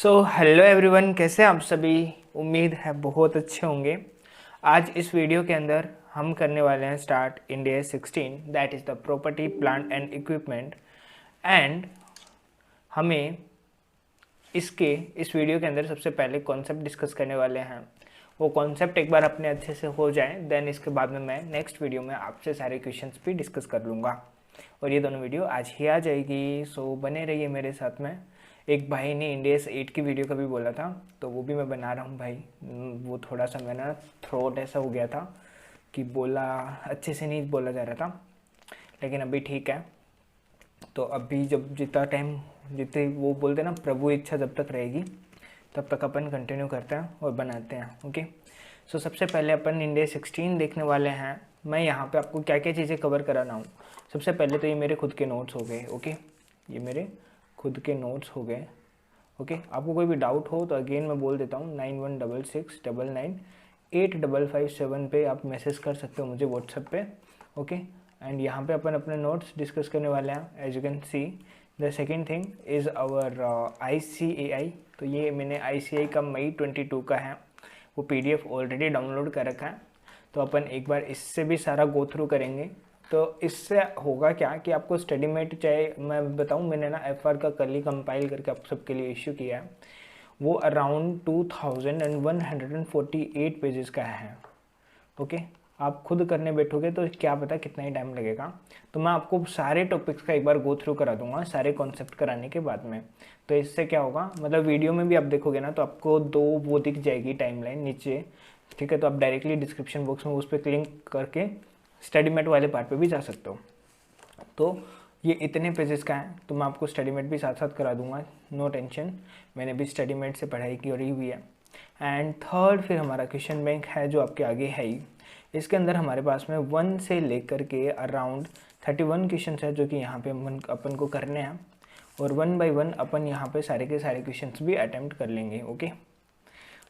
Hello everyone, कैसे हैं आप सभी। उम्मीद है बहुत अच्छे होंगे। आज इस वीडियो के अंदर हम करने वाले हैं start India 16, that is the property plant and equipment. And हमें इस वीडियो के अंदर सबसे पहले कॉन्सेप्ट डिस्कस करने वाले हैं। वो कॉन्सेप्ट एक बार अपने अच्छे से हो जाए, देन इसके बाद में मैं नेक्स्ट वीडियो में आपसे सारे क्वेश्चंस भी डिस्कस कर लूँगा। और ये दोनों वीडियो आज ही आ जाएगी, सो बने रहिए मेरे साथ में। एक भाई ने इंडिया 8 की वीडियो का भी बोला था, तो वो भी मैं बना रहा हूँ भाई। वो थोड़ा सा मेरा थ्रोट ऐसा हो गया था कि बोला अच्छे से नहीं बोला जा रहा था, लेकिन अभी ठीक है। तो अभी जब जितने वो बोलते हैं ना, प्रभु इच्छा जब तक रहेगी तब तक अपन कंटिन्यू करते हैं और बनाते हैं। ओके, सो सबसे पहले अपन इंडिया 16 देखने वाले हैं। मैं यहाँ पे आपको क्या क्या चीज़ें कवर कराना हूँ। सबसे पहले तो ये मेरे खुद के नोट्स हो गए। ओके, ये मेरे खुद के नोट्स हो गए। ओके, आपको कोई भी डाउट हो तो अगेन मैं बोल देता हूँ, 9166998557 पे आप मैसेज कर सकते हो मुझे व्हाट्सएप पे। ओके, एंड यहाँ पे अपन अपने नोट्स डिस्कस करने वाले हैं। As you can see, the second thing is our ICAI। तो ये मैंने ICAI का मई 22 का है, वो PDF ऑलरेडी डाउनलोड कर रखा है। तो अपन एक बार इससे भी सारा गो थ्रू करेंगे। तो इससे होगा क्या कि आपको स्टडी मेट, चाहे मैं बताऊं, मैंने ना FR का कल ही कंपाइल करके आप सबके लिए इश्यू किया है। वो अराउंड 2148 पेजेस का है। ओके, आप खुद करने बैठोगे तो क्या पता कितना ही टाइम लगेगा। तो मैं आपको सारे टॉपिक्स का एक बार गो थ्रू करा दूंगा, सारे कॉन्सेप्ट कराने के बाद में। तो इससे क्या होगा, मतलब वीडियो में भी आप देखोगे ना तो आपको दो वो दिख जाएगी टाइमलाइन नीचे। ठीक है, तो आप डायरेक्टली डिस्क्रिप्शन बॉक्स में उस पर क्लिक करके स्टडी मेट वाले पार्ट पे भी जा सकते हो। तो ये इतने पेजेस का है, तो मैं आपको स्टडी मेट भी साथ साथ करा दूंगा, नो टेंशन। मैंने भी स्टडी मेट से पढ़ाई की और हुई है। एंड थर्ड फिर हमारा क्वेश्चन बैंक है जो आपके आगे है ही। इसके अंदर हमारे पास में 1 से लेकर के अराउंड 31 क्वेश्चन है जो कि यहाँ पे अपन को करने हैं। और 1 बाय 1 अपन यहाँ पे सारे के सारे क्वेश्चन भी अटैम्प्ट कर लेंगे। ओके,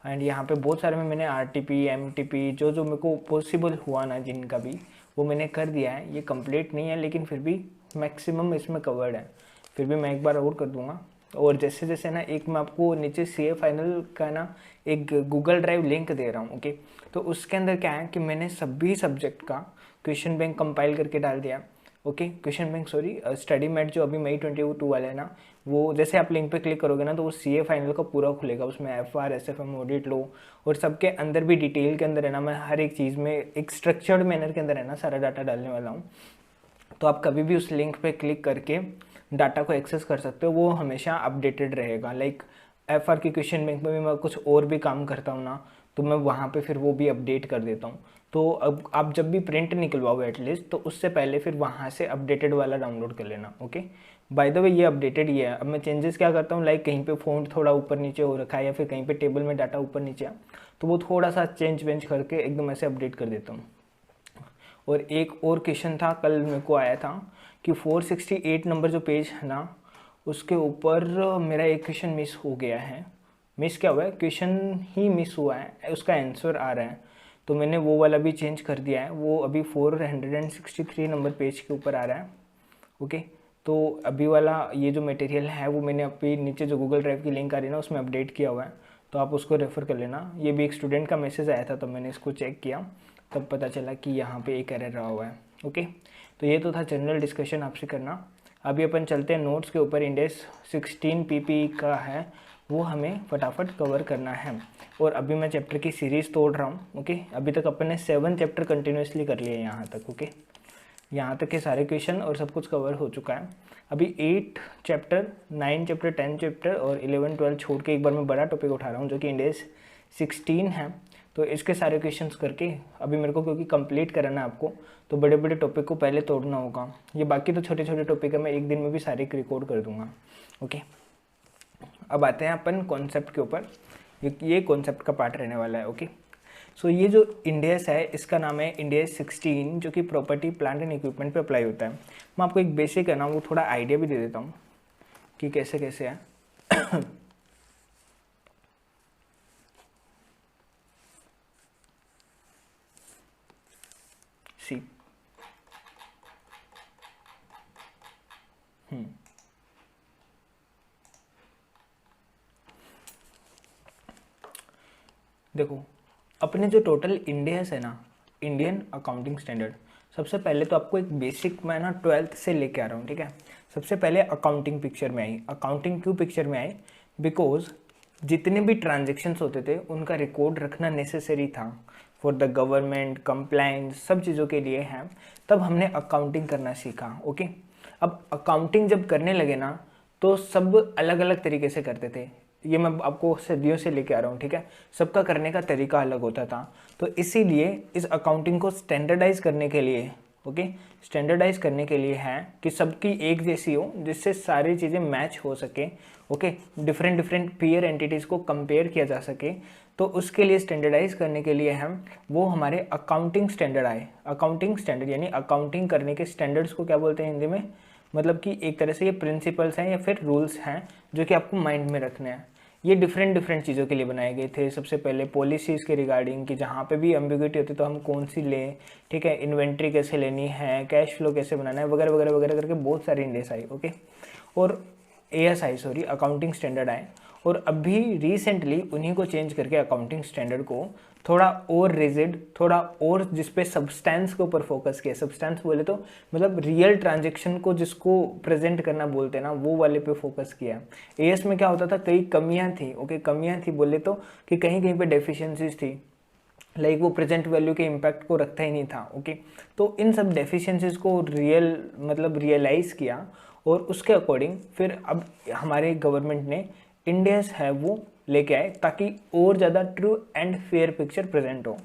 एंड यहाँ पे बहुत सारे में मैंने RTP MTP जो मेरे को पॉसिबल हुआ ना, जिनका भी वो मैंने कर दिया है। ये कंप्लीट नहीं है लेकिन फिर भी मैक्सिमम इसमें कवर्ड है। फिर भी मैं एक बार और कर दूंगा। और जैसे जैसे ना, एक मैं आपको नीचे CA फाइनल का ना एक गूगल ड्राइव लिंक दे रहा हूँ। ओके, तो उसके अंदर क्या है कि मैंने सभी सब्जेक्ट का क्वेश्चन बैंक कंपाइल करके डाल दिया। Okay, question bank sorry, study mate जो अभी मई 22 वाला है ना, वो जैसे आप लिंक पे क्लिक करोगे ना तो वो CA फाइनल का पूरा खुलेगा। उसमें FR SFM ऑडिट लो और सबके अंदर भी डिटेल के अंदर है ना, मैं हर एक चीज़ में एक स्ट्रक्चर्ड मैनर के अंदर है ना सारा डाटा डालने वाला हूँ। तो आप कभी भी उस लिंक पे क्लिक करके डाटा को एक्सेस कर सकते हो, वो हमेशा अपडेटेड रहेगा। लाइक FR की क्वेश्चन बैंक में भी मैं कुछ और भी काम करता हूँ ना, तो मैं वहाँ पे फिर वो भी अपडेट कर देता हूँ। तो अब आप जब भी प्रिंट निकलवाओ एटलीस्ट, तो उससे पहले फिर वहाँ से अपडेटेड वाला डाउनलोड कर लेना। ओके, बाय द वे ये अपडेटेड ही है। अब मैं चेंजेस क्या करता हूँ, लाइक कहीं पे फ़ॉन्ट थोड़ा ऊपर नीचे हो रखा है या फिर कहीं पे टेबल में डाटा ऊपर नीचे है, तो वो थोड़ा सा चेंज वेंज करके एकदम ऐसे अपडेट कर देता हूँ। और एक और क्वेश्चन था, कल मेरे को आया था कि 468 नंबर जो पेज है ना, उसके ऊपर मेरा एक क्वेश्चन मिस हो गया है। मिस क्या हुआ है, क्वेश्चन ही मिस हुआ है, उसका आंसर आ रहा है। तो मैंने वो वाला भी चेंज कर दिया है, वो अभी 463 नंबर पेज के ऊपर आ रहा है। ओके, तो अभी वाला ये जो मटेरियल है वो मैंने अभी नीचे जो गूगल ड्राइव की लिंक आ रही है ना, उसमें अपडेट किया हुआ है। तो आप उसको रेफ़र कर लेना। ये भी एक स्टूडेंट का मैसेज आया था, तो मैंने इसको चेक किया, तब पता चला कि यहाँ पे एक एरर रहा हुआ है। ओके, तो ये तो था जनरल डिस्कशन आपसे करना। अभी अपन चलते हैं नोट्स के ऊपर। इंडेक्स 16 PP का है, वो हमें फटाफट कवर करना है। और अभी मैं चैप्टर की सीरीज़ तोड़ रहा हूँ। ओके, अभी तक अपन ने 7 चैप्टर कंटिन्यूसली कर लिए यहाँ तक। ओके, यहाँ तक के सारे क्वेश्चन और सब कुछ कवर हो चुका है। अभी 8 चैप्टर, 9 चैप्टर, 10 चैप्टर और 11 12 छोड़ के एक बार मैं बड़ा टॉपिक उठा रहा हूँ जो कि इंडेक्स 16 है। तो इसके सारे क्वेश्चंस करके अभी मेरे को, क्योंकि कंप्लीट करना है आपको, तो बड़े बड़े टॉपिक को पहले तोड़ना होगा। ये बाकी तो छोटे छोटे टॉपिक है, मैं एक दिन में भी सारे रिकॉर्ड कर दूंगा। ओके, अब आते हैं अपन कॉन्सेप्ट के ऊपर। ये कॉन्सेप्ट का पार्ट रहने वाला है। ओके, सो ये जो इंडेक्स है इसका नाम है इंडेक्स 16, जो कि प्रॉपर्टी प्लांट एंड इक्विपमेंट पे अप्लाई होता है। मैं आपको एक बेसिक है ना वो थोड़ा आइडिया भी दे देता हूँ कि कैसे कैसे है। सी देखो अपने जो टोटल इंडिया है ना, इंडियन अकाउंटिंग स्टैंडर्ड, सबसे पहले तो आपको एक बेसिक मैं ना 12th से लेके आ रहा हूँ, ठीक है। सबसे पहले अकाउंटिंग पिक्चर में आई। अकाउंटिंग क्यों पिक्चर में आई? बिकॉज जितने भी ट्रांजेक्शन्स होते थे उनका रिकॉर्ड रखना नेसेसरी था फॉर द गवर्नमेंट, कंप्लाइंस, सब चीज़ों के लिए है। तब हमने अकाउंटिंग करना सीखा, ओके। अब अकाउंटिंग जब करने लगे ना तो सब अलग अलग तरीके से करते थे। ये मैं आपको सदियों से लेके आ रहा हूँ, ठीक है। सबका करने का तरीका अलग होता था। तो इसीलिए इस अकाउंटिंग को स्टैंडर्डाइज करने के लिए, ओके, स्टैंडर्डाइज करने के लिए है कि सबकी एक जैसी हो, जिससे सारी चीज़ें मैच हो सके, okay. Different different peer entities को कंपेयर किया जा सके। तो उसके लिए स्टैंडर्डाइज करने के लिए हम वो हमारे अकाउंटिंग स्टैंडर्ड आए। अकाउंटिंग स्टैंडर्ड यानी अकाउंटिंग करने के स्टैंडर्ड्स को क्या बोलते हैं हिंदी में? मतलब कि एक तरह से ये प्रिंसिपल्स हैं या फिर रूल्स हैं जो कि आपको माइंड में रखने हैं। ये डिफरेंट डिफरेंट चीज़ों के लिए बनाए गए थे। सबसे पहले पॉलिसीज़ के रिगार्डिंग कि जहाँ पे भी एम्बिग्युइटी होती है तो हम कौन सी लें, ठीक है, इन्वेंट्री कैसे लेनी है, कैश फ्लो कैसे बनाना है, वगैरह वगैरह वगैरह करके बहुत सारे इंडेस आई, ओके। और ASI सॉरी अकाउंटिंग स्टैंडर्ड आए। और अभी रिसेंटली उन्हीं को चेंज करके अकाउंटिंग स्टैंडर्ड को थोड़ा और रिजिड, थोड़ा और जिस पे सब्सटेंस के ऊपर फोकस किया। सब्सटेंस बोले तो मतलब रियल ट्रांजेक्शन को जिसको प्रेजेंट करना बोलते हैं ना, वो वाले पे फोकस किया। AS में क्या होता था, कई कमियां थी, ओके, कमियां थी बोले तो कि कहीं कहीं पे डेफिशिएंसीज थी, लाइक वो प्रेजेंट वैल्यू के इम्पैक्ट को रखता ही नहीं था, ओके। तो इन सब डेफिशिएंसीज को रियलाइज किया और उसके अकॉर्डिंग फिर अब हमारे गवर्नमेंट ने इंडेस है वो लेके आए ताकि और ज़्यादा true and fair picture present हो।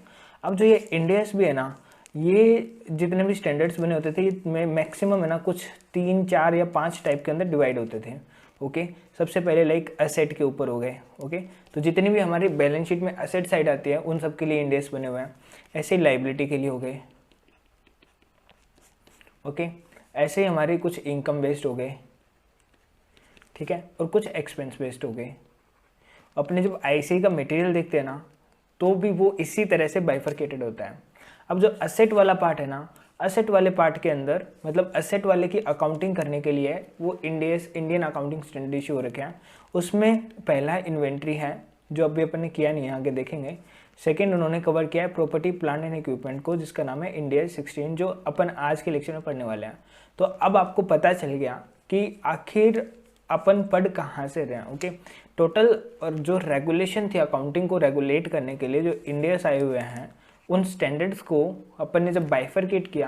अब जो ये इंडेस भी है ना, ये जितने भी स्टैंडर्ड्स बने होते थे ये मैक्सिमम है ना कुछ 3, 4 या 5 टाइप के अंदर डिवाइड होते थे, ओके। सबसे पहले लाइक एसेट के ऊपर हो गए, ओके। तो जितनी भी हमारी बैलेंस शीट में एसेट साइड आती है उन सब के लिए इंडेस बने हुए हैं। ऐसे ही लाइबिलिटी के लिए हो गए, ओके। ऐसे ही हमारे कुछ इनकम बेस्ड हो गए, ठीक है, और कुछ एक्सपेंस बेस्ड हो गए। अपने जब ICI का मटेरियल देखते हैं ना तो भी वो इसी तरह से बाइफरकेटेड होता है। अब जो असेट वाला पार्ट है ना, असेट वाले पार्ट के अंदर मतलब असेट वाले की अकाउंटिंग करने के लिए वो इंडियन अकाउंटिंग स्टैंडर्ड इशू हो रखे हैं। उसमें पहला इन्वेंट्री है जो अभी अपन ने किया नहीं है, आगे देखेंगे। सेकेंड उन्होंने कवर किया है प्रॉपर्टी प्लांट एंड इक्विपमेंट को, जिसका नाम है इंडिया 16, जो अपन आज के लेक्चर में पढ़ने वाले हैं। तो अब आपको पता चल गया कि आखिर अपन पढ़ कहाँ से रहे हैं, ओके। टोटल और जो रेगुलेशन थी अकाउंटिंग को रेगुलेट करने के लिए जो इंडियस आए हुए हैं, उन स्टैंडर्ड्स को अपन ने जब बाइफरकेट किया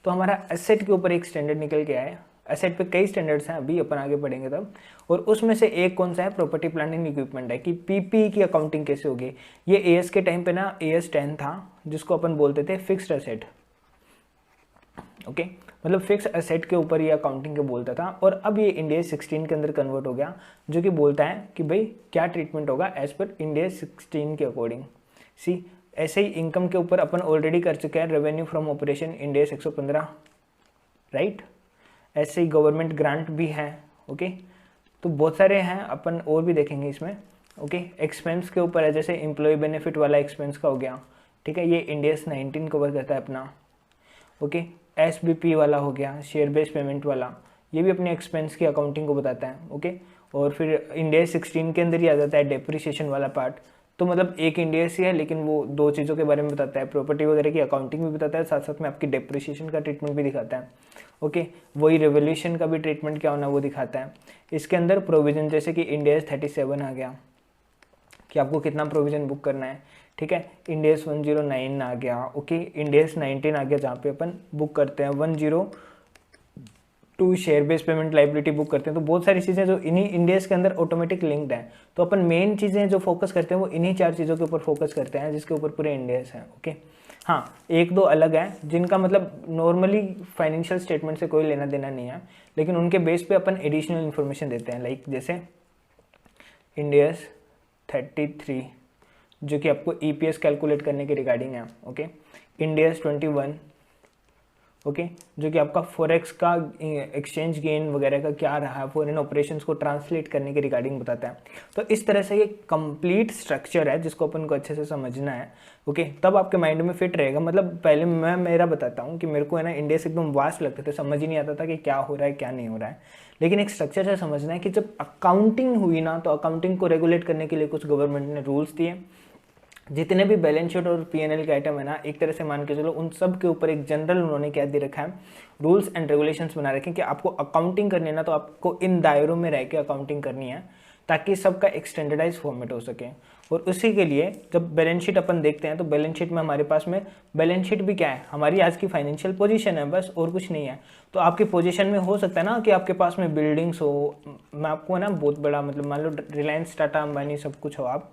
तो हमारा एसेट के ऊपर एक स्टैंडर्ड निकल के आया। एसेट पे कई स्टैंडर्ड्स हैं, अभी अपन आगे पढ़ेंगे तब। और उसमें से एक कौन सा है, प्रॉपर्टी प्लांट एंड इक्विपमेंट है कि PPE की अकाउंटिंग कैसे होगी। ये AS के टाइम पे ना AS 10 था, जिसको अपन बोलते थे फिक्स्ड एसेट, ओके। मतलब फिक्स एसेट के ऊपर ये अकाउंटिंग के बोलता था। और अब ये इंडिया 16 के अंदर कन्वर्ट हो गया, जो कि बोलता है कि भाई क्या ट्रीटमेंट होगा एज पर इंडिया 16 के अकॉर्डिंग। सी ऐसे ही इनकम के ऊपर अपन ऑलरेडी कर चुके हैं, revenue from operation India 115, right. ऐसे ही गवर्नमेंट ग्रांट भी है, ओके। तो बहुत सारे हैं, अपन और भी देखेंगे इसमें, ओके। एक्सपेंस के ऊपर है, जैसे एम्प्लॉय बेनिफिट वाला एक्सपेंस का हो गया, ठीक है, ये इंडिया 19 कवर करता है अपना, ओके। SBP वाला हो गया, शेयर बेस्ड पेमेंट वाला, ये भी अपने एक्सपेंस की अकाउंटिंग को बताता है, ओके। और फिर इंडिया 16 के अंदर ही आ जाता है डेप्रिसिएशन वाला पार्ट। तो मतलब एक इंडिया से है लेकिन वो दो चीज़ों के बारे में बताता है, प्रॉपर्टी वगैरह की अकाउंटिंग भी बताता है, साथ साथ में आपकी डेप्रिसिएशन का ट्रीटमेंट भी दिखाता है, ओके। वही रेवोल्यूशन का भी ट्रीटमेंट क्या होना वो दिखाता है। इसके अंदर प्रोविजन जैसे कि इंडिया 37 आ गया कि आपको कितना प्रोविजन बुक करना है, ठीक है। इंडेस 109 आ गया, ओके। इंडेस 19 आ गया जहाँ पे अपन बुक करते हैं 102 share based payment liability book करते हैं। तो बहुत सारी चीज़ें जो इन्हीं इंडेस के अंदर ऑटोमेटिक लिंक्ड है। तो अपन मेन चीज़ें जो फोकस करते हैं वो इन्हीं 4 चीज़ों के ऊपर फोकस करते हैं जिसके ऊपर पूरे इंडेस हैं, ओके। हाँ, एक दो अलग हैं जिनका मतलब नॉर्मली फाइनेंशियल स्टेटमेंट से कोई लेना देना नहीं है, लेकिन उनके बेस पे अपन एडिशनल इन्फॉर्मेशन देते हैं। लाइक जैसे इंडेस 33 जो कि आपको EPS कैलकुलेट करने के रिगार्डिंग है, ओके। इंडियस 21, ओके, जो कि आपका फॉरेक्स का एक्सचेंज गेन वगैरह का क्या रहा है, फॉरेन ऑपरेशंस को ट्रांसलेट करने के रिगार्डिंग बताता है। तो इस तरह से ये कंप्लीट स्ट्रक्चर है जिसको अपन को अच्छे से समझना है, ओके। तब आपके माइंड में फिट रहेगा। मतलब पहले मैं मेरा बताता हूँ कि मेरे को है ना इंडिया से एकदम वास्ट लगते थे, समझ ही नहीं आता था कि क्या हो रहा है क्या नहीं हो रहा है। लेकिन एक स्ट्रक्चर से समझना है कि जब अकाउंटिंग हुई ना तो अकाउंटिंग को रेगुलेट करने के लिए कुछ गवर्नमेंट ने रूल्स दिए, जितने भी बैलेंस शीट और पीएनएल के आइटम है ना, एक तरह से मान के चलो उन सब के ऊपर एक जनरल उन्होंने क्या दे रखा है, रूल्स एंड रेगुलेशंस बना रखे हैं कि आपको अकाउंटिंग करनी है ना, तो आपको इन दायरों में रह के अकाउंटिंग करनी है, ताकि सबका एक स्टैंडर्डाइज फॉर्मेट हो सके। और उसी के लिए जब बैलेंस शीट अपन देखते हैं, तो बैलेंस शीट में हमारे पास में, बैलेंस शीट भी क्या है, हमारी आज की फाइनेंशियल पोजीशन है, बस और कुछ नहीं है। तो आपकी पोजीशन में हो सकता है ना कि आपके पास में बिल्डिंग्स हो, मैं आपको ना बहुत बड़ा, मतलब मान लो रिलायंस, टाटा, अंबानी सब कुछ हो आप,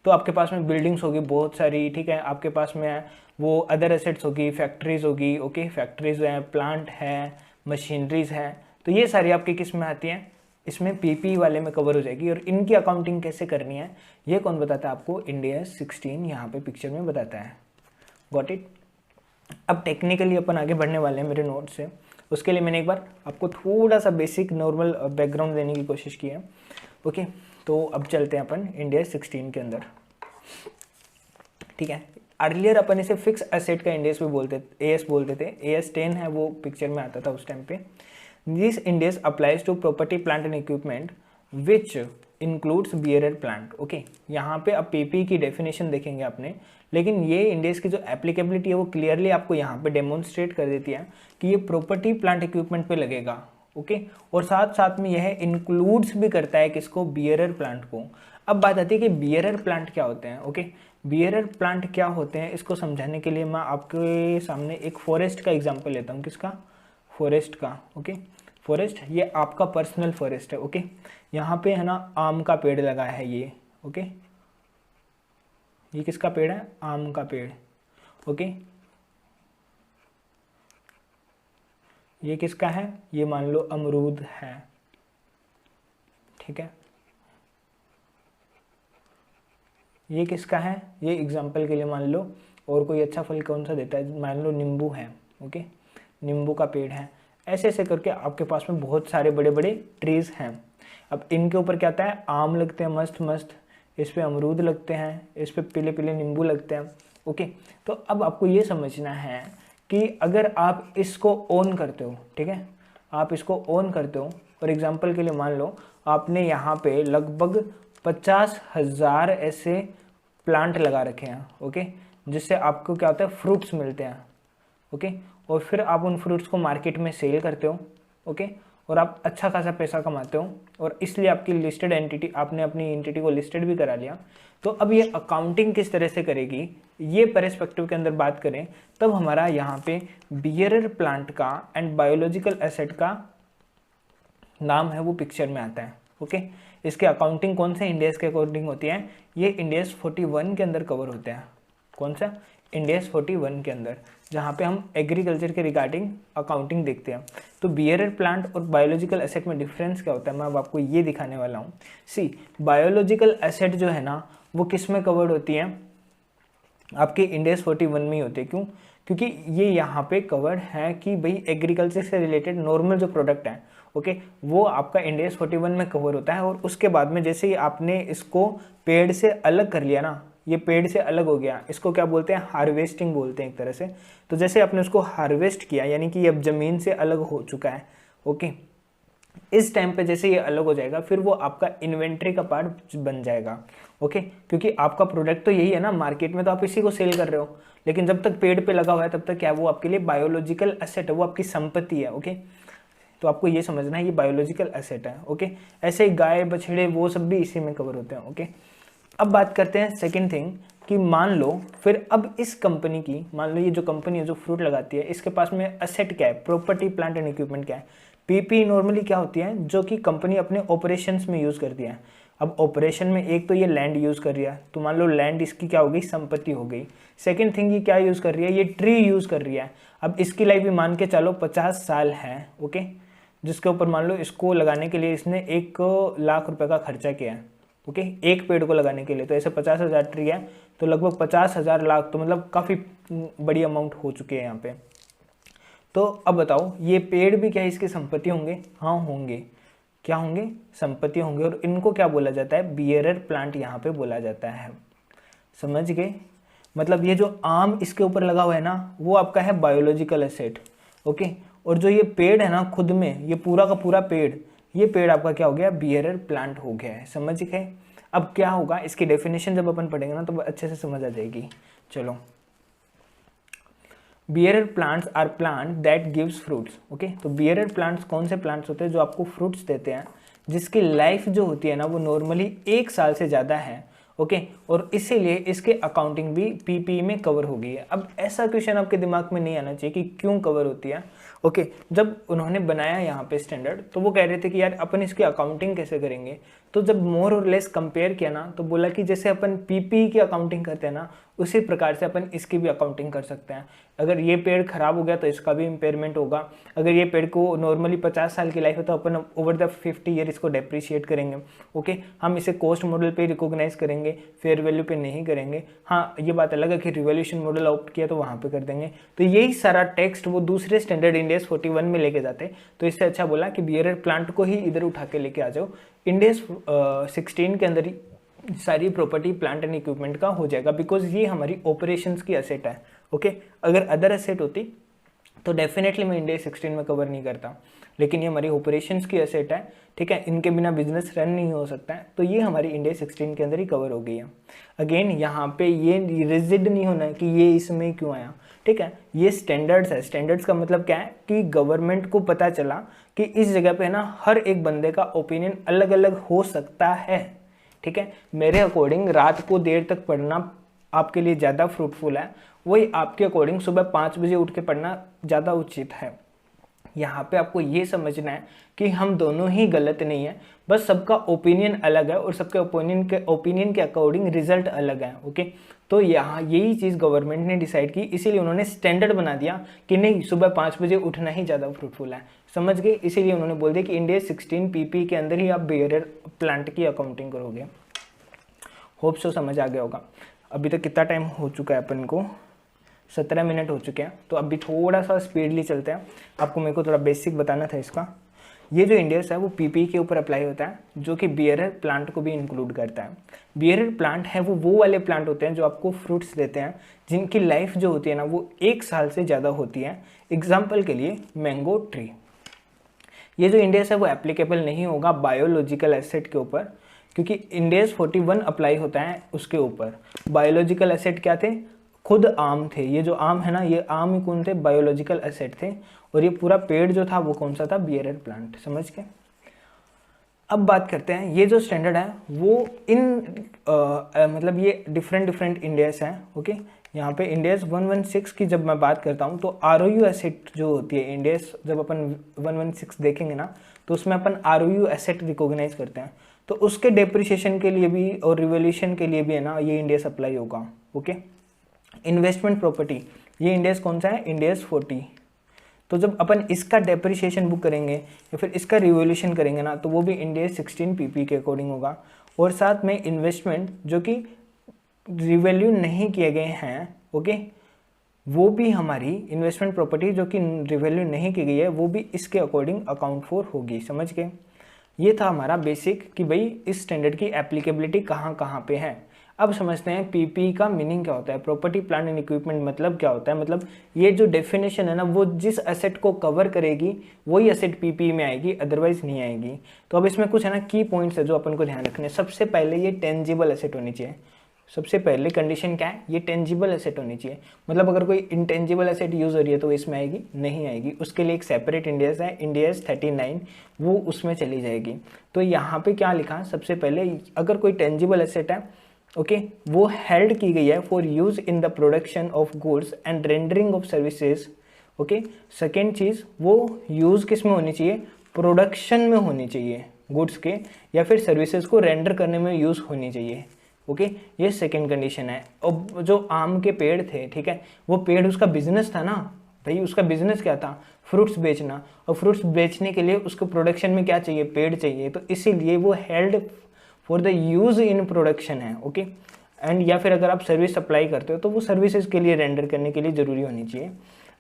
तो आपके पास में बिल्डिंग्स होगी बहुत सारी, ठीक है, आपके पास में वो अदर एसेट्स होगी, फैक्ट्रीज होगी, ओके, फैक्ट्रीज है, प्लांट है, मशीनरीज है, तो ये सारी आपकी किस में आती हैं, इसमें पीपी वाले में कवर हो जाएगी। और इनकी अकाउंटिंग कैसे करनी है, ये कौन बताता है आपको, इंड AS 16 यहाँ पे पिक्चर में बताता है। Got it. अब टेक्निकली अपन आगे बढ़ने वाले हैं मेरे नोट से, उसके लिए मैंने एक बार आपको थोड़ा सा बेसिक नॉर्मल बैकग्राउंड देने की कोशिश की है। ओके, तो अब चलते हैं अपन इंड AS 16 के अंदर, ठीक है। अर्लियर अपन इसे फिक्स एसेट का इंड AS भी बोलते, AS बोलते थे, AS 10 है वो पिक्चर में आता था उस टाइम पे। This Ind AS applies to property plant and equipment which includes bearer plant. Okay, यहाँ पे अब पीपी की डेफिनेशन देखेंगे आपने, लेकिन ये इंड AS की जो एप्लीकेबिलिटी है वो क्लियरली आपको यहाँ पे डेमोन्स्ट्रेट कर देती है कि ये प्रॉपर्टी प्लांट इक्विपमेंट पे लगेगा। ओके, और साथ साथ में यह इंक्लूड्स भी करता है किसको, बियरर प्लांट को। अब बात आती है कि बियरर प्लांट क्या होते हैं। ओके, बियरर प्लांट क्या होते हैं, इसको समझाने के लिए मैं आपके सामने एक फॉरेस्ट का एग्जांपल लेता हूँ। किसका, फॉरेस्ट का। ओके, फॉरेस्ट, ये आपका पर्सनल फॉरेस्ट है। ओके, यहाँ पे है ना आम का पेड़ लगा है ये। ओके, ये किसका पेड़ है, आम का पेड़। ओके, ये किसका है, ये मान लो अमरूद है, ठीक है। ये किसका है, ये एग्जाम्पल के लिए मान लो, और कोई अच्छा फल कौन सा देता है, मान लो नींबू है। ओके, नींबू का पेड़ है। ऐसे ऐसे करके आपके पास में बहुत सारे बड़े बड़े ट्रीज हैं। अब इनके ऊपर क्या आता है, आम लगते हैं मस्त मस्त, इस पे अमरूद लगते हैं, इस पे पीले पीले नींबू लगते हैं। ओके, तो अब आपको ये समझना है कि अगर आप इसको ओन करते हो, ठीक है, आप इसको ओन करते हो, और एग्जाम्पल के लिए मान लो आपने यहाँ पे लगभग 50,000 ऐसे प्लांट लगा रखे हैं। ओके, जिससे आपको क्या होता है, फ्रूट्स मिलते हैं। ओके, और फिर आप उन फ्रूट्स को मार्केट में सेल करते हो। ओके, और आप अच्छा खासा पैसा कमाते हो, और इसलिए आपकी लिस्टेड एंटिटी, आपने अपनी एंटिटी को लिस्टेड भी करा लिया। तो अब ये अकाउंटिंग किस तरह से करेगी, ये पर्सपेक्टिव के अंदर बात करें, तब हमारा यहाँ पे बियरर प्लांट का एंड बायोलॉजिकल एसेट का नाम है वो पिक्चर में आता है। ओके, इसके अकाउंटिंग कौन से इंड AS के अकॉर्डिंग होती है, ये इंड AS 41 के अंदर कवर होते हैं। कौन सा, इंड AS 41 के अंदर, जहाँ पे हम एग्रीकल्चर के रिगार्डिंग अकाउंटिंग देखते हैं। तो बियरर प्लांट और बायोलॉजिकल एसेट में डिफरेंस क्या होता है, मैं अब आपको ये दिखाने वाला हूँ। सी, बायोलॉजिकल एसेट जो है ना, वो किस में कवर्ड होती है, आपके इंड AS 41 में ही होती है। क्यों, क्योंकि ये यहाँ पे कवर्ड है कि भाई एग्रीकल्चर से रिलेटेड नॉर्मल जो प्रोडक्ट है, ओके, वो आपका इंड AS 41 में कवर होता है। और उसके बाद में जैसे ही आपने इसको पेड़ से अलग कर लिया ना, ये पेड़ से अलग हो गया, इसको क्या बोलते हैं, हार्वेस्टिंग बोलते हैं एक तरह से। तो जैसे आपने उसको हार्वेस्ट किया, यानी कि ये अब जमीन से अलग हो चुका है। ओके, इस टाइम पे जैसे ये अलग हो जाएगा, फिर वो आपका इन्वेंट्री का पार्ट बन जाएगा। ओके, क्योंकि आपका प्रोडक्ट तो यही है ना, मार्केट में तो आप इसी को सेल कर रहे हो, लेकिन जब तक पेड़ पे लगा हुआ है तब तक क्या, वो आपके लिए बायोलॉजिकल एसेट है, वो आपकी संपत्ति है। ओके, तो आपको ये समझना है ये बायोलॉजिकल एसेट है। ओके, ऐसे ही गाय बछड़े वो सब भी इसी में कवर होते हैं। ओके, अब बात करते हैं सेकंड थिंग कि मान लो फिर अब इस कंपनी की, मान लो ये जो कंपनी है जो फ्रूट लगाती है, इसके पास में एसेट क्या है, प्रॉपर्टी प्लांट एंड इक्विपमेंट क्या है। पीपी नॉर्मली क्या होती है, जो कि कंपनी अपने ऑपरेशंस में यूज करती है। अब ऑपरेशन में एक तो ये लैंड यूज कर रही है, तो मान लो लैंड इसकी क्या हो गई, संपत्ति हो गई। सेकंड थिंग ये क्या यूज कर रही है, ये ट्री यूज कर रही है। अब इसकी लाइफ भी मान के चलो 50 साल है। ओके, जिसके ऊपर मान लो इसको लगाने के लिए इसने 1 लाख रुपए का खर्चा किया है। ओके, एक पेड़ को लगाने के लिए, तो ऐसे 50,000 ट्री है, तो लगभग 50,000 लाख, तो मतलब काफ़ी बड़ी अमाउंट हो चुकी है यहाँ पे। तो अब बताओ, ये पेड़ भी क्या इसकी संपत्ति होंगे, हाँ होंगे। क्या होंगे, संपत्ति होंगे, और इनको क्या बोला जाता है, बियरर प्लांट यहाँ पे बोला जाता है। समझ गए, मतलब ये जो आम इसके ऊपर लगा हुआ है ना, वो आपका है बायोलॉजिकल एसेट। ओके, और जो ये पेड़ है ना खुद में, ये पूरा का पूरा पेड़, ये पेड़ आपका क्या हो गया, बियरर प्लांट हो गया है। समझ गए। अब क्या होगा, इसकी डेफिनेशन जब अपन पढ़ेंगे ना तो अच्छे से समझ आ जाएगी। चलो, bearer plants are plant that gives fruits. Okay, तो बियरर प्लांट्स कौन से प्लांट्स होते हैं जो आपको फ्रूट्स देते हैं, जिसकी लाइफ जो होती है ना वो नॉर्मली 1 साल से ज़्यादा है। ओके, और इसीलिए इसके अकाउंटिंग भी पीपी में कवर हो गई है। अब ऐसा क्वेश्चन आपके दिमाग में नहीं आना चाहिए कि क्यों कवर होती है। ओके, जब उन्होंने बनाया यहाँ पे स्टैंडर्ड तो वो कह रहे थे कि यार अपन इसकी अकाउंटिंग कैसे करेंगे, तो जब मोर और लेस कंपेयर किया ना तो बोला कि जैसे अपन पीपी की अकाउंटिंग करते हैं ना उसी प्रकार से अपन इसकी भी अकाउंटिंग कर सकते हैं। अगर ये पेड़ खराब हो गया तो इसका भी इम्पेयरमेंट होगा। अगर ये पेड़ को नॉर्मली 50 साल की लाइफ है तो अपन ओवर द 50 ईयर इसको डेप्रिशिएट करेंगे। ओके, हम इसे कॉस्ट मॉडल पे रिकॉग्नाइज करेंगे, फेयर वैल्यू पे नहीं करेंगे। हाँ, ये बात अलग है कि रिवॉल्यूशन मॉडल ऑप्ट किया तो वहाँ पे कर देंगे। तो यही सारा टेक्स्ट वो दूसरे स्टैंडर्ड इंडेस 41 में लेके जाते, तो इससे अच्छा बोला कि बियरर प्लांट को ही इधर उठा के लेके आ जाओ। इंडेस 16 के अंदर ही सारी प्रॉपर्टी प्लांट एंड इक्विपमेंट का हो जाएगा, बिकॉज ये हमारी ऑपरेशंस की असेट है। ओके, अगर अदर असेट होती तो डेफिनेटली मैं इंडेस 16 में कवर नहीं करता, लेकिन ये हमारी ऑपरेशंस की असेट है। ठीक है, इनके बिना बिजनेस रन नहीं हो सकता है, तो ये हमारी इंडेस 16 के अंदर ही कवर हो गई है। अगेन यहाँ पे ये रिजिड नहीं होना है कि ये इसमें क्यों आया। ठीक है, ये स्टैंडर्ड्स है। स्टैंडर्ड्स का मतलब क्या है कि गवर्नमेंट को पता चला कि इस जगह पे ना हर एक बंदे का ओपिनियन अलग अलग हो सकता है। ठीक है, मेरे अकॉर्डिंग रात को देर तक पढ़ना आपके लिए ज़्यादा फ्रूटफुल है, वही आपके अकॉर्डिंग सुबह 5 बजे उठ के पढ़ना ज़्यादा उचित है। यहाँ पे आपको ये समझना है कि हम दोनों ही गलत नहीं है, बस सबका ओपिनियन अलग है और सबके ओपिनियन के अकॉर्डिंग रिजल्ट अलग है। ओके, तो यहाँ यही चीज़ गवर्नमेंट ने डिसाइड की, इसीलिए उन्होंने स्टैंडर्ड बना दिया कि नहीं, सुबह 5 बजे उठना ही ज़्यादा फ्रूटफुल है। समझ गए? इसीलिए उन्होंने बोल दिया कि इंडिया 16 पीपी के अंदर ही आप बियरर प्लांट की अकाउंटिंग करोगे। होप सो समझ आ गया होगा। अभी तक कितना टाइम हो चुका है अपन को? 17 मिनट हो चुके हैं, तो अभी थोड़ा सा स्पीडली चलते हैं। आपको मेरे को थोड़ा बेसिक बताना था इसका। ये जो इंडेस है वो पीपी के ऊपर अप्लाई होता है, जो कि बियरर प्लांट को भी इंक्लूड करता है। बियरर प्लांट है वो वाले प्लांट होते हैं जो आपको फ्रूट्स देते हैं, जिनकी लाइफ जो होती है ना वो 1 साल से ज़्यादा होती है। एग्जाम्पल के लिए मैंगो ट्री। ये जो इंडेस है वो एप्लीकेबल नहीं होगा बायोलॉजिकल एसेट के ऊपर, क्योंकि इंडेस 41 अप्लाई होता है उसके ऊपर। बायोलॉजिकल एसेट क्या थे? खुद आम थे। ये जो आम है ना, ये आम ही कौन थे? बायोलॉजिकल एसेट थे। और ये पूरा पेड़ जो था वो कौन सा था? Bearer plant. समझ के? अब बात करते हैं, ये जो स्टैंडर्ड है वो मतलब ये डिफरेंट इंडेस हैं। ओके, यहाँ पे इंडेस 116 की जब मैं बात करता हूँ तो ROU एसेट जो होती है इंडेस, जब अपन 116 देखेंगे ना तो उसमें अपन ROU एसेट रिकॉग्नाइज करते हैं, तो उसके डेप्रिसिएशन के लिए भी और रिवॉल्यूशन के लिए भी है ना ये इंडेस अप्लाई होगा। ओके, इन्वेस्टमेंट प्रॉपर्टी, ये इंडेस कौन सा है? इंडेस 40। तो जब अपन इसका डेप्रिसिएशन बुक करेंगे या फिर इसका रिवॉल्यूशन करेंगे ना तो वो भी इंडेस 16 पीपी के अकॉर्डिंग होगा। और साथ में इन्वेस्टमेंट जो कि रिवैल्यू नहीं किए गए हैं, ओके, वो भी हमारी इन्वेस्टमेंट प्रॉपर्टी जो कि रिवैल्यू नहीं की गई है वो भी इसके अकॉर्डिंग अकाउंट फॉर होगी। समझ गए? ये था हमारा बेसिक कि भाई इस स्टैंडर्ड की एप्लीकेबिलिटी कहाँ कहाँ पे है। अब समझते हैं पीपी का मीनिंग क्या होता है। प्रॉपर्टी प्लांट एंड इक्विपमेंट मतलब क्या होता है? मतलब ये जो डेफिनेशन है ना वो जिस एसेट को कवर करेगी वही एसेट पीपी में आएगी, अदरवाइज नहीं आएगी। तो अब इसमें कुछ है ना की पॉइंट्स है जो अपन को ध्यान रखने हैं। सबसे पहले ये टेंजिबल एसेट होनी चाहिए। सबसे पहले कंडीशन क्या है? ये टेंजिबल एसेट होनी चाहिए। मतलब अगर कोई इंटेंजिबल एसेट यूज हो रही है तो इसमें आएगी? नहीं आएगी। उसके लिए एक सेपरेट इंडेस है, इंडेस 39, वो उसमें चली जाएगी। तो यहाँ पे क्या लिखा? सबसे पहले अगर कोई टेंजिबल एसेट है, ओके, वो हेल्ड की गई है for use in the production of goods and rendering of services. Okay, second चीज, वो यूज किस में होनी चाहिए? प्रोडक्शन में होनी चाहिए गुड्स के, या फिर सर्विसेज को रेंडर करने में यूज होनी चाहिए। ओके, ये सेकेंड कंडीशन है। अब जो आम के पेड़ थे, ठीक है, वो पेड़ उसका बिजनेस था ना भाई, उसका बिजनेस क्या था? फ्रूट्स बेचना। और फ्रूट्स बेचने के लिए उसको प्रोडक्शन में क्या चाहिए? पेड़ चाहिए। तो इसीलिए वो held for the use in production है। ओके, एंड या फिर अगर आप सर्विस सप्लाई करते हो तो वो सर्विसेज के लिए रेंडर करने के लिए जरूरी होनी चाहिए।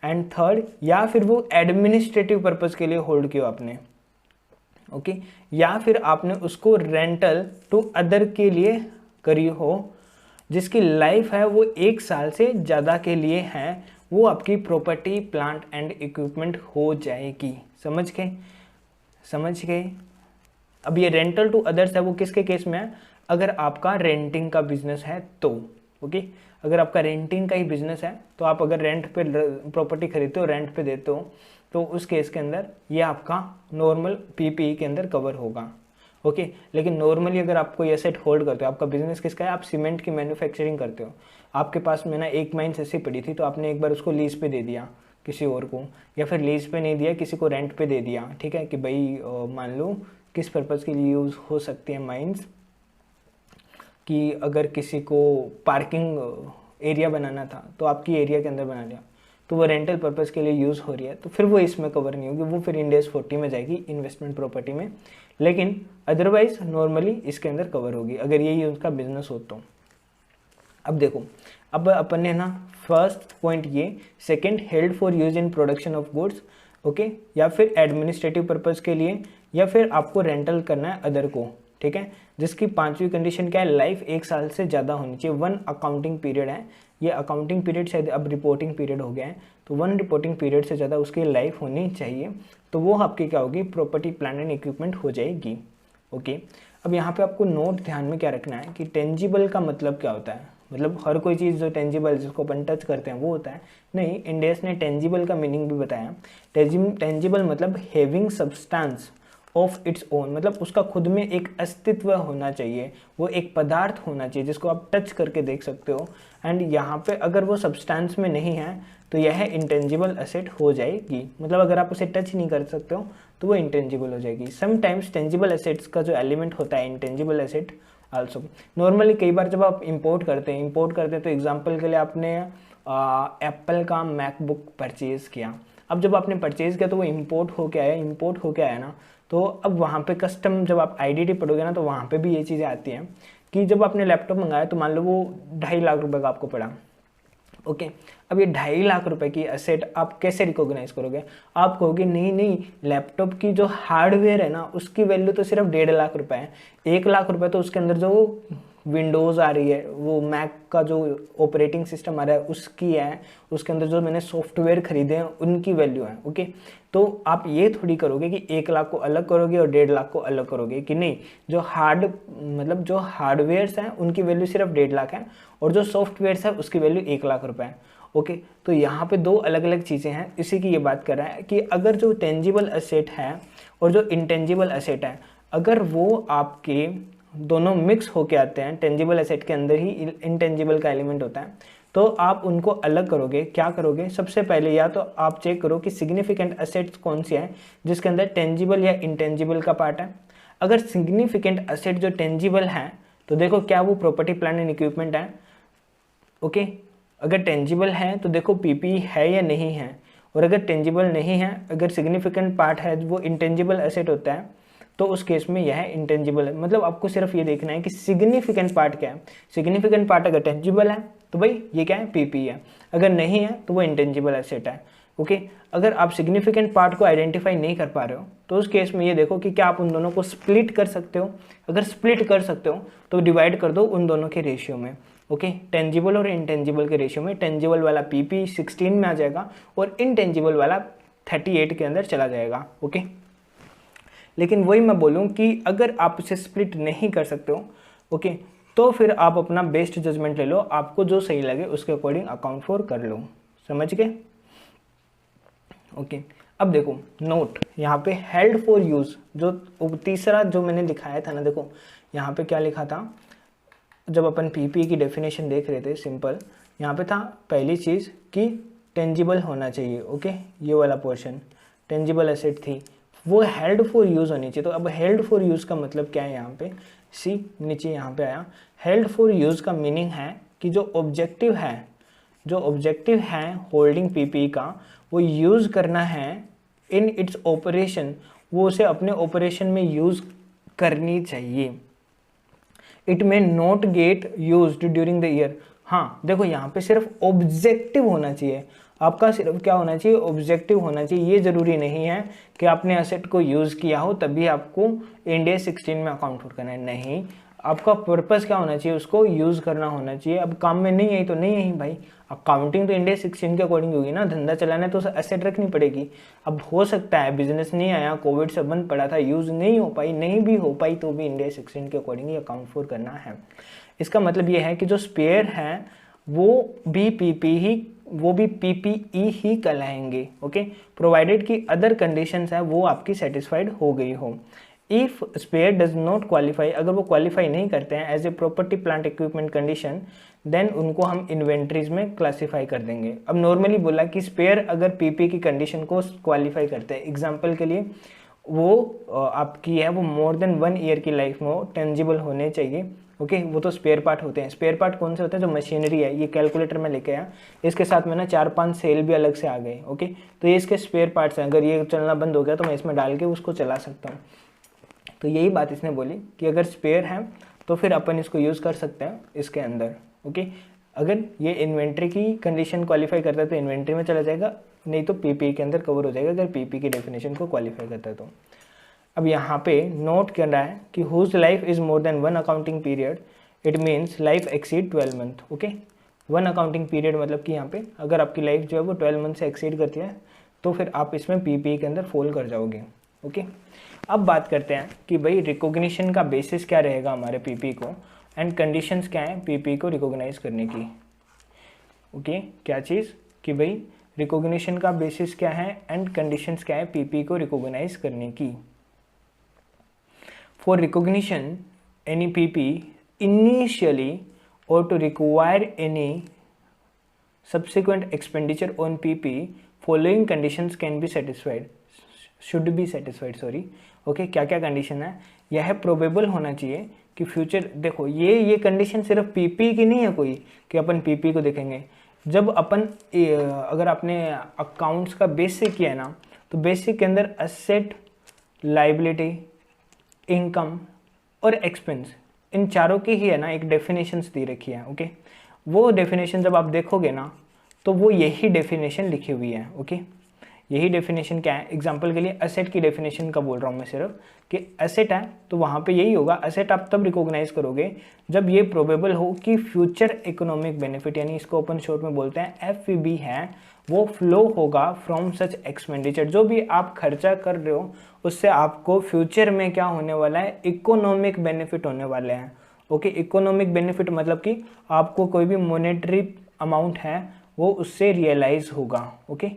एंड थर्ड, या फिर वो एडमिनिस्ट्रेटिव पर्पज के लिए होल्ड किया आपने। ओके, या फिर आपने उसको रेंटल टू अदर के लिए करी हो, जिसकी लाइफ है वो 1 साल से ज़्यादा के लिए है, वो आपकी प्रॉपर्टी प्लांट एंड इक्विपमेंट हो जाएगी। समझ गए? समझ गए? अब ये रेंटल टू अदर्स है वो किसके केस में है? अगर आपका रेंटिंग का बिजनेस है तो, ओके, अगर आपका रेंटिंग का ही बिजनेस है तो आप अगर रेंट पे प्रॉपर्टी खरीदते हो, रेंट पे देते हो, तो उस केस के अंदर ये आपका नॉर्मल पीपीई के अंदर कवर होगा, ओके। लेकिन नॉर्मली अगर आप कोई एसेट होल्ड करते हो, आपका बिजनेस किसका है, आप सीमेंट की मैन्युफैक्चरिंग करते हो, आपके पास में ना एक माइंस ऐसी पड़ी थी तो आपने एक बार उसको लीज पे दे दिया किसी और को, या फिर लीज पे नहीं दिया, किसी को रेंट पे दे दिया, ठीक है, कि भाई मान लो किस पर्पज़ के लिए यूज़ हो सकती है माइंस, कि अगर किसी को पार्किंग एरिया बनाना था तो आपकी एरिया के अंदर बना लिया, तो वो रेंटल पर्पज़ के लिए यूज़ हो रही है, तो फिर वो इसमें कवर नहीं होगी, वो फिर इंड AS 40 में जाएगी, इन्वेस्टमेंट प्रॉपर्टी में, लेकिन अदरवाइज नॉर्मली इसके अंदर कवर होगी अगर यही उसका बिजनेस हो तो। अब देखो, अब अपन ने ना फर्स्ट पॉइंट ये, second held for use in production of goods, okay, या फिर एडमिनिस्ट्रेटिव पर्पज़ के लिए, या फिर आपको रेंटल करना है अदर को, ठीक है। जिसकी पांचवी कंडीशन क्या है, लाइफ 1 साल से ज़्यादा होनी चाहिए, 1 अकाउंटिंग पीरियड है, ये अकाउंटिंग पीरियड शायद अब रिपोर्टिंग पीरियड हो गया है, तो 1 रिपोर्टिंग पीरियड से ज़्यादा उसकी लाइफ होनी चाहिए, तो वो आपकी क्या होगी, प्रॉपर्टी प्लांट एंड इक्विपमेंट हो जाएगी, ओके। अब यहाँ पे आपको नोट ध्यान में क्या रखना है कि टेंजिबल का मतलब क्या होता है, मतलब हर कोई चीज़ जो टेंजिबल जिसको अपन टच करते हैं वो होता है, नहीं, इंड AS ने टेंजिबल का मीनिंग भी बताया। टेंजिबल मतलब having substance of its own, मतलब उसका खुद में एक अस्तित्व होना चाहिए, वो एक पदार्थ होना चाहिए जिसको आप टच करके देख सकते हो, एंड यहाँ पे अगर वो सब्सटेंस में नहीं है तो यह इंटेंजिबल एसेट हो जाएगी, मतलब अगर आप उसे टच नहीं कर सकते हो तो वो इंटेंजिबल हो जाएगी। समटाइम्स टेंजिबल एसेट्स का जो एलिमेंट होता है इंटेंजिबल एसेट आल्सो। नॉर्मली कई बार जब आप इंपोर्ट करते हैं तो एग्जांपल के लिए आपने एप्पल का मैकबुक परचेज़ किया, अब जब आपने परचेज़ किया तो वो इंपोर्ट होके आया ना, तो अब वहाँ पे कस्टम जब आप आईडीटी पढ़ोगे ना तो वहाँ पे भी ये चीज़ें आती हैं कि जब आपने लैपटॉप मंगाया तो मान लो वो 2.5 लाख रुपए का आपको पड़ा, ओके। अब ये 2.5 लाख रुपए की एसेट आप कैसे रिकॉग्नाइज करोगे, आप कहोगे नहीं, लैपटॉप की जो हार्डवेयर है ना उसकी वैल्यू तो सिर्फ 1.5 लाख रुपए है, 1 लाख रुपए तो उसके अंदर जो विंडोज़ आ रही है, वो मैक का जो ऑपरेटिंग सिस्टम आ रहा है उसकी है, उसके अंदर जो मैंने सॉफ्टवेयर खरीदे हैं उनकी वैल्यू है, ओके। तो आप ये थोड़ी करोगे कि 1 लाख को अलग करोगे और 1.5 लाख को अलग करोगे, कि नहीं, जो जो हार्डवेयर्स हैं उनकी वैल्यू सिर्फ 1.5 लाख है और जो सॉफ्टवेयर्स है उसकी वैल्यू 1 लाख रुपए है, ओके। तो यहाँ पे 2 अलग अलग चीज़ें हैं, इसी की ये बात कर रहा है कि अगर जो टेंजिबल एसेट है और जो इंटेंजिबल एसेट है, अगर वो आपके दोनों मिक्स होके आते हैं, टेंजिबल एसेट के अंदर ही इंटेंजिबल का एलिमेंट होता है, तो आप उनको अलग करोगे, क्या करोगे, सबसे पहले या तो आप चेक करो कि सिग्निफिकेंट एसेट्स कौन सी है जिसके अंदर टेंजिबल या इंटेंजिबल का पार्ट है। अगर सिग्निफिकेंट एसेट जो टेंजिबल है तो देखो क्या वो प्रॉपर्टी प्लांट एंड इक्विपमेंट है, ओके। अगर टेंजिबल है तो देखो पीपी है या नहीं है, और अगर टेंजिबल नहीं है, अगर सिग्निफिकेंट पार्ट है वो इंटेंजिबल एसेट होता है, तो उस केस में यह इंटेंजिबल है। मतलब आपको सिर्फ ये देखना है कि सिग्निफिकेंट पार्ट क्या है, सिग्निफिकेंट पार्ट अगर टेंजिबल है तो भाई ये क्या है, पीपी है, अगर नहीं है तो वो इंटेंजिबल एसेट है, ओके। अगर आप सिग्निफिकेंट पार्ट को आइडेंटिफाई नहीं कर पा रहे हो तो उस केस में ये देखो कि क्या आप उन दोनों को स्प्लिट कर सकते हो, अगर स्प्लिट कर सकते हो तो डिवाइड कर दो उन दोनों के रेशियो में, ओके। टेंजिबल और इंटेंजिबल के रेशियो में टेंजिबल वाला पीपी 16 में आ जाएगा और इंटेंजिबल वाला 38 के अंदर चला जाएगा, ओके। लेकिन वही मैं बोलूँ कि अगर आप उसे स्प्लिट नहीं कर सकते हो, ओके, तो फिर आप अपना बेस्ट जजमेंट ले लो, आपको जो सही लगे उसके अकॉर्डिंग अकाउंट फॉर कर लो, समझ गए, ओके। अब देखो नोट, यहाँ पे हेल्ड फॉर यूज, जो तीसरा जो मैंने दिखाया था ना, देखो यहाँ पे क्या लिखा था, जब अपन पीपी की डेफिनेशन देख रहे थे, सिंपल यहाँ पे था पहली चीज़ कि टेंजिबल होना चाहिए, ओके, ये वाला पोर्शन टेंजिबल एसेट थी, वो हेल्ड फॉर यूज़ होनी चाहिए। तो अब हेल्ड फॉर यूज़ का मतलब क्या है, यहाँ पे सी नीचे यहाँ पे आया, हेल्ड फॉर यूज़ का मीनिंग है कि जो ऑब्जेक्टिव है होल्डिंग पीपी का, वो यूज़ करना है इन इट्स ऑपरेशन, वो उसे अपने ऑपरेशन में यूज़ करनी चाहिए। It may not get used during the year. हाँ देखो यहाँ पे सिर्फ ऑब्जेक्टिव होना चाहिए, आपका सिर्फ क्या होना चाहिए, ऑब्जेक्टिव होना चाहिए। ये ज़रूरी नहीं है कि आपने एसेट को यूज़ किया हो तभी आपको इंड AS 16 में अकाउंट करना है, नहीं। आपका पर्पस क्या होना चाहिए, उसको यूज़ करना होना चाहिए। अब काम में नहीं आई तो नहीं आई भाई, अकाउंटिंग तो इंडिया 16 के अकॉर्डिंग होगी ना, धंधा चलाना है तो एसेट रखनी पड़ेगी। अब हो सकता है बिजनेस नहीं आया, कोविड से बंद पड़ा था, यूज़ नहीं हो पाई, नहीं भी हो पाई तो भी इंडिया 16 के अकॉर्डिंग अकाउंट फॉर करना है। इसका मतलब ये है कि जो स्पेयर हैं वो भी पीपीई ही कहलाएंगे। ओके, प्रोवाइडेड कि अदर कंडीशंस है वो आपकी सेटिस्फाइड हो गई हो। If spare does not qualify, अगर वो क्वालिफाई नहीं करते हैं as a property plant equipment condition, then उनको हम इन्वेंट्रीज में क्लासीफाई कर देंगे। अब नॉर्मली बोला कि स्पेयर अगर पीपी की कंडीशन को क्वालिफाई करते हैं, एग्जाम्पल के लिए वो आपकी है वो मोर देन 1 ईयर की लाइफ में वो टेंजिबल होने चाहिए। ओके, वो तो स्पेयर पार्ट होते हैं। स्पेयर पार्ट कौन से होते हैं, जो मशीनरी है। ये कैलकुलेटर में लेके आया, इसके साथ में ना 4-5 सेल भी अलग से आ गए। ओके, तो ये इसके स्पेयर पार्ट्स हैं, अगर ये चलना बंद हो गया तो मैं इसमें डाल के उसको चला सकता हूँ। तो यही बात इसने बोली कि अगर स्पेयर है तो फिर अपन इसको यूज़ कर सकते हैं इसके अंदर। ओके, अगर ये इन्वेंट्री की कंडीशन क्वालिफाई करता है तो इन्वेंट्री में चला जाएगा, नहीं तो पीपी के अंदर कवर हो जाएगा अगर पीपी की डेफिनेशन को क्वालिफाई करता है तो। अब यहाँ पे नोट कर रहा है कि whose life is more than 1 accounting period, it means life exceed 12 month. Okay, 1 accounting period मतलब कि यहाँ पे अगर आपकी लाइफ जो है वो 12 मंथ से एक्सीड करती है तो फिर आप इसमें पीपी के अंदर फॉल कर जाओगे। ओके, अब बात करते हैं कि भाई रिकॉग्निशन का बेसिस क्या रहेगा हमारे पीपी को, एंड कंडीशंस क्या हैं पीपी को रिकॉग्नाइज करने की। ओके, क्या चीज़ कि भाई रिकॉग्निशन का बेसिस क्या है एंड कंडीशंस क्या है पीपी को रिकॉग्नाइज करने की। For recognition any PP initially or to require any subsequent expenditure on PP, following conditions can be satisfied, should be satisfied, sorry। Okay, क्या क्या कंडीशन है, यह है प्रोबेबल होना चाहिए कि फ्यूचर, देखो ये कंडीशन सिर्फ पीपी की नहीं है कोई कि अपन पीपी को देखेंगे। जब अपन अगर आपने अकाउंट्स का बेसिक किया है ना, तो बेसिक के अंदर असेट, लाइबिलिटी, इनकम और एक्सपेंस, इन चारों की ही है ना एक डेफिनेशंस दी रखी है। ओके, वो डेफिनेशन जब आप देखोगे ना तो वो यही डेफिनेशन लिखी हुई है। ओके, यही डेफिनेशन क्या है, एग्जांपल के लिए असेट की डेफिनेशन का बोल रहा हूँ मैं सिर्फ कि असेट है तो वहाँ पे यही होगा। असेट आप तब रिकॉग्नाइज करोगे जब ये प्रोबेबल हो कि फ्यूचर इकोनॉमिक बेनिफिट, यानी इसको ओपन शॉर्ट में बोलते हैं FEB है, वो फ्लो होगा फ्रॉम सच एक्सपेंडिचर। जो भी आप खर्चा कर रहे हो उससे आपको फ्यूचर में क्या होने वाला है, इकोनॉमिक बेनिफिट होने वाले हैं। ओके, इकोनॉमिक बेनिफिट मतलब कि आपको कोई भी मॉनेटरी अमाउंट है वो उससे रियलाइज होगा। Okay,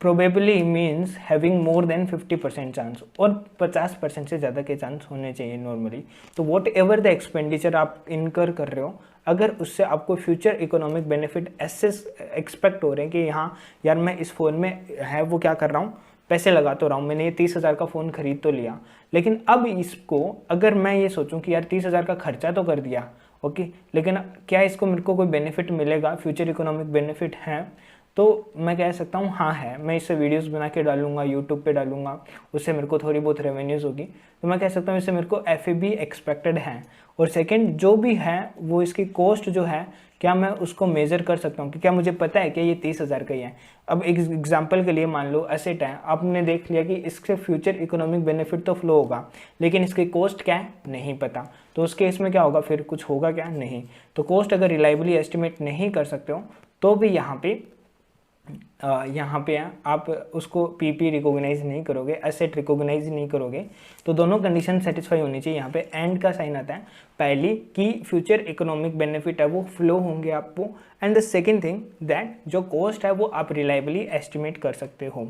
probably means having more than 50% chance, और 50% से ज़्यादा के चांस होने चाहिए नॉर्मली। तो वॉट एवर द एक्सपेंडिचर आप इनकर कर रहे हो, अगर उससे आपको फ्यूचर इकोनॉमिक बेनिफिट ऐसे एक्सपेक्ट हो रहे हैं कि हाँ यार मैं इस फ़ोन में है वो क्या कर रहा हूँ, पैसे लगा तो रहा हूँ, मैंने ये 30,000 का फ़ोन खरीद तो लिया, लेकिन अब इसको अगर मैं ये सोचूं कि यार 30,000 का खर्चा तो कर दिया, ओके, लेकिन क्या इसको मेरे को कोई बेनिफिट मिलेगा, फ्यूचर इकोनॉमिक बेनिफिट है, तो मैं कह सकता हूँ हाँ है। मैं इससे वीडियोस बना के डालूंगा, यूट्यूब पे डालूंगा, उससे मेरे को थोड़ी बहुत रेवेन्यूज़ होगी, तो मैं कह सकता हूँ इससे मेरे को FEB एक्सपेक्टेड है। और सेकंड जो भी है वो इसकी कॉस्ट जो है क्या मैं उसको मेज़र कर सकता हूँ कि क्या मुझे पता है कि ये 30,000 का ही है। अब एक एग्जाम्पल के लिए मान लो असेट है, आपने देख लिया कि इससे फ्यूचर इकोनॉमिक बेनिफिट तो फ्लो होगा, लेकिन इसकी कॉस्ट क्या है नहीं पता, तो उस केस में क्या होगा, फिर कुछ होगा क्या, नहीं। तो कॉस्ट अगर रिलायबली एस्टिमेट नहीं कर सकते हो तो भी यहाँ पे आप उसको पीपी रिकॉग्नाइज नहीं करोगे, एसेट रिकॉग्नाइज नहीं करोगे। तो दोनों कंडीशन सेटिस्फाई होनी चाहिए। यहाँ पे एंड का साइन आता है, पहली कि फ्यूचर इकोनॉमिक बेनिफिट है वो फ्लो होंगे आपको, and the second thing that जो कॉस्ट है वो आप रिलायबली एस्टिमेट कर सकते हो।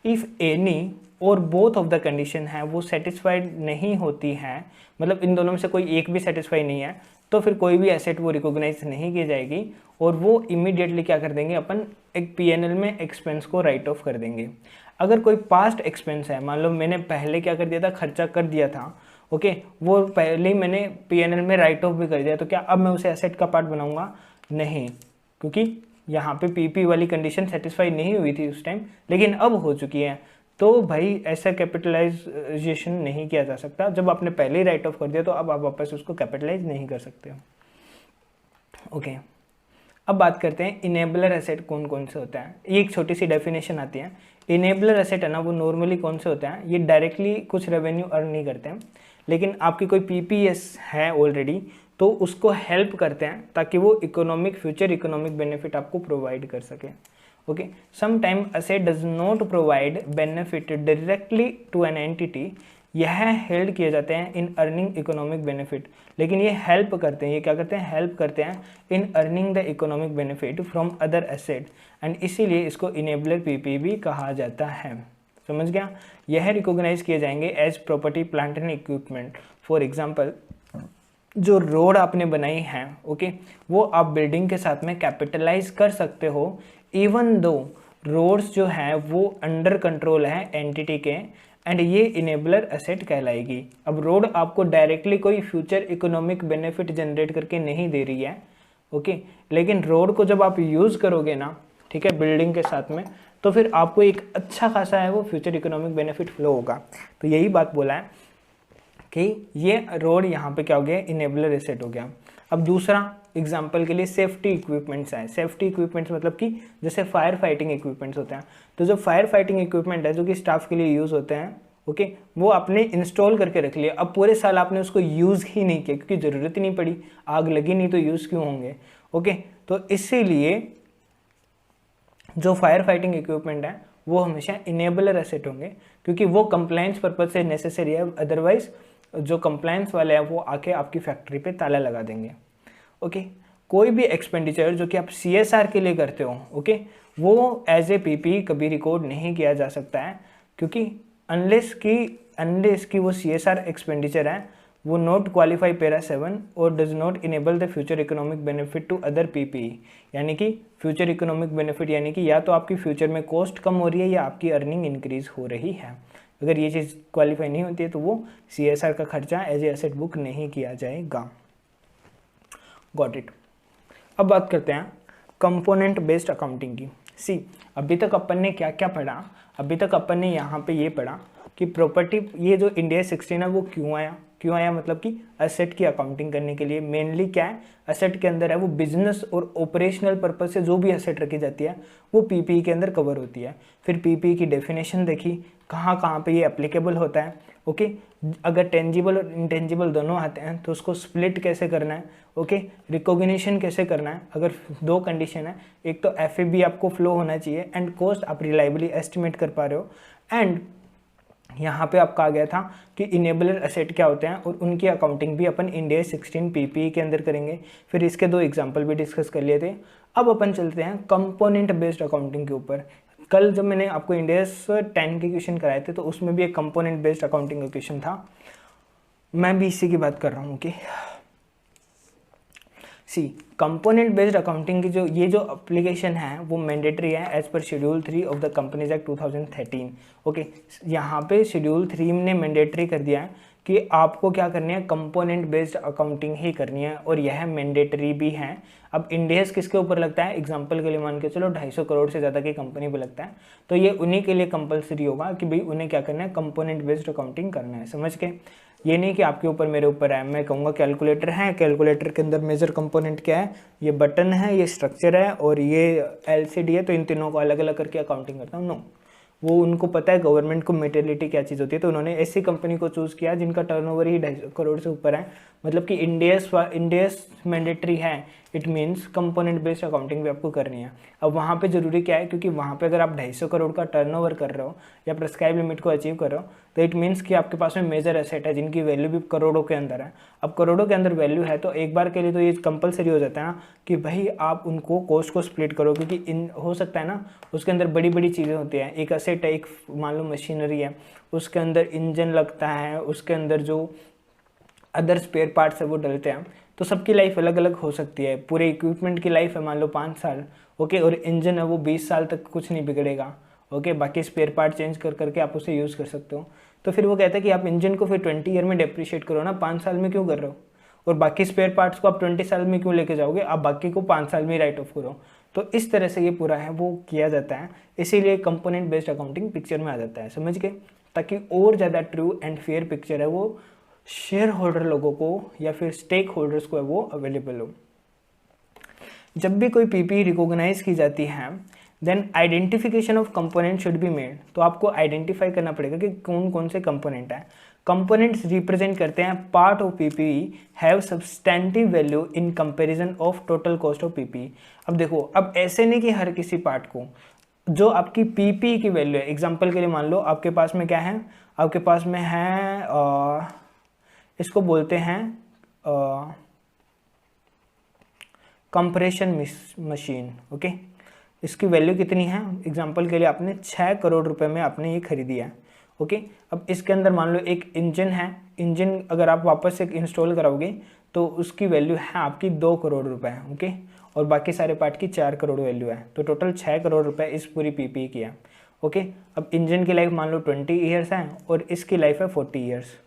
इफ़ एनी और बोथ ऑफ द कंडीशन है वो सेटिस्फाइड नहीं होती है, मतलब इन दोनों में से कोई एक भी सेटिस्फाई नहीं है, तो फिर कोई भी एसेट वो रिकॉग्नाइज नहीं की जाएगी और वो इमीडिएटली क्या कर देंगे, अपन एक PNL में एक्सपेंस को राइट ऑफ कर देंगे। अगर कोई पास्ट एक्सपेंस है, मान लो मैंने पहले क्या कर दिया था, खर्चा कर दिया था, ओके, वो पहले ही मैंने PNL में राइट ऑफ भी कर दिया, तो क्या अब मैं उसे एसेट का पार्ट बनाऊंगा, नहीं, क्योंकि यहाँ पे PP वाली कंडीशन सेटिस्फाई नहीं हुई थी उस टाइम, लेकिन अब हो चुकी है। तो भाई ऐसा कैपिटलाइजेशन नहीं किया जा सकता, जब आपने पहले ही राइट ऑफ कर दिया तो अब आप वापस उसको कैपिटलाइज नहीं कर सकते हो। ओके, अब बात करते हैं इनेबलर एसेट कौन कौन से होते हैं। ये एक छोटी सी डेफिनेशन आती है। इनेबलर एसेट है ना, वो नॉर्मली कौन से होते हैं, ये डायरेक्टली कुछ रेवेन्यू अर्न नहीं करते हैं, लेकिन आपकी कोई पीपीएस है ऑलरेडी तो उसको हेल्प करते हैं ताकि वो फ्यूचर इकोनॉमिक बेनिफिट आपको प्रोवाइड कर सके। Okay, some time asset does not provide benefit directly to an entity, यह हेल्ड किए जाते हैं इन अर्निंग इकोनॉमिक बेनिफिट, लेकिन ये हेल्प करते हैं, ये क्या करते हैं, हेल्प करते हैं in earning the economic benefit from other asset, and इसीलिए इसको इनेबलर पीपी भी कहा जाता है। समझ गया। यह रिकॉग्नाइज किए जाएंगे as property plant and equipment. For example, जो रोड आपने बनाई है, ओके, वो आप बिल्डिंग के साथ में कैपिटलाइज कर सकते हो, इवन दो रोड्स जो है वो अंडर कंट्रोल है एंटिटी के, एंड ये इनेबलर एसेट कहलाएगी। अब रोड आपको डायरेक्टली कोई फ्यूचर इकोनॉमिक बेनिफिट जनरेट करके नहीं दे रही है, ओके, लेकिन रोड को जब आप यूज़ करोगे ना, ठीक है, बिल्डिंग के साथ में, तो फिर आपको एक अच्छा खासा है वो फ्यूचर इकोनॉमिक बेनिफिट फ्लो होगा। तो यही बात बोला है कि ये रोड यहाँ पे क्या हो गया, इनेबलर एसेट हो गया। अब दूसरा एग्जाम्पल के लिए सेफ्टी इक्विपमेंट्स है। सेफ्टी इक्विपमेंट्स मतलब कि जैसे फायर फाइटिंग इक्विपमेंट्स होते हैं, तो जो फायर फाइटिंग इक्विपमेंट है जो कि स्टाफ के लिए यूज़ होते हैं, ओके, वो आपने इंस्टॉल करके रख लिया। अब पूरे साल आपने उसको यूज़ ही नहीं किया क्योंकि ज़रूरत ही नहीं पड़ी, आग लगी नहीं तो यूज़ क्यों होंगे, ओके। तो इसीलिए जो फायर फाइटिंग इक्विपमेंट है वो हमेशा इनेबलर एसेट होंगे क्योंकि वो कंप्लायंस पर्पज से नेसेसरी है, अदरवाइज जो कंप्लायंस वाले हैं वो आके आपकी फैक्ट्री पे ताला लगा देंगे, ओके। कोई भी एक्सपेंडिचर जो कि आप CSR के लिए करते हो, ओके, वो एज ए पीपी कभी रिकॉर्ड नहीं किया जा सकता है क्योंकि अनलेस की वो CSR एक्सपेंडिचर है वो नॉट क्वालिफाई पैरा 7 और does not enable the future economic benefit to other PP, यानी कि फ्यूचर इकोनॉमिक बेनिफिट यानी कि या तो आपकी फ्यूचर में कॉस्ट कम हो रही है या आपकी अर्निंग इंक्रीज हो रही है। अगर ये चीज़ क्वालिफाई नहीं होती है तो वो CSR का खर्चा एज ए एसेट बुक नहीं किया जाएगा। Got it. अब बात करते हैं कंपोनेंट बेस्ड अकाउंटिंग की। सी, अभी तक अपन ने क्या क्या पढ़ा, अभी तक अपन ने यहाँ पे ये पढ़ा कि प्रॉपर्टी, ये जो इंडिया 16 है वो क्यों आया, मतलब कि एसेट की अकाउंटिंग करने के लिए। मेनली क्या है, एसेट के अंदर है वो बिजनेस और ऑपरेशनल पर्पज से जो भी एसेट रखी जाती है वो पीपीई के अंदर कवर होती है। फिर पीपीई की डेफिनेशन देखी, कहाँ कहाँ पे ये एप्लीकेबल होता है, ओके। अगर टेंजिबल और इंटेंजिबल दोनों आते हैं तो उसको स्प्लिट कैसे करना है, ओके, रिकॉग्निशन कैसे करना है। अगर दो कंडीशन है, एक तो FAB आपको फ्लो होना चाहिए एंड कॉस्ट आप रिलायबली एस्टिमेट कर पा रहे हो, एंड यहाँ पे आपका आ गया था कि इनेबलर एसेट क्या होते हैं और उनकी अकाउंटिंग भी अपन इंडिया 16 पीपीई के अंदर करेंगे। फिर इसके दो एग्जांपल भी डिस्कस कर लिए थे। अब अपन चलते हैं कंपोनेंट बेस्ड अकाउंटिंग के ऊपर। कल जब मैंने आपको इंडिया 10 के क्वेश्चन कराए थे तो उसमें भी एक कंपोनेंट बेस्ड अकाउंटिंग का क्वेश्चन था, मैं भी इसी की बात कर रहा हूँ कि सी, कंपोनेंट बेस्ड अकाउंटिंग की जो एप्लीकेशन है वो मैंडेटरी है as per schedule 3 of the companies act 2013, okay. यहाँ पे शेड्यूल 3 ने मैंडेटरी कर दिया है कि आपको क्या करनी है, कंपोनेंट बेस्ड अकाउंटिंग ही करनी है और यह मैंडेटरी भी है। अब इंडियस किसके ऊपर लगता है, एग्जांपल के लिए मान के चलो 250 करोड़ से ज़्यादा की कंपनी पे लगता है, तो ये उन्हीं के लिए कंपलसरी होगा कि भाई उन्हें क्या करना है, कंपोनेंट बेस्ड अकाउंटिंग करना है। समझ के, ये नहीं कि आपके ऊपर मेरे ऊपर है, मैं कहूँगा कैलकुलेटर है, कैलकुलेटर के अंदर मेजर कंपोनेंट क्या है, ये बटन है, ये स्ट्रक्चर है और ये LCD है, तो इन तीनों को अलग अलग करके अकाउंटिंग करता हूँ। नो, वो उनको पता है गवर्नमेंट को मेटेरियलिटी क्या चीज़ होती है, तो उन्होंने ऐसी कंपनी को चूज़ किया जिनका टर्नओवर ही 250 करोड़ से ऊपर है, मतलब कि इंडियस मैंडेटरी है, it means component based accounting भी आपको करनी है। अब वहाँ पे ज़रूरी क्या है, क्योंकि वहाँ पे अगर आप 250 करोड़ का टर्नओवर कर रहे हो या प्रेस्क्राइब लिमिट को अचीव कर रहे हो तो इट मीन्स कि आपके पास में मेजर एसेट है जिनकी वैल्यू भी करोड़ों के अंदर है। अब करोड़ों के अंदर वैल्यू है तो एक बार के लिए तो ये कंपलसरी हो जाता है ना कि भाई आप उनको कॉस्ट को स्प्लिट करो, क्योंकि हो सकता है ना उसके अंदर बड़ी बड़ी चीज़ें होती हैं। एक एसेट है, एक मान लो मशीनरी है, उसके अंदर इंजन लगता है, उसके अंदर जो अदर स्पेयर पार्ट्स है वो डलते हैं, तो सबकी लाइफ अलग अलग हो सकती है। पूरे इक्विपमेंट की लाइफ है मान लो 5 साल, ओके, और इंजन है वो 20 साल तक कुछ नहीं बिगड़ेगा, ओके। बाकी स्पेयर पार्ट चेंज कर करके आप उसे यूज़ कर सकते हो। तो फिर वो कहता है कि आप इंजन को फिर 20 ईयर में डेप्रिशिएट करो ना, 5 साल में क्यों कर रहे हो, और बाकी स्पेयर पार्ट्स को आप 20 साल में क्यों लेके जाओगे, आप बाकी को 5 साल में राइट ऑफ करो। तो इस तरह से ये पूरा है वो किया जाता है, इसीलिए कंपोनेंट बेस्ड अकाउंटिंग पिक्चर में आ जाता है, समझ के, ताकि और ज़्यादा ट्रू एंड फेयर पिक्चर है वो शेयर होल्डर लोगों को या फिर स्टेक होल्डर्स को है वो अवेलेबल हो। जब भी कोई पीपी रिकॉग्नाइज की जाती है then identification of component should be made. तो आपको आइडेंटिफाई करना पड़ेगा कि कौन कौन से कंपोनेंट हैं। कंपोनेंट्स रिप्रेजेंट करते हैं part of PP have substantive value in comparison of total cost of PP. अब देखो, अब ऐसे नहीं कि हर किसी पार्ट को, जो आपकी पीपी की वैल्यू है, एग्जांपल के लिए मान लो आपके पास में क्या है, आपके पास में है इसको बोलते हैं कंप्रेशन मशीन। ओके, इसकी वैल्यू कितनी है, एग्जांपल के लिए आपने 6 करोड़ रुपए में आपने ये खरीदी है। ओके, अब इसके अंदर मान लो एक इंजन है, इंजन अगर आप वापस से इंस्टॉल कराओगे तो उसकी वैल्यू है आपकी 2 करोड़ रुपए। ओके, और बाकी सारे पार्ट की 4 करोड़ वैल्यू है, तो टोटल 6 करोड़ रुपए इस पूरी पीपी की है। ओके, अब इंजन की लाइफ मान लो 20 ईयर्स है और इसकी लाइफ है 40 ईयर्स।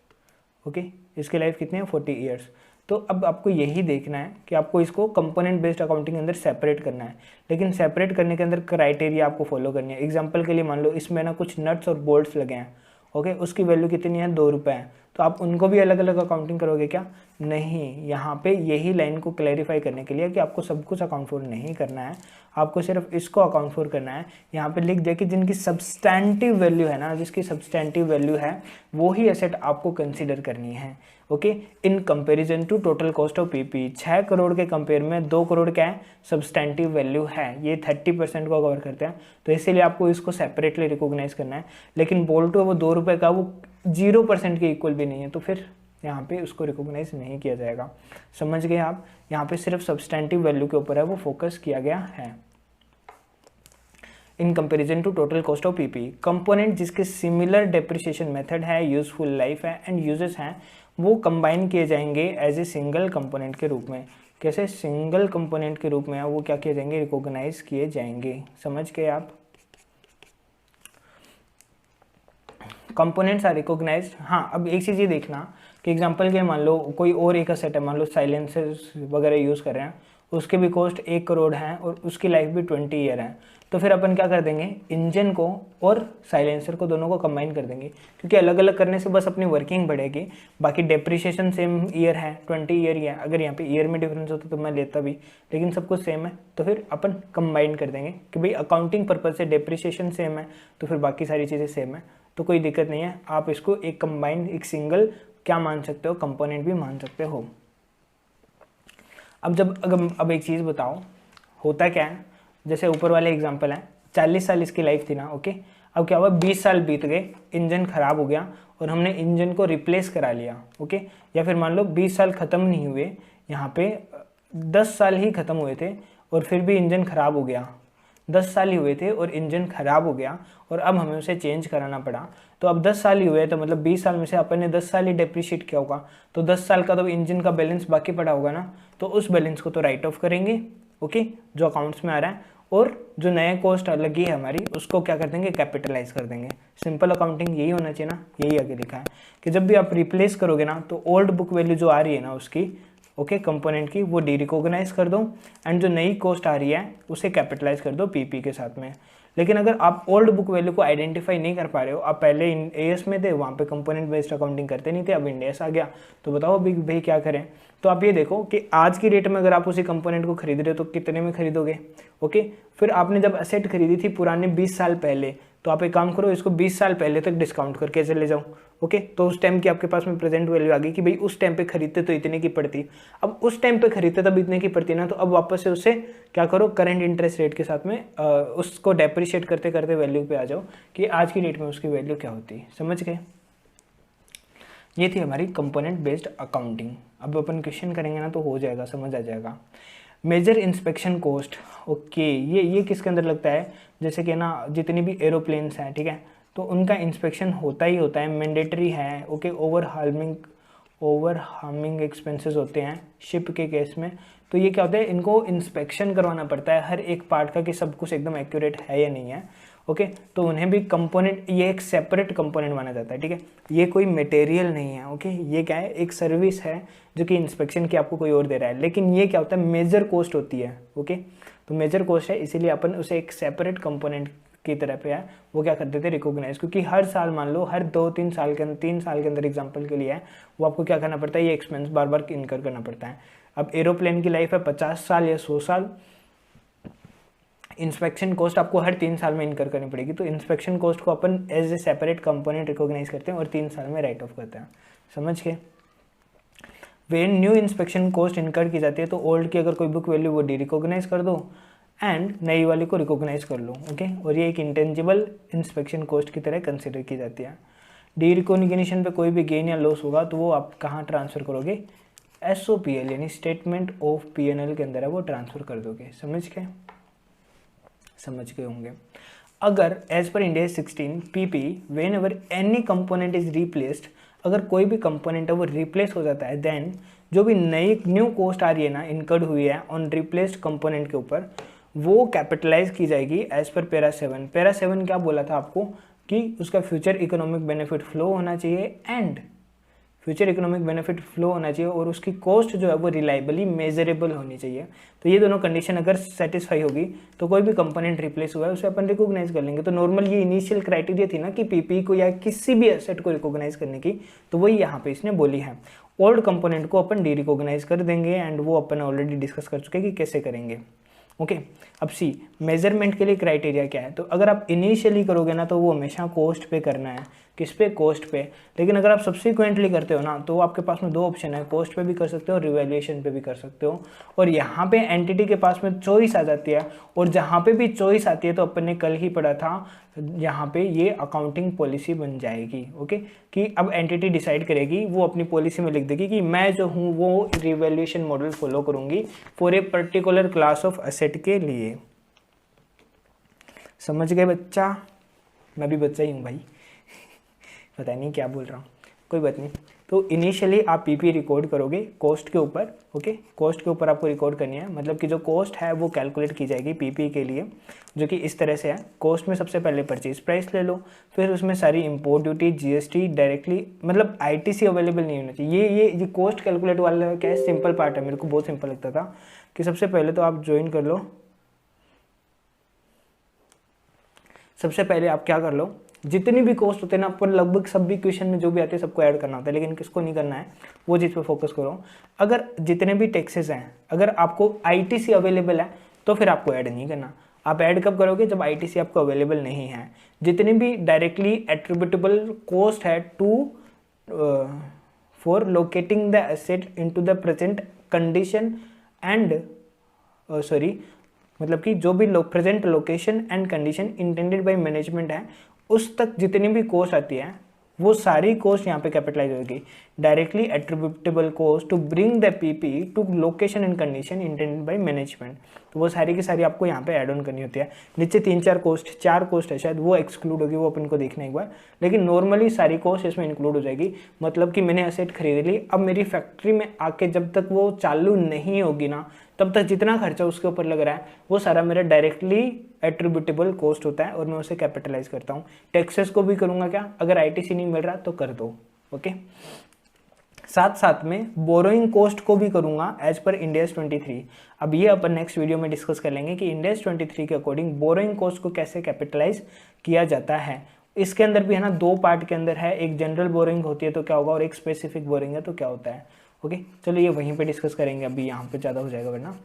ओके, इसकी लाइफ कितनी है, 40 ईयर्स। तो अब आपको यही देखना है कि आपको इसको कंपोनेंट बेस्ड अकाउंटिंग के अंदर सेपरेट करना है, लेकिन सेपरेट करने के अंदर क्राइटेरिया आपको फॉलो करनी है। एग्जांपल के लिए मान लो इसमें ना कुछ नट्स और बोल्ट्स लगे हैं। ओके, उसकी वैल्यू कितनी है, 2 रुपये है, तो आप उनको भी अलग अलग अकाउंटिंग करोगे क्या, नहीं। यहाँ पे यही लाइन को क्लैरिफाई करने के लिए कि आपको सब कुछ अकाउंट फॉर नहीं करना है, आपको सिर्फ इसको अकाउंट फॉर करना है। यहाँ पे लिख दिया कि जिनकी सब्सटेंटिव वैल्यू है ना, जिसकी सब्सटेंटिव वैल्यू है वो ही एसेट आपको कंसिडर करनी है। Okay, in comparison to total cost of PP, 6 crore के कंपेयर में 2 करोड़ क्या है, सब्सटेंटिव वैल्यू है, ये 30% को कवर करते हैं, तो इसीलिए आपको इसको सेपरेटली रिकॉग्नाइज करना है। लेकिन बोल्टो वो 2 रुपये का, वो 0% के इक्वल भी नहीं है, तो फिर यहाँ पे उसको रिकॉग्नाइज नहीं किया जाएगा। समझ गए आप, यहाँ पे सिर्फ सब्सटेंटिव वैल्यू के ऊपर है वो फोकस किया गया है। In comparison to total cost of PP, component जिसके सिमिलर डेप्रिसिएशन मेथड है, यूजफुल लाइफ है एंड यूजेस हैं, वो कंबाइन किए जाएंगे एज ए सिंगल कंपोनेंट के रूप में। कैसे, सिंगल कंपोनेंट के रूप में वो क्या किए जाएंगे, रिकॉग्नाइज किए जाएंगे। समझ गए आप, कंपोनेंट्स आर रिकॉग्नाइज्ड। हाँ, अब एक चीज़ ये देखना कि एग्जांपल के मान लो कोई और एक असेट है, मान लो साइलेंसर्स वगैरह यूज़ कर रहे हैं, उसके भी कॉस्ट 1 करोड़ है और उसकी लाइफ भी 20 ईयर है, तो फिर अपन क्या कर देंगे, इंजन को और साइलेंसर को दोनों को कंबाइन कर देंगे, क्योंकि अलग अलग करने से बस अपनी वर्किंग बढ़ेगी, बाकी डेप्रिसिएशन सेम ईयर है, 20 ईयर ही है। अगर यहाँ पे ईयर में डिफरेंस होता तो मैं लेता भी, लेकिन सब कुछ सेम है, तो फिर अपन कंबाइन कर देंगे कि भाई अकाउंटिंग पर्पज से डेप्रिसिएशन सेम है, तो फिर बाकी सारी चीज़ें सेम है, तो कोई दिक्कत नहीं है। आप इसको एक कंबाइन, एक सिंगल क्या मान सकते हो, कंपोनेंट भी मान सकते हो। अब एक चीज़ बताओ, होता क्या है, जैसे ऊपर वाले एग्जांपल है, 40 साल इसकी लाइफ थी ना। ओके, अब क्या हुआ, 20 साल बीत गए, इंजन खराब हो गया और हमने इंजन को रिप्लेस करा लिया। ओके, या फिर मान लो 20 साल ख़त्म नहीं हुए, यहाँ पे 10 साल ही ख़त्म हुए थे और फिर भी इंजन खराब हो गया, 10 साल ही हुए थे और इंजन खराब हो गया और अब हमें उसे चेंज कराना पड़ा। तो अब 10 साल ही हुए, तो मतलब 20 साल में से अपन ने 10 साल ही डेप्रिशिएट किया होगा, तो 10 साल का तो इंजन का बैलेंस बाकी पड़ा होगा ना, तो उस बैलेंस को तो राइट ऑफ करेंगे। ओके, जो अकाउंट्स में आ रहा है, और जो नए कॉस्ट लगी है हमारी उसको क्या कर देंगे, कैपिटलाइज कर देंगे। सिंपल अकाउंटिंग यही होना चाहिए ना, यही आगे लिखा है कि जब भी आप रिप्लेस करोगे ना, तो ओल्ड बुक वैल्यू जो आ रही है ना उसकी, ओके, कंपोनेंट की, वो डी रिकॉग्नाइज कर दो एंड जो नई कॉस्ट आ रही है उसे कैपिटलाइज कर दो पीपी के साथ में। लेकिन अगर आप ओल्ड बुक वैल्यू को आइडेंटिफाई नहीं कर पा रहे हो, आप पहले एएस में थे, वहाँ पे कंपोनेंट बेस्ड अकाउंटिंग करते नहीं थे, अब इंड एस आ गया, तो बताओ अभी भाई क्या करें। तो आप ये देखो कि आज की रेट में अगर आप उसी कंपोनेंट को खरीद रहे हो तो कितने में खरीदोगे। ओके, फिर आपने जब एसेट खरीदी थी पुराने 20 साल पहले, तो आप एक काम करो, इसको 20 साल पहले तक डिस्काउंट करके चले जाओ। ओके, तो उस टाइम की आपके पास में प्रेजेंट वैल्यू आ गई कि भाई उस टाइम पे खरीदते तो इतने की पड़ती, अब उस टाइम पे खरीदते तब इतने की पड़ती ना, तो अब वापस से उससे क्या करो, करंट इंटरेस्ट रेट के साथ में उसको डेप्रिशिएट करते करते वैल्यू पे आ जाओ कि आज की डेट में उसकी वैल्यू क्या होती है। समझ गए, ये थी हमारी कंपोनेंट बेस्ड अकाउंटिंग। अब अपन क्वेश्चन करेंगे ना तो हो जाएगा, समझ आ जाएगा। मेजर इंस्पेक्शन कॉस्ट, ओके, ये किसके अंदर लगता है, जैसे कि ना जितनी भी एरोप्लेन्स हैं, ठीक है, तो उनका इंस्पेक्शन होता ही होता है, मैंडेटरी है। ओके, ओवर हार्मिंग एक्सपेंसेस होते हैं शिप के केस में, तो ये क्या होता है, इनको इंस्पेक्शन करवाना पड़ता है हर एक पार्ट का कि सब कुछ एकदम एक्यूरेट है या नहीं है। ओके, तो उन्हें भी कंपोनेंट, ये एक सेपरेट कंपोनेंट माना जाता है, ठीक है, ये कोई मटेरियल नहीं है। ओके, ये क्या है, एक सर्विस है जो कि इंस्पेक्शन की आपको कोई और दे रहा है, लेकिन ये क्या होता है, मेजर कॉस्ट होती है। ओके, तो मेजर कॉस्ट है, इसीलिए अपन उसे एक सेपरेट कंपोनेंट की तरह पे है, वो क्या करते थे, रिकॉग्नाइज, क्योंकि हर साल मान लो हर 2-3 साल के अंदर, 3 साल के अंदर एग्जाम्पल के लिए है, वो आपको क्या करना पड़ता है, ये एक्सपेंस बार बार इनकर करना पड़ता है। अब एरोप्लेन की लाइफ है 50 साल या 100 साल, इंस्पेक्शन कॉस्ट आपको हर 3 साल में इनकर करनी पड़ेगी, तो इंस्पेक्शन कॉस्ट को अपन as a separate component recognize करते हैं और 3 साल में राइट ऑफ करते हैं। समझ के? When new inspection cost incur की जाती है तो ओल्ड की अगर कोई बुक वैल्यू वो डी रिकॉग्नाइज कर दो एंड नई वाली को रिकॉग्नाइज कर लो। ओके, और ये एक इंटेंजिबल इंस्पेक्शन कॉस्ट की तरह कंसिडर की जाती है। डी रिकॉग्निशन पे कोई भी गेन या लॉस होगा तो वो आप कहाँ ट्रांसफर करोगे? SOPL यानी स्टेटमेंट ऑफ P&L के अंदर है वो ट्रांसफर कर दोगे। समझ गए होंगे। अगर as per India 16 PP whenever any component is replaced, अगर कोई भी कंपोनेंट है वो रिप्लेस हो जाता है, देन जो भी नई न्यू कॉस्ट आ रही है ना, इनकर्ड हुई है ऑन रिप्लेस्ड कंपोनेंट के ऊपर, वो कैपिटलाइज की जाएगी एज पर पैरा 7। पैरा 7 क्या बोला था आपको कि उसका फ्यूचर इकोनॉमिक बेनिफिट फ्लो होना चाहिए and future economic benefit flow होना चाहिए और उसकी कॉस्ट जो है वो रिलायबली मेजरेबल होनी चाहिए। तो ये दोनों कंडीशन अगर सेटिस्फाई होगी तो कोई भी कंपोनेंट रिप्लेस हुआ है उसे अपन रिकॉग्नाइज कर लेंगे। तो नॉर्मल ये इनिशियल क्राइटेरिया थी ना कि पीपी को या किसी भी एसेट को रिकॉग्नाइज करने की, तो वही यहाँ पे इसने बोली है। ओल्ड कंपोनेंट को अपन डी रिकॉग्नाइज कर देंगे एंड वो अपन ऑलरेडी डिस्कस कर चुके हैं कि कैसे करेंगे। ओके, अब सी मेजरमेंट के लिए क्राइटेरिया क्या है? तो अगर आप इनिशियली करोगे ना तो वो हमेशा कॉस्ट पे करना है। किस पे? कॉस्ट पे। लेकिन अगर आप सब्सिक्वेंटली करते हो ना तो आपके पास में 2 ऑप्शन है, कॉस्ट पे भी कर सकते हो और रिवैल्यूएशन पे भी कर सकते हो। और यहाँ पे एंटिटी के पास में चॉइस आ जाती है, और जहाँ पे भी चॉइस आती है तो अपन ने कल ही पढ़ा था, यहाँ पे ये अकाउंटिंग पॉलिसी बन जाएगी। ओके, कि अब एंटिटी डिसाइड करेगी, वो अपनी पॉलिसी में लिख देगी कि मैं जो हूँ वो रिवैल्यूएशन मॉडल फॉलो करूँगी for a particular class of asset के लिए। समझ गए बच्चा? मैं भी बच्चा ही हूँ भाई पता नहीं क्या बोल रहा हूँ, कोई बात नहीं। तो इनिशियली आप पीपी रिकॉर्ड करोगे कॉस्ट के ऊपर। ओके, कॉस्ट के ऊपर आपको रिकॉर्ड करनी है, मतलब कि जो कॉस्ट है वो कैलकुलेट की जाएगी पीपी के लिए, जो कि इस तरह से है। कॉस्ट में सबसे पहले परचेज प्राइस ले लो, फिर उसमें सारी इंपोर्ट ड्यूटी, जीएसटी डायरेक्टली, मतलब आईटीसी अवेलेबल नहीं होना चाहिए। ये कॉस्ट कैलकुलेट वाला क्या है, सिंपल पार्ट है, मेरे को बहुत सिंपल लगता था कि सबसे पहले तो आप ज्वाइन कर लो। सबसे पहले आप क्या कर लो, जितनी भी कॉस्ट होते हैं ना, अपन लगभग सब भी क्वेश्चन में जो भी आते हैं सबको ऐड करना होता है, लेकिन किसको नहीं करना है वो चीज़ पे फोकस करो। अगर जितने भी टैक्सेस हैं, अगर आपको आईटीसी अवेलेबल है तो फिर आपको ऐड नहीं करना। आप ऐड कब करोगे? जब आईटीसी आपको अवेलेबल नहीं है। जितनी भी डायरेक्टली एट्रीब्यूटेबल कॉस्ट है to for locating the asset into the present condition and मतलब कि जो भी present location and condition intended by management है, उस तक जितनी भी कॉस्ट आती है वो सारी कॉस्ट यहाँ पे कैपिटलाइज होगी। Directly attributable cost to bring the PP to location and condition intended by management, तो वो सारी की सारी आपको यहाँ पे ऐड ऑन करनी होती है। नीचे 3-4 कॉस्ट, 4 कॉस्ट है शायद, वो एक्सक्लूड होगी, वो अपन को देखना एक बार, लेकिन नॉर्मली सारी कॉस्ट इसमें इंक्लूड हो जाएगी। मतलब कि मैंने एसेट खरीद ली, अब मेरी फैक्ट्री में आके जब तक वो चालू नहीं होगी ना, तब तक जितना खर्चा उसके ऊपर लग रहा है वो सारा मेरा डायरेक्टली एट्रीब्यूटेबल कॉस्ट होता है और मैं उसे कैपिटलाइज करता हूँ। टैक्सेस को भी करूँगा क्या? अगर आईटीसी नहीं मिल रहा तो कर दो। ओके, साथ साथ में बोरोइंग कॉस्ट को भी करूँगा एज पर इंडियाज 23। अब ये अपन नेक्स्ट वीडियो में डिस्कस कर लेंगे कि इंडियाज 23 के अकॉर्डिंग बोरोइंग कॉस्ट को कैसे कैपिटलाइज किया जाता है। इसके अंदर भी है ना 2 पार्ट के अंदर है, एक जनरल बोरोइंग होती है तो क्या होगा और एक स्पेसिफिक बोरोइंग है तो क्या होता है। ओके, चलो ये वहीं पे डिस्कस करेंगे, अभी यहाँ पे ज़्यादा हो जाएगा वरना।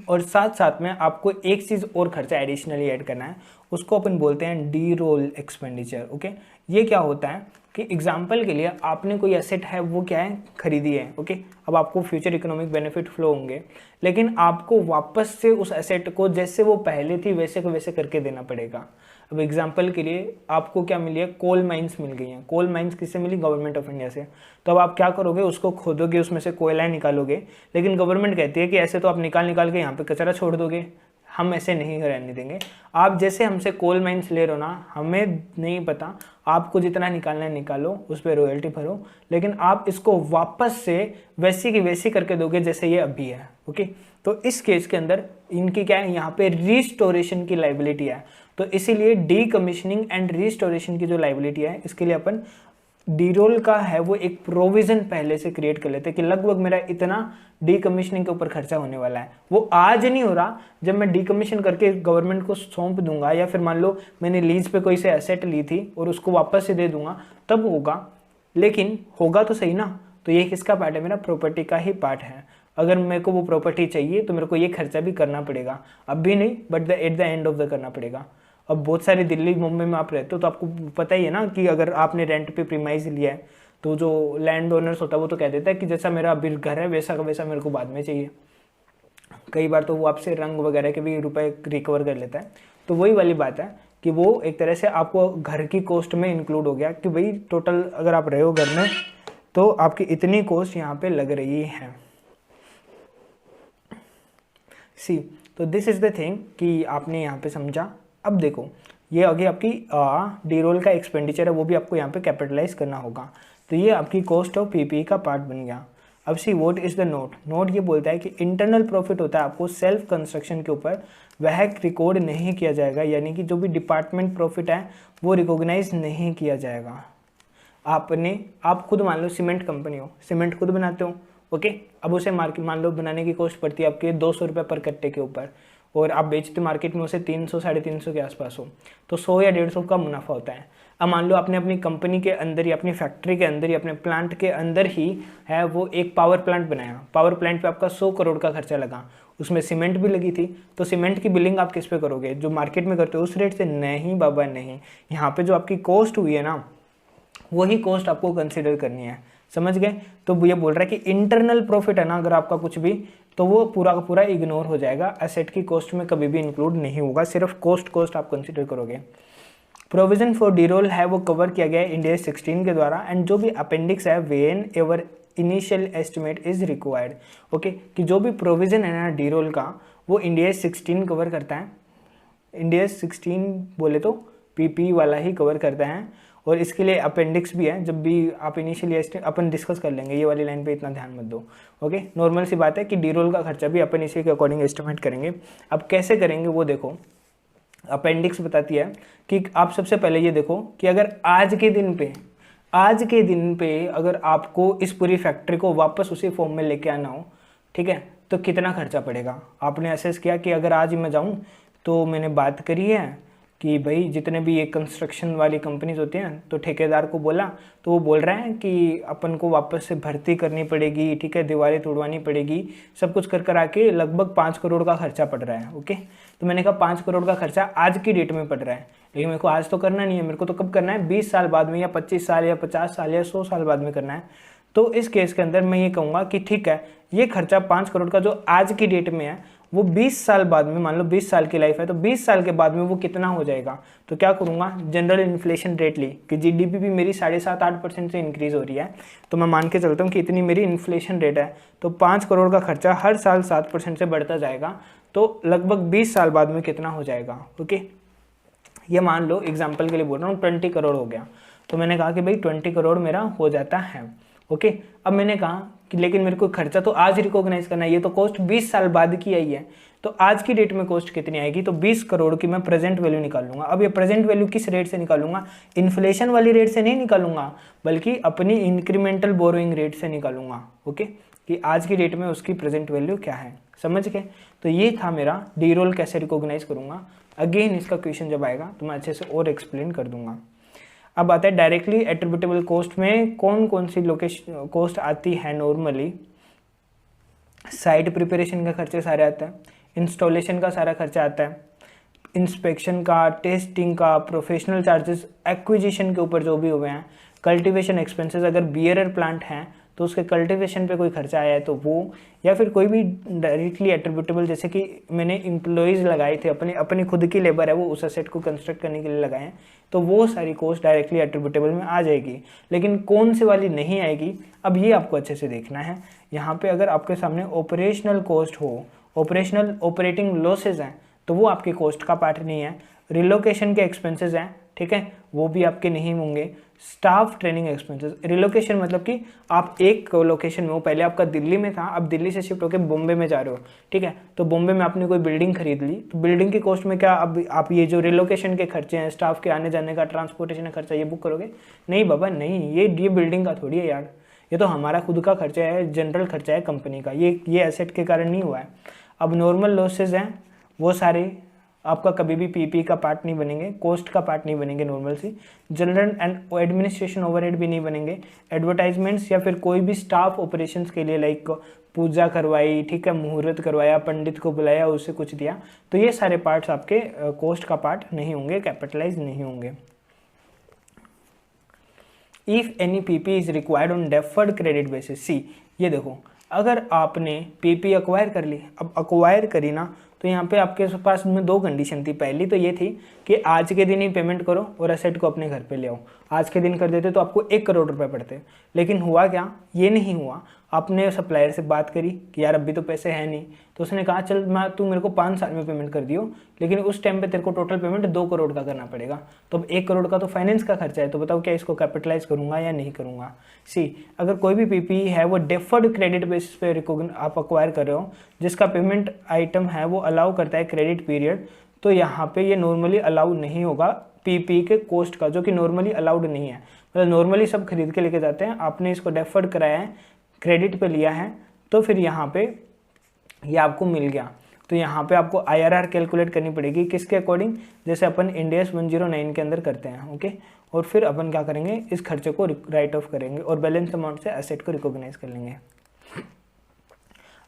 और साथ साथ में आपको एक चीज़ और खर्चा एडिशनली ऐड करना है, उसको अपन बोलते हैं डी रोल एक्सपेंडिचर। ओके, ये क्या होता है कि एग्जाम्पल के लिए आपने कोई एसेट है वो क्या है, खरीदी है। ओके, अब आपको फ्यूचर इकोनॉमिक बेनिफिट फ्लो होंगे, लेकिन आपको वापस से उस एसेट को जैसे वो पहले थी वैसे को वैसे करके देना पड़ेगा। अब एग्जाम्पल के लिए आपको क्या मिली है, कोल माइंस मिल गई हैं। कोल माइंस किससे मिली? गवर्नमेंट ऑफ इंडिया से। तो अब आप क्या करोगे, उसको खोदोगे, उसमें से कोयला निकालोगे, लेकिन गवर्नमेंट कहती है कि ऐसे तो आप निकाल के यहाँ पे कचरा छोड़ दोगे, हम ऐसे नहीं रहने देंगे। आप जैसे हमसे कोल माइंस ले रहे हो ना, हमें नहीं पता, आपको जितना निकालना है निकालो, उस पर रॉयल्टी भरो, लेकिन आप इसको वापस से वैसी की वैसी करके दोगे जैसे ये अभी है। ओके, तो इस केस के अंदर इनकी क्या है, यहाँ पे रिस्टोरेशन की लाइबिलिटी है। तो इसीलिए डी कमीशनिंग एंड रिस्टोरेशन की जो लाइबिलिटी है, इसके लिए अपन डी रोल का है वो एक प्रोविजन पहले से क्रिएट कर लेते हैं कि लगभग मेरा इतना डी कमीशनिंग के ऊपर खर्चा होने वाला है। वो आज नहीं हो रहा, जब मैं डी कमीशन करके गवर्नमेंट को सौंप दूंगा, या फिर मान लो मैंने लीज पे कोई से एसेट ली थी और उसको वापस से दे दूंगा, तब होगा, लेकिन होगा तो सही ना। तो ये किसका पार्ट है? मेरा प्रॉपर्टी का ही पार्ट है। अगर मेरे को वो प्रॉपर्टी चाहिए तो मेरे को ये खर्चा भी करना पड़ेगा, अब भी नहीं but at the end of the करना पड़ेगा। अब बहुत सारे दिल्ली मुंबई में आप रहते हो तो आपको पता ही है ना कि अगर आपने रेंट पे प्रीमाइज लिया है तो जो लैंड ओनर्स होता है वो तो कह देता है कि जैसा मेरा अभी घर है वैसा का वैसा मेरे को बाद में चाहिए। कई बार तो वो आपसे रंग वगैरह के भी रुपए रिकवर कर लेता है। तो वही वाली बात है कि वो एक तरह से आपको घर की कॉस्ट में इंक्लूड हो गया कि भाई टोटल अगर आप रहे हो घर में तो आपकी इतनी कॉस्ट यहाँ पे लग रही है। सी तो दिस इज द थिंग कि आपने यहाँ पे समझा। अब देखो ये आगे आपकी डी रोल का एक्सपेंडिचर है, वो भी आपको यहाँ पे कैपिटलाइज करना होगा। तो ये आपकी कॉस्ट ऑफ पीपीई का पार्ट बन गया। अब see what is the note, note ये बोलता है कि इंटरनल प्रॉफिट होता है आपको सेल्फ कंस्ट्रक्शन के ऊपर, वह रिकॉर्ड नहीं किया जाएगा, यानी कि जो भी डिपार्टमेंट प्रॉफिट है वो रिकॉग्नाइज नहीं किया जाएगा। आप खुद मान लो सीमेंट कंपनी हो, सीमेंट खुद बनाते हो, ओके। अब उसे मार्केट मान लो बनाने की कॉस्ट पड़ती है आपके 200 रुपये पर कट्टे के ऊपर, और आप बेचते मार्केट में उसे 300 350 के आसपास हो, तो 100 या 150 का मुनाफा होता है। अब मान लो आपने अपनी कंपनी के अंदर ही, अपनी फैक्ट्री के अंदर ही, अपने प्लांट के अंदर ही है वो एक पावर प्लांट बनाया, पावर प्लांट पे आपका 100 करोड़ का खर्चा लगा, उसमें सीमेंट भी लगी थी, तो सीमेंट की बिलिंग आप किस पे करोगे, जो मार्केट में करते हो उस रेट से? नहीं बाबा नहीं, यहाँ पे जो आपकी कॉस्ट हुई है ना वही कॉस्ट आपको कंसिडर करनी है, समझ गए। तो ये बोल रहा है कि इंटरनल प्रॉफिट है ना अगर आपका कुछ भी, तो वो पूरा का पूरा इग्नोर हो जाएगा, एसेट की कॉस्ट में कभी भी इंक्लूड नहीं होगा, सिर्फ कॉस्ट आप कंसिडर करोगे। प्रोविजन फॉर डी रोल है वो कवर किया गया है इंडिया 16 के द्वारा, एंड जो भी अपेंडिक्स है when ever initial estimate is required, okay, कि जो भी प्रोविजन है ना डी रोल का वो इंडिया 16 कवर करता है। इंडिया 16 बोले तो पीपी वाला ही कवर करता है, और इसके लिए अपेंडिक्स भी है, जब भी आप इनिशियली अपन डिस्कस कर लेंगे, ये वाली लाइन पे इतना ध्यान मत दो, ओके। नॉर्मल सी बात है कि डी रोल का खर्चा भी अपन इसी के अकॉर्डिंग एस्टिमेट करेंगे। अब कैसे करेंगे वो देखो, अपेंडिक्स बताती है कि आप सबसे पहले ये देखो कि अगर आज के दिन पे अगर आपको इस पूरी फैक्ट्री को वापस उसी फॉर्म में लेके आना हो, ठीक है, तो कितना खर्चा पड़ेगा। आपने असेस किया कि अगर आज ही मैं जाऊँ तो मैंने बात करी है कि भाई जितने भी ये कंस्ट्रक्शन वाली कंपनीज होती हैं, तो ठेकेदार को बोला तो वो बोल रहे हैं कि अपन को वापस से भर्ती करनी पड़ेगी, ठीक है, दीवारें तोड़वानी पड़ेगी, सब कुछ कर आके लगभग 5 करोड़ का खर्चा पड़ रहा है, ओके। तो मैंने कहा 5 करोड़ का खर्चा आज की डेट में पड़ रहा है, लेकिन मेरे को आज तो करना नहीं है, मेरे को तो कब करना है, 20 साल बाद में, या 25 साल या 50 साल या 100 साल बाद में करना है। तो इस केस के अंदर मैं ये कहूँगा कि ठीक है, ये खर्चा 5 करोड़ का जो आज की डेट में है वो 20 साल बाद में, मान लो 20 साल की लाइफ है तो 20 साल के बाद में वो कितना हो जाएगा। तो क्या करूँगा, जनरल इन्फ्लेशन रेट ली कि जीडीपी भी मेरी 7.5-8% से इंक्रीज हो रही है, तो मैं मान के चलता हूँ कि इतनी मेरी इन्फ्लेशन रेट है, तो 5 करोड़ का खर्चा हर साल 7% से बढ़ता जाएगा, तो लगभग 20 साल बाद में कितना हो जाएगा, ओके। ये मान लो एग्जाम्पल के लिए बोल रहा हूँ 20 करोड़ हो गया, तो मैंने कहा कि भाई 20 करोड़ मेरा हो जाता है, ओके। अब मैंने कहा कि लेकिन मेरे को खर्चा तो आज रिकॉग्नाइज करना है, ये तो कॉस्ट 20 साल बाद की आई है, तो आज की डेट में कॉस्ट कितनी आएगी, तो 20 करोड़ की मैं प्रेजेंट वैल्यू निकालूंगा। अब ये प्रेजेंट वैल्यू किस रेट से निकालूंगा, इन्फ्लेशन वाली रेट से नहीं निकालूंगा, बल्कि अपनी इंक्रीमेंटल बोरोइंग रेट से निकालूंगा, ओके, कि आज की डेट में उसकी प्रेजेंट वैल्यू क्या है, समझ गए। तो ये था मेरा डी रोल कैसे रिकॉग्नाइज करूंगा। अगेन इसका क्वेश्चन जब आएगा तो मैं अच्छे से और एक्सप्लेन कर दूंगा। अब आता है डायरेक्टली एट्रीब्यूटेबल कॉस्ट में कौन कौन सी लोकेशन कॉस्ट आती है। नॉर्मली साइट प्रिपरेशन का खर्चे सारे आता है, इंस्टॉलेशन का सारा खर्चा आता है, इंस्पेक्शन का, टेस्टिंग का, प्रोफेशनल चार्जेस एक्विजिशन के ऊपर जो भी हुए हैं, कल्टीवेशन एक्सपेंसेस, अगर बियरर प्लांट हैं तो उसके कल्टीवेशन पे कोई खर्चा आया है तो वो, या फिर कोई भी डायरेक्टली एट्रीब्यूटेबल, जैसे कि मैंने एम्प्लॉयज़ लगाए थे, अपनी खुद की लेबर है वो उस एसेट को कंस्ट्रक्ट करने के लिए लगाए हैं, तो वो सारी कॉस्ट डायरेक्टली एट्रीब्यूटेबल में आ जाएगी। लेकिन कौन सी वाली नहीं आएगी, अब ये आपको अच्छे से देखना है। यहाँ पे अगर आपके सामने ऑपरेशनल कॉस्ट हो, ऑपरेटिंग लॉसेज हैं, तो वो आपके कॉस्ट का पार्ट नहीं है। रिलोकेशन के एक्सपेंसेस हैं, ठीक है, वो भी आपके नहीं होंगे। स्टाफ ट्रेनिंग एक्सपेंसेस, रिलोकेशन मतलब कि आप एक लोकेशन में हो, पहले आपका दिल्ली में था, अब दिल्ली से शिफ्ट होकर बॉम्बे में जा रहे हो, ठीक है, तो बॉम्बे में आपने कोई बिल्डिंग खरीद ली, तो बिल्डिंग की कॉस्ट में क्या अब आप ये जो रिलोकेशन के खर्चे हैं, स्टाफ के आने जाने का, ट्रांसपोर्टेशन का खर्चा, ये बुक करोगे? नहीं बाबा नहीं, ये बिल्डिंग का थोड़ी है यार, ये तो हमारा खुद का खर्चा है, जनरल खर्चा है कंपनी का, ये एसेट के कारण नहीं हुआ है। अब नॉर्मल लॉसेज हैं वो सारे आपका कभी भी पीपी का पार्ट नहीं बनेंगे, कॉस्ट का पार्ट नहीं बनेंगे नॉर्मल सी, जनरल एंड एडमिनिस्ट्रेशन ओवरहेड भी नहीं बनेंगे, एडवर्टाइजमेंट्स या फिर कोई भी स्टाफ ऑपरेशंस के लिए लाइक पूजा करवाई, ठीक है, मुहूर्त करवाया, पंडित को बुलाया, उससे कुछ दिया, तो ये सारे पार्ट्स आपके कॉस्ट का पार्ट नहीं होंगे, कैपिटलाइज नहीं होंगे। If any PP is required on deferred credit basis, see ये देखो, अगर आपने पीपी अक्वायर कर ली, अब अक्वायर करी ना, तो यहाँ पे आपके पास में दो कंडीशन थी। पहली तो ये थी कि आज के दिन ही पेमेंट करो और एसेट को अपने घर पे ले आओ। आज के दिन कर देते तो आपको 1 करोड़ रुपए पड़ते, लेकिन हुआ क्या, ये नहीं हुआ। आपने सप्लायर से बात करी कि यार अभी तो पैसे हैं नहीं, तो उसने कहा चल तू मेरे को 5 साल में पेमेंट कर दियो, लेकिन उस टाइम पे तेरे को टोटल पेमेंट 2 करोड़ का करना पड़ेगा। तो अब 1 करोड़ का तो फाइनेंस का खर्चा है, तो बताओ क्या इसको कैपिटलाइज करूंगा या नहीं करूंगा। सी, अगर कोई भी पीपी है वो डेफर्ड क्रेडिट बेसिस पे आप अक्वायर कर रहे हो, जिसका पेमेंट आइटम है वो अलाउ करता है क्रेडिट पीरियड, तो यहाँ पे ये नॉर्मली अलाउ नहीं होगा पीपी के कॉस्ट का, जो कि नॉर्मली अलाउड नहीं है। मतलब नॉर्मली सब खरीद के लेके जाते हैं, आपने इसको डेफर्ड कराया है, क्रेडिट पे लिया है, तो फिर यहाँ पे ये आपको मिल गया। तो यहाँ पे आपको IRR कैलकुलेट करनी पड़ेगी, किसके अकॉर्डिंग, जैसे अपन इंड AS 109 के अंदर करते हैं, ओके। और फिर अपन क्या करेंगे, इस खर्चे को राइट ऑफ करेंगे और बैलेंस अमाउंट से एसेट को रिकॉग्नाइज कर लेंगे।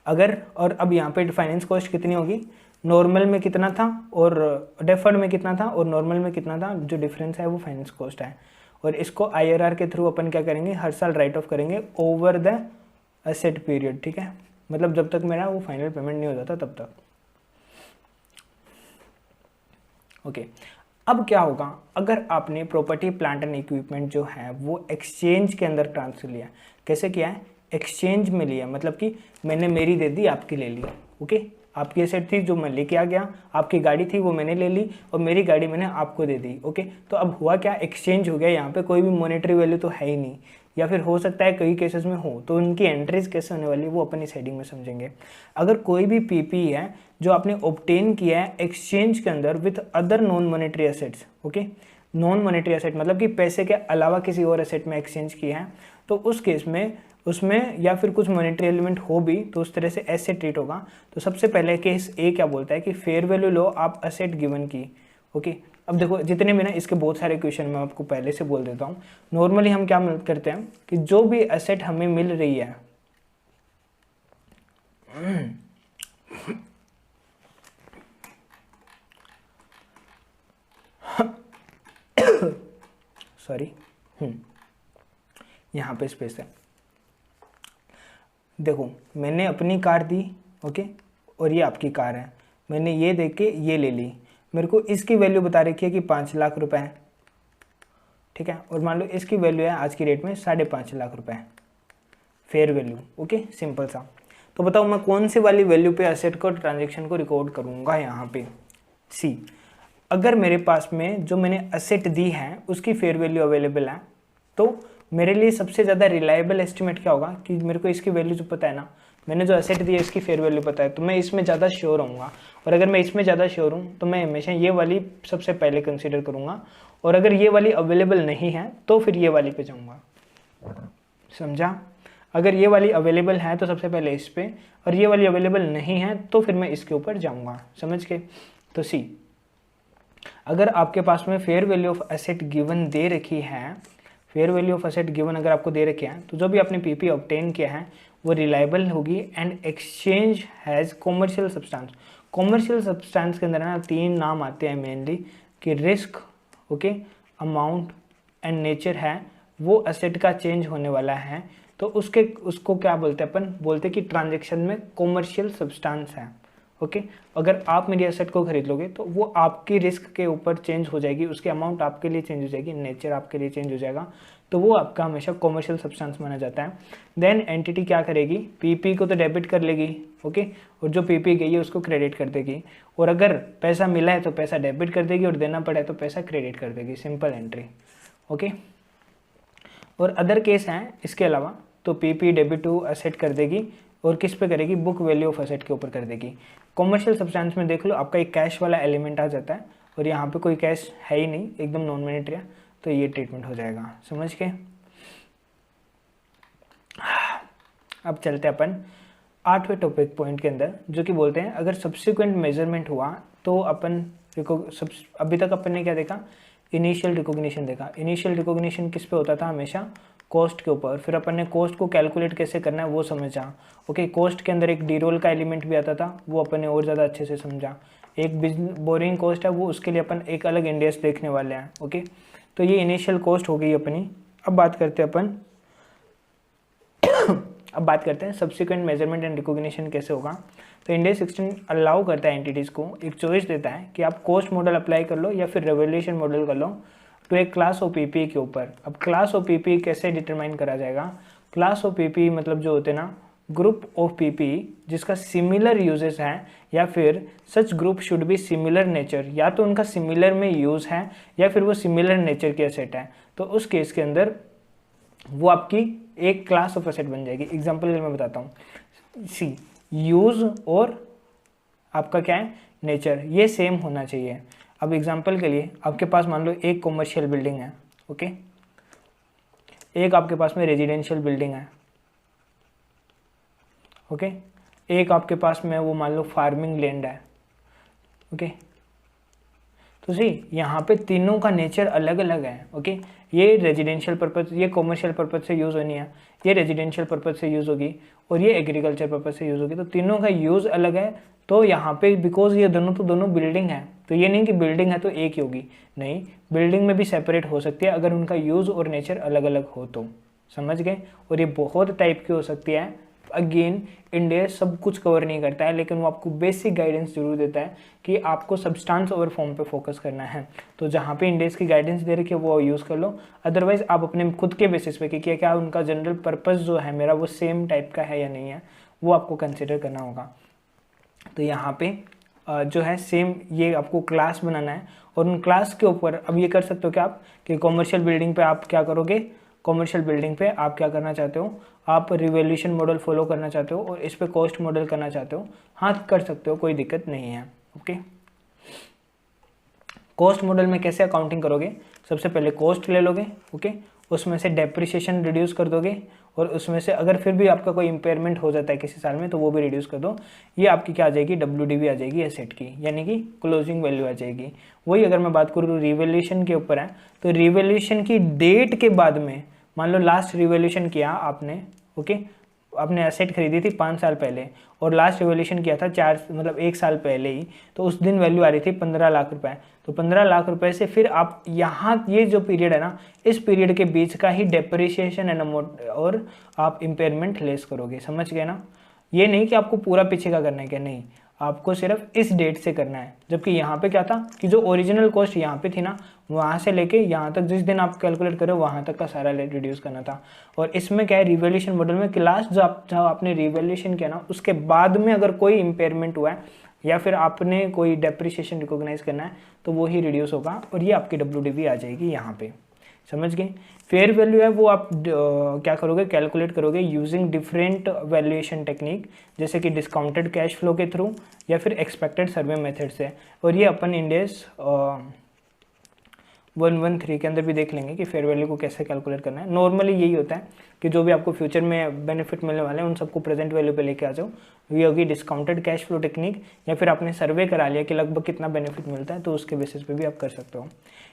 अगर, और अब यहाँ पे फाइनेंस कॉस्ट कितनी होगी, नॉर्मल में कितना था और डेफर्ड में कितना था और नॉर्मल में कितना था, जो डिफरेंस है वो फाइनेंस कॉस्ट है। और इसको IRR के थ्रू अपन क्या करेंगे, हर साल राइट ऑफ करेंगे ओवर द एसेट पीरियड, ठीक है, मतलब जब तक मेरा वो फाइनल पेमेंट नहीं हो जाता तब तक, ओके। अब क्या होगा, अगर आपने प्रॉपर्टी प्लांट एंड इक्विपमेंट जो है वो एक्सचेंज के अंदर ट्रांसफर लिया, कैसे किया है, एक्सचेंज में लिया, मतलब कि मैंने मेरी दे दी, आपकी ले ली, ओके। आपकी एसेट थी जो मैं लेके आ गया, आपकी गाड़ी थी वो मैंने ले ली और मेरी गाड़ी मैंने आपको दे दी, ओके। तो अब हुआ क्या, एक्सचेंज हो गया, यहाँ पे कोई भी मॉनेटरी वैल्यू तो है ही नहीं, या फिर हो सकता है कई केसेस में हो, तो उनकी एंट्रीज कैसे होने वाली है वो अपन इस हेडिंग में समझेंगे। अगर कोई भी पीपी है जो आपने ऑब्टेन किया है एक्सचेंज के अंदर with other non monetary assets, okay, non monetary asset मतलब कि पैसे के अलावा किसी और एसेट में एक्सचेंज किया है, तो उस केस में उसमें या फिर कुछ मॉनेटरी एलिमेंट हो भी तो उस तरह से ऐसे ट्रीट होगा। तो सबसे पहले केस ए क्या बोलता है कि फेयर वैल्यू लो आप एसेट गिवन की, ओके। अब देखो जितने भी ना इसके बहुत सारे क्वेश्चन मैं आपको पहले से बोल देता हूँ। नॉर्मली हम क्या करते हैं कि जो भी एसेट हमें मिल रही है सॉरी, यहाँ पे स्पेस है। देखो मैंने अपनी कार दी, ओके, और ये आपकी कार है, मैंने ये देख के ये ले ली, मेरे को इसकी वैल्यू बता रखी है कि 5 लाख रुपए है, ठीक है, और मान लो इसकी वैल्यू है आज की डेट में 5.5 लाख रुपए, फेयर वैल्यू, ओके, सिंपल सा। तो बताओ मैं कौन सी वाली वैल्यू पे एसेट को ट्रांजेक्शन को रिकॉर्ड करूंगा, यहाँ पे सी, अगर मेरे पास में जो मैंने एसेट दी है उसकी फेयर वैल्यू अवेलेबल है, तो मेरे लिए सबसे ज़्यादा रिलायबल एस्टिमेट क्या होगा कि मेरे को इसकी वैल्यू जो पता है ना, मैंने जो एसेट दी है इसकी फेयर वैल्यू पता है, तो मैं इसमें ज़्यादा श्योर रहूँगा। और अगर मैं इसमें ज़्यादा श्योर हूँ तो मैं हमेशा ये वाली सबसे पहले कंसीडर करूँगा, और अगर ये वाली अवेलेबल नहीं है तो फिर ये वाली पे जाऊँगा, समझा। अगर ये वाली अवेलेबल है तो सबसे पहले इस पे, और ये वाली अवेलेबल नहीं है तो फिर मैं इसके ऊपर जाऊँगा, समझ के। तो सी, अगर आपके पास में fair value of asset given दे रखी है, fair value of asset given अगर आपको दे रखे हैं, तो जो भी आपने पीपी ऑब्टेन किया है वो रिलायबल होगी and exchange has commercial substance. Commercial substance के अंदर ना 3 नाम आते हैं मेनली, कि risk, okay, amount and nature है, वो एसेट का चेंज होने वाला है, तो उसको क्या बोलते हैं अपन, बोलते हैं कि ट्रांजेक्शन में कॉमर्शियल सब्सटेंस है, ओके। अगर आप मेरी एसेट को खरीद लोगे तो वो आपकी रिस्क के ऊपर चेंज हो जाएगी, उसकी अमाउंट आपके लिए चेंज हो जाएगी, नेचर आपके लिए चेंज हो जाएगा, तो वो आपका हमेशा कॉमर्शियल सब्सटेंस माना जाता है। देन एंटिटी क्या करेगी, पीपी को तो डेबिट कर लेगी, ओके, और जो पीपी गई है उसको क्रेडिट कर देगी, और अगर पैसा मिला है तो पैसा डेबिट कर देगी और देना पड़ा तो पैसा क्रेडिट कर देगी, सिंपल एंट्री, ओके। और अदर केस हैं इसके अलावा, तो पीपी डेबिट टू एसेट कर देगी और किस पे करेगी, बुक वैल्यू ऑफ एसेट के ऊपर कर देगी। कॉमर्शियल सब्सटेंस में देख लो आपका एक कैश वाला एलिमेंट आ जाता है, और यहाँ पे कोई कैश है ही नहीं, एकदम नॉन मॉनेटरी है, तो ये ट्रीटमेंट हो जाएगा, समझ के। अब चलते हैं अपन 8वें टॉपिक पॉइंट के अंदर, जो कि बोलते हैं अगर सब्सिक्वेंट मेजरमेंट हुआ तो अपन अभी तक अपन ने क्या देखा, इनिशियल रिकॉग्निशन देखा। इनिशियल रिकॉग्निशन किस पे होता था, हमेशा कॉस्ट के ऊपर। फिर अपन ने कॉस्ट को कैलकुलेट कैसे करना है वो समझा। ओके, कॉस्ट के अंदर एक डी रोल का एलिमेंट भी आता था, वो अपन ने और ज़्यादा अच्छे से समझा। एक बिजनेस बोरिंग कॉस्ट है, वो उसके लिए अपन एक अलग इंडेक्स देखने वाले हैं। ओके, तो ये इनिशियल कॉस्ट हो गई अपनी। अब बात करते हैं अपन अब बात करते हैं सब्सिक्वेंट मेजरमेंट एंड रिकॉग्निशन कैसे होगा। तो इंडेक्स 16 अलाउ करता है एंटिटीज़ को, एक चॉइस देता है कि आप कॉस्ट मॉडल अप्लाई कर लो या फिर रिवैल्यूएशन मॉडल कर लो तो एक क्लास ऑफ पीपी के ऊपर। अब क्लास ऑफ पीपी कैसे डिटरमाइन करा जाएगा, क्लास ऑफ पीपी मतलब जो होते हैं ना, ग्रुप ऑफ पीपी जिसका सिमिलर यूजेस है या फिर such group should be similar nature, या तो उनका सिमिलर में यूज़ है या फिर वो सिमिलर नेचर की एसेट है, तो उस केस के अंदर वो आपकी एक क्लास ऑफ एसेट बन जाएगी। एग्जांपल मैं बताता हूँ, सी यूज और आपका क्या है, नेचर, ये सेम होना चाहिए। अब एग्जांपल के लिए आपके पास मान लो एक कॉमर्शियल बिल्डिंग है, ओके, एक आपके पास में रेजिडेंशियल बिल्डिंग है, ओके, एक आपके पास में वो मान लो फार्मिंग लैंड है, ओके। तो सी यहाँ पे तीनों का नेचर अलग अलग है, ओके। ये रेजिडेंशियल पर्पस, ये कॉमर्शियल पर्पस से यूज़ होनी है, ये रेजिडेंशियल पर्पस से यूज़ होगी और ये एग्रीकल्चर पर्पस से यूज़ होगी, तो तीनों का यूज़ अलग है। तो यहाँ पे बिकॉज ये दोनों बिल्डिंग है, तो ये नहीं कि बिल्डिंग है तो एक ही होगी, नहीं, बिल्डिंग में भी सेपरेट हो सकती है अगर उनका यूज़ और नेचर अलग अलग हो तो, समझ गए। और ये बहुत टाइप की हो सकती है। अगेन इंडिया सब कुछ कवर नहीं करता है, लेकिन वो आपको बेसिक गाइडेंस जरूर देता है कि आपको सब्सटेंस ओवर फॉर्म पे फोकस करना है। तो जहाँ पे इंडेक्स की गाइडेंस दे रखी है वो यूज़ कर लो, अदरवाइज आप अपने खुद के बेसिस पे कि क्या उनका जनरल पर्पस जो है मेरा वो सेम टाइप का है या नहीं है, वो आपको कंसिडर करना होगा। तो यहाँ पे जो है सेम ये आपको क्लास बनाना है और उन क्लास के ऊपर अब ये कर सकते हो कि आप कि कॉमर्शियल बिल्डिंग पे आप क्या करोगे, कॉमर्शियल बिल्डिंग पे आप क्या करना चाहते हो, आप रिवैल्यूएशन मॉडल फॉलो करना चाहते हो और इस पे कॉस्ट मॉडल करना चाहते हो, हाँ कर सकते हो, कोई दिक्कत नहीं है। ओके, कॉस्ट मॉडल में कैसे अकाउंटिंग करोगे, सबसे पहले कॉस्ट ले लोगे, ओके, उसमें से डेप्रिसिएशन रिड्यूस कर दोगे और उसमें से अगर फिर भी आपका कोई इम्पेयरमेंट हो जाता है किसी साल में तो वो भी रिड्यूस कर दो। ये आपकी क्या आ जाएगी, WDV आ जाएगी एसेट की, यानी कि क्लोजिंग वैल्यू आ जाएगी। वही अगर मैं बात करूँ रिवैल्यूएशन के ऊपर है, तो रिवैल्यूएशन की डेट के बाद में मान लो लास्ट रिवैल्यूएशन किया आपने, ओके, आपने एसेट खरीदी थी 5 साल पहले और लास्ट रिवैल्यूएशन किया था 1 साल पहले ही, तो उस दिन वैल्यू आ रही थी 15 लाख रुपए। तो 15 लाख रुपए से फिर आप यहाँ ये जो पीरियड है ना, इस पीरियड के बीच का ही डेप्रिसिएशन एंड अमाउंट और आप इम्पेयरमेंट लेस करोगे, समझ गए ना। ये नहीं कि आपको पूरा पीछे का करना है, क्या नहीं, आपको सिर्फ इस डेट से करना है। जबकि यहाँ पे क्या था कि जो ओरिजिनल कॉस्ट यहाँ पे थी ना, वहाँ से लेके यहाँ तक जिस दिन आप कैलकुलेट करो वहाँ तक का सारा रिड्यूस करना था। और इसमें क्या है, रिवैल्यूएशन मॉडल में क्लास जो आपने रिवैल्यूएशन किया ना, उसके बाद में अगर कोई इम्पेयरमेंट हुआ है या फिर आपने कोई डेप्रिसिएशन रिकॉग्नाइज करना है तो वो ही रिड्यूस होगा और ये आपकी WDV आ जाएगी यहाँ पे, समझ गए। फेयर वैल्यू है वो आप क्या करोगे, कैलकुलेट करोगे यूजिंग डिफरेंट वैल्यूएशन टेक्निक, जैसे कि डिस्काउंटेड कैश फ्लो के थ्रू या फिर एक्सपेक्टेड सर्वे मेथड से। और ये अपन इंडेक्स 113 के अंदर भी देख लेंगे कि फेयर वैल्यू को कैसे कैलकुलेट करना है। नॉर्मली यही होता है कि जो भी आपको फ्यूचर में बेनिफिट मिलने वाले हैं उन सबको प्रेजेंट वैल्यू पे लेके आ जाओ। ये होगी डिस्काउंटेड कैश फ्लो टेक्निक, या फिर आपने सर्वे करा लिया कि लगभग कितना बेनिफिट मिलता है तो उसके बेसिस पे भी आप कर सकते हो।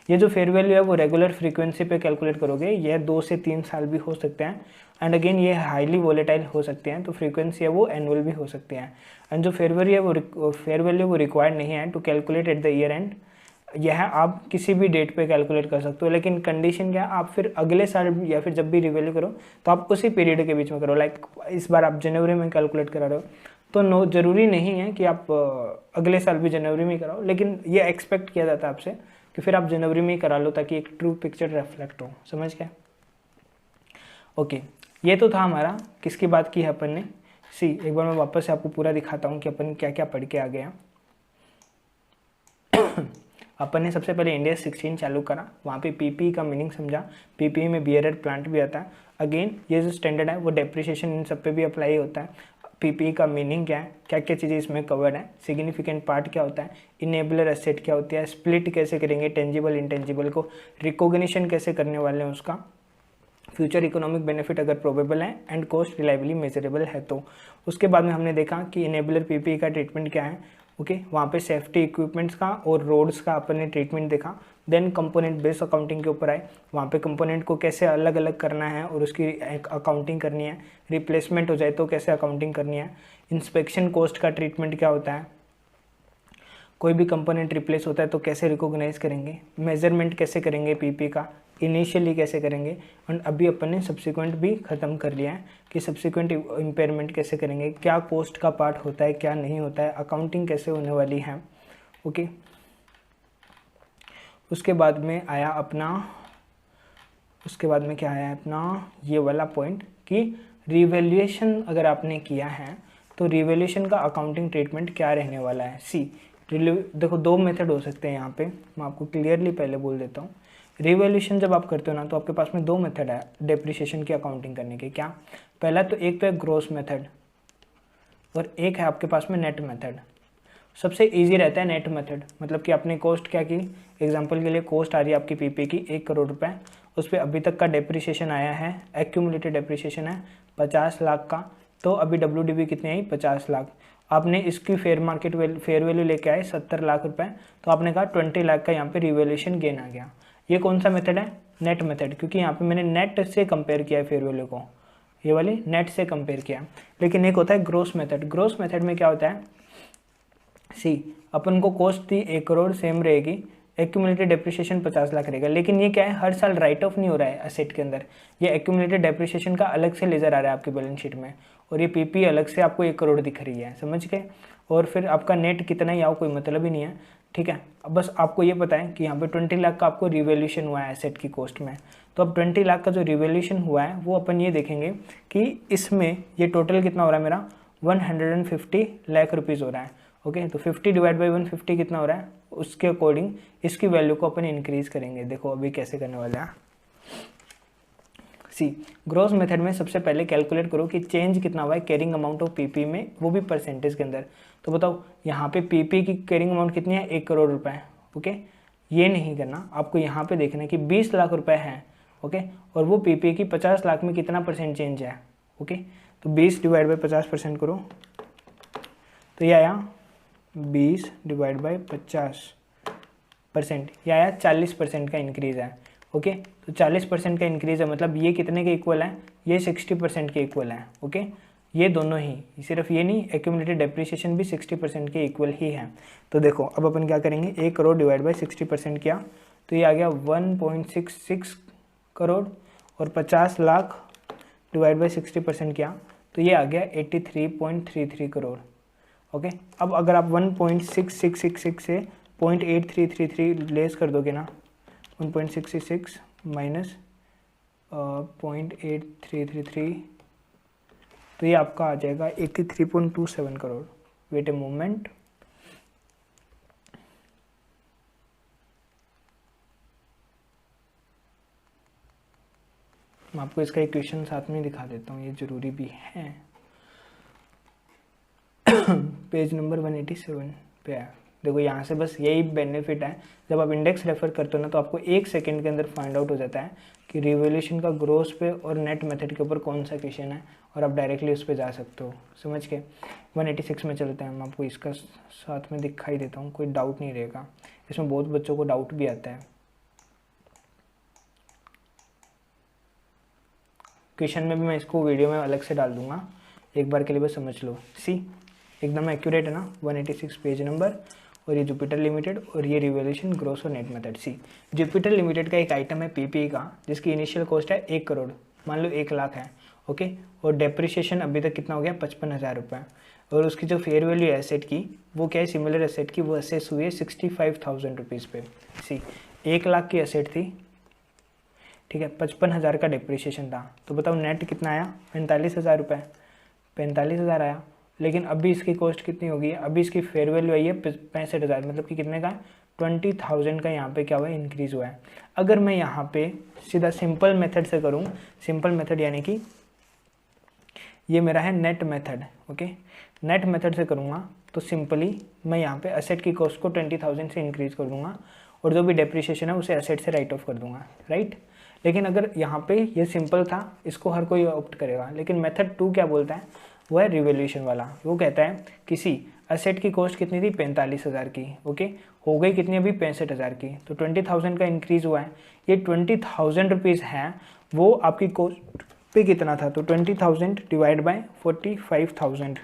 ये जो फेयर वैल्यू है वो रेगुलर फ्रीक्वेंसी पे कैलकुलेट करोगे, यह 2 से 3 साल भी हो सकते हैं। एंड अगेन ये हाईली वॉलेटाइल हो सकते हैं, तो फ्रीक्वेंसी है वो एनुअल भी हो सकती है। एंड जो फेयर वैल्यू है वो रिक्वायर्ड नहीं है to calculate at the year end, यह आप किसी भी डेट पे कैलकुलेट कर सकते हो, लेकिन कंडीशन क्या है, आप फिर अगले साल या फिर जब भी रिवैल्यू करो तो आप उसी पीरियड के बीच में करो। लाइक इस बार आप जनवरी में कैलकुलेट करा रहे हो तो जरूरी नहीं है कि आप अगले साल भी जनवरी में कराओ, लेकिन ये एक्सपेक्ट किया जाता है आपसे कि फिर आप जनवरी में ही करा लो ताकि एक ट्रू पिक्चर रिफ्लेक्ट हो, समझ गए। ओके, ये तो था हमारा किसकी बात की है अपन ने। सी एक बार मैं वापस से आपको पूरा दिखाता हूँ कि अपन क्या क्या पढ़ के आ गया। अपन ने सबसे पहले इंडेक्स 16 चालू करा, वहाँ पे PPE का मीनिंग समझा, PPE में बियरर प्लांट भी आता है। अगेन ये जो स्टैंडर्ड है वो डेप्रिसिएशन इन सब पे भी अप्लाई होता है। PPE का मीनिंग क्या है, क्या क्या चीज़ें इसमें कवर्ड है, सिग्निफिकेंट पार्ट क्या होता है, इनेबलर एसेट क्या होती है, स्प्लिट कैसे करेंगे टेंजिबल इंटेंजिबल को, रिकॉग्निशन कैसे करने वाले हैं उसका, फ्यूचर इकोनॉमिक बेनिफिट अगर प्रोबेबल है, एंड कॉस्ट रिलायबली मेजरेबल है तो। उसके बाद में हमने देखा कि इनेबलर PPE का ट्रीटमेंट क्या है, ओके, वहाँ पे सेफ्टी इक्विपमेंट्स का और रोड्स का अपन ने ट्रीटमेंट देखा। देन कंपोनेंट बेस्ड अकाउंटिंग के ऊपर आए, वहाँ पे कंपोनेंट को कैसे अलग अलग करना है और उसकी अकाउंटिंग करनी है, रिप्लेसमेंट हो जाए तो कैसे अकाउंटिंग करनी है, इंस्पेक्शन कॉस्ट का ट्रीटमेंट क्या होता है, कोई भी कंपोनेंट रिप्लेस होता है तो कैसे रिकॉग्नाइज करेंगे, मेजरमेंट कैसे करेंगे पीपी का, इनिशियली कैसे करेंगे, और अभी अपन ने सब्सिक्वेंट भी ख़त्म कर लिया है कि सब्सिक्वेंट इम्पेयरमेंट कैसे करेंगे, क्या कॉस्ट का पार्ट होता है क्या नहीं होता है, अकाउंटिंग कैसे होने वाली है। ओके, उसके बाद में आया अपना, उसके बाद में क्या आया अपना ये वाला पॉइंट कि रिवैल्यूएशन अगर आपने किया है तो रिवैल्यूएशन का अकाउंटिंग ट्रीटमेंट क्या रहने वाला है। सी देखो दो मेथड हो सकते हैं यहाँ पे, मैं आपको क्लियरली पहले बोल देता हूँ। रिवैल्यूएशन जब आप करते हो ना तो आपके पास में दो मेथड है डेप्रिसिएशन की अकाउंटिंग करने के। क्या, पहला तो एक तो है ग्रॉस मेथड और एक है आपके पास में नेट मेथड। सबसे इजी रहता है नेट मेथड, मतलब कि आपने कॉस्ट क्या की, एग्जांपल के लिए कॉस्ट आ रही है आपकी पीपी की 1 करोड़ रुपए, उस पर अभी तक का डेप्रिसिएशन आया है, एक्यूमुलेटेड डेप्रिसिएशन है 50 लाख का, तो अभी WDV कितनी आई 50 लाख। आपने इसकी फेयर वैल्यू लेके आए 70 लाख रुपए, तो आपने कहा 20 लाख का यहाँ पे रिवैल्यूएशन गेन आ गया। ये कौन सा मेथड है, नेट मेथड, क्योंकि यहाँ पे मैंने नेट से कंपेयर किया है फेयर वैल्यू को, ये वाली नेट से कंपेयर किया। लेकिन एक होता है ग्रॉस मेथड। ग्रॉस मेथड में क्या होता है, सी अपन को कॉस्ट थी 1 करोड़ सेम रहेगी, एक्यूमुलेटेड डेप्रिसिएशन 50 लाख रहेगा, लेकिन ये क्या है हर साल राइट ऑफ नहीं हो रहा है असेट के अंदर, ये एक्यूमुलेटेड डेप्रिसिएशन का अलग से लेजर आ रहा है आपकी बैलेंस शीट में, और ये पीपी अलग से आपको 1 करोड़ दिख रही है, समझ गए। और फिर आपका नेट कितना ही आओ कोई मतलब ही नहीं है, ठीक है। अब बस आपको ये पता है कि यहाँ पे 20 लाख का आपको रिवैल्यूएशन हुआ है एसेट की कॉस्ट में, तो अब 20 लाख का जो रिवैल्यूएशन हुआ है वो अपन ये देखेंगे कि इसमें ये टोटल कितना हो रहा है मेरा 150 लाख रुपीज़ हो रहा है। ओके, तो 50 डिवाइड बाई 150 कितना हो रहा है, उसके अकॉर्डिंग इसकी वैल्यू को अपन इंक्रीज करेंगे। देखो अभी कैसे करने वाले हैं। सी ग्रॉस मेथड में सबसे पहले कैलकुलेट करो कि चेंज कितना हुआ है कैरिंग अमाउंट ऑफ पीपी में, वो भी परसेंटेज के अंदर। तो बताओ यहाँ पे पीपी की कैरिंग अमाउंट कितनी है 1 करोड़ रुपए। ओके, ये नहीं करना, आपको यहाँ पे देखना है कि 20 लाख रुपए हैं। ओके, और वो पीपी की 50 लाख में कितना परसेंट चेंज है। ओके, तो 20 डिवाइड बाई 50% करो, तो ये आया 20 डिवाइड बाई 50%, यह आया 40% का इंक्रीज़ है। ओके, तो 40% का इंक्रीज़ है, मतलब ये कितने के इक्वल है, ये 60% के इक्वल है। ओके, ये दोनों ही, सिर्फ ये नहीं, एक्यूमुलेटेड डेप्रिसिएशन भी 60% के इक्वल ही है। तो देखो अब अपन क्या करेंगे, 1 करोड़ डिवाइड बाई 60% किया तो ये आ गया 1.66 करोड़, और 50 लाख डिवाइड बाई 60% किया तो ये आ गया 83.33 करोड़। ओके, अब अगर आप 1.6666 से 0.8333 लेस कर दोगे ना, 1.66 माइनस 0.8333, तो ये आपका आ जाएगा 83.27 करोड़। वेट ए मोमेंट, मैं आपको इसका इक्वेशन साथ में दिखा देता हूँ, ये जरूरी भी है। पेज नंबर 187 पे है। देखो यहाँ से बस यही बेनिफिट है, जब आप इंडेक्स रेफर करते हो ना तो आपको 1 सेकंड के अंदर फाइंड आउट हो जाता है कि रिवैल्यूएशन का ग्रोस पे और नेट मेथड के ऊपर कौन सा क्वेश्चन है, और आप डायरेक्टली उस पर जा सकते हो, समझ के। 186 में चलते हैं, मैं आपको इसका साथ में दिखाई देता हूँ, कोई डाउट नहीं रहेगा, इसमें बहुत बच्चों को डाउट भी आता है। क्वेश्चन में भी मैं इसको वीडियो में अलग से डाल दूंगा, एक बार के लिए बस समझ लो। सी एकदम एक्यूरेट है ना, 186 पेज नंबर, और ये जुपिटर लिमिटेड, और ये रिवैल्यूएशन ग्रॉस और नेट मेथड। सी जुपिटर लिमिटेड का एक आइटम है पीपी का, जिसकी इनिशियल कॉस्ट है 1 करोड़, मान लो 1 लाख है। ओके, और डेप्रिसिएशन अभी तक कितना हो गया 55,000 रुपये, और उसकी जो फेयर वैल्यू है एसेट की वो क्या है, सिमिलर एसेट की, वो असेस हुई है 65,000 रुपीज़ पे। सी 1 लाख की एसेट थी, ठीक है, 55,000 का डेप्रिसिएशन था, तो बताओ नेट कितना आया 45,000 रुपये, 45,000 आया। लेकिन अभी इसकी कॉस्ट कितनी होगी, अभी इसकी फेयर वैल्यू आई है 65,000, मतलब कि कितने का 20,000 का यहाँ पे क्या हुआ है, इंक्रीज़ हुआ है। अगर मैं यहाँ पे सीधा सिंपल मेथड से करूँ, सिंपल मेथड यानी कि ये मेरा है net method. Okay, net method से करूँगा तो सिंपली मैं यहाँ पे असेट की कॉस्ट को 20,000 से इंक्रीज़ कर दूँगा, और जो भी डेप्रिसिएशन है उसे असेट से राइट ऑफ कर दूँगा, राइट। लेकिन अगर यहाँ पे ये सिंपल था, इसको हर कोई ऑप्ट करेगा, लेकिन मेथड 2 क्या बोलता है, वो है रिवैल्यूएशन वाला। वो कहता है किसी असेट की कॉस्ट कितनी थी 45,000 की, ओके, हो गई कितनी अभी 65,000 की, तो 20,000 का इंक्रीज हुआ है। ये 20,000 रुपीज़ है, वो आपकी कॉस्ट पे कितना था, तो 20,000 डिवाइड बाय 45,000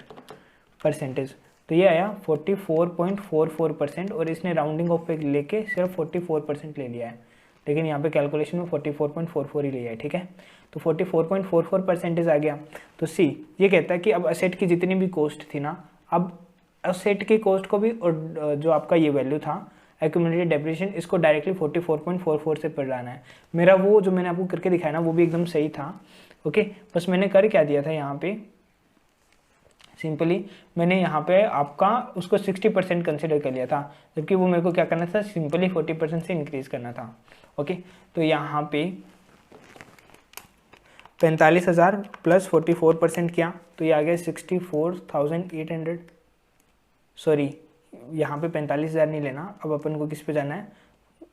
परसेंटेज, तो ये आया 44.44%, और इसने राउंडिंग ऑफ पे लेके सिर्फ 44% ले लिया है, लेकिन यहाँ पे कैलकुलेशन में 44.44 ही लिया है, ठीक है। तो 44.44% आ गया। तो सी ये कहता है कि अब असेट की जितनी भी कॉस्ट थी ना, अब असेट की कॉस्ट को भी, और जो आपका ये वैल्यू था एक्यूमुलेटेड डेप्रिसिएशन, इसको डायरेक्टली 44.44 से पढ़ लाना है। मेरा वो जो मैंने आपको करके दिखाया ना, वो भी एकदम सही था, ओके। बस मैंने कर क्या दिया था यहाँ पे, सिंपली मैंने यहाँ पे आपका उसको 60% कंसिडर कर लिया था, जबकि वो मेरे को क्या करना था, सिंपली 40% से इंक्रीज करना था, ओके। तो यहाँ पे 45,000 प्लस 44% किया, तो ये आ गया 64,800, सॉरी यहाँ पे 45,000 नहीं लेना, अब अपन को किस पे जाना है,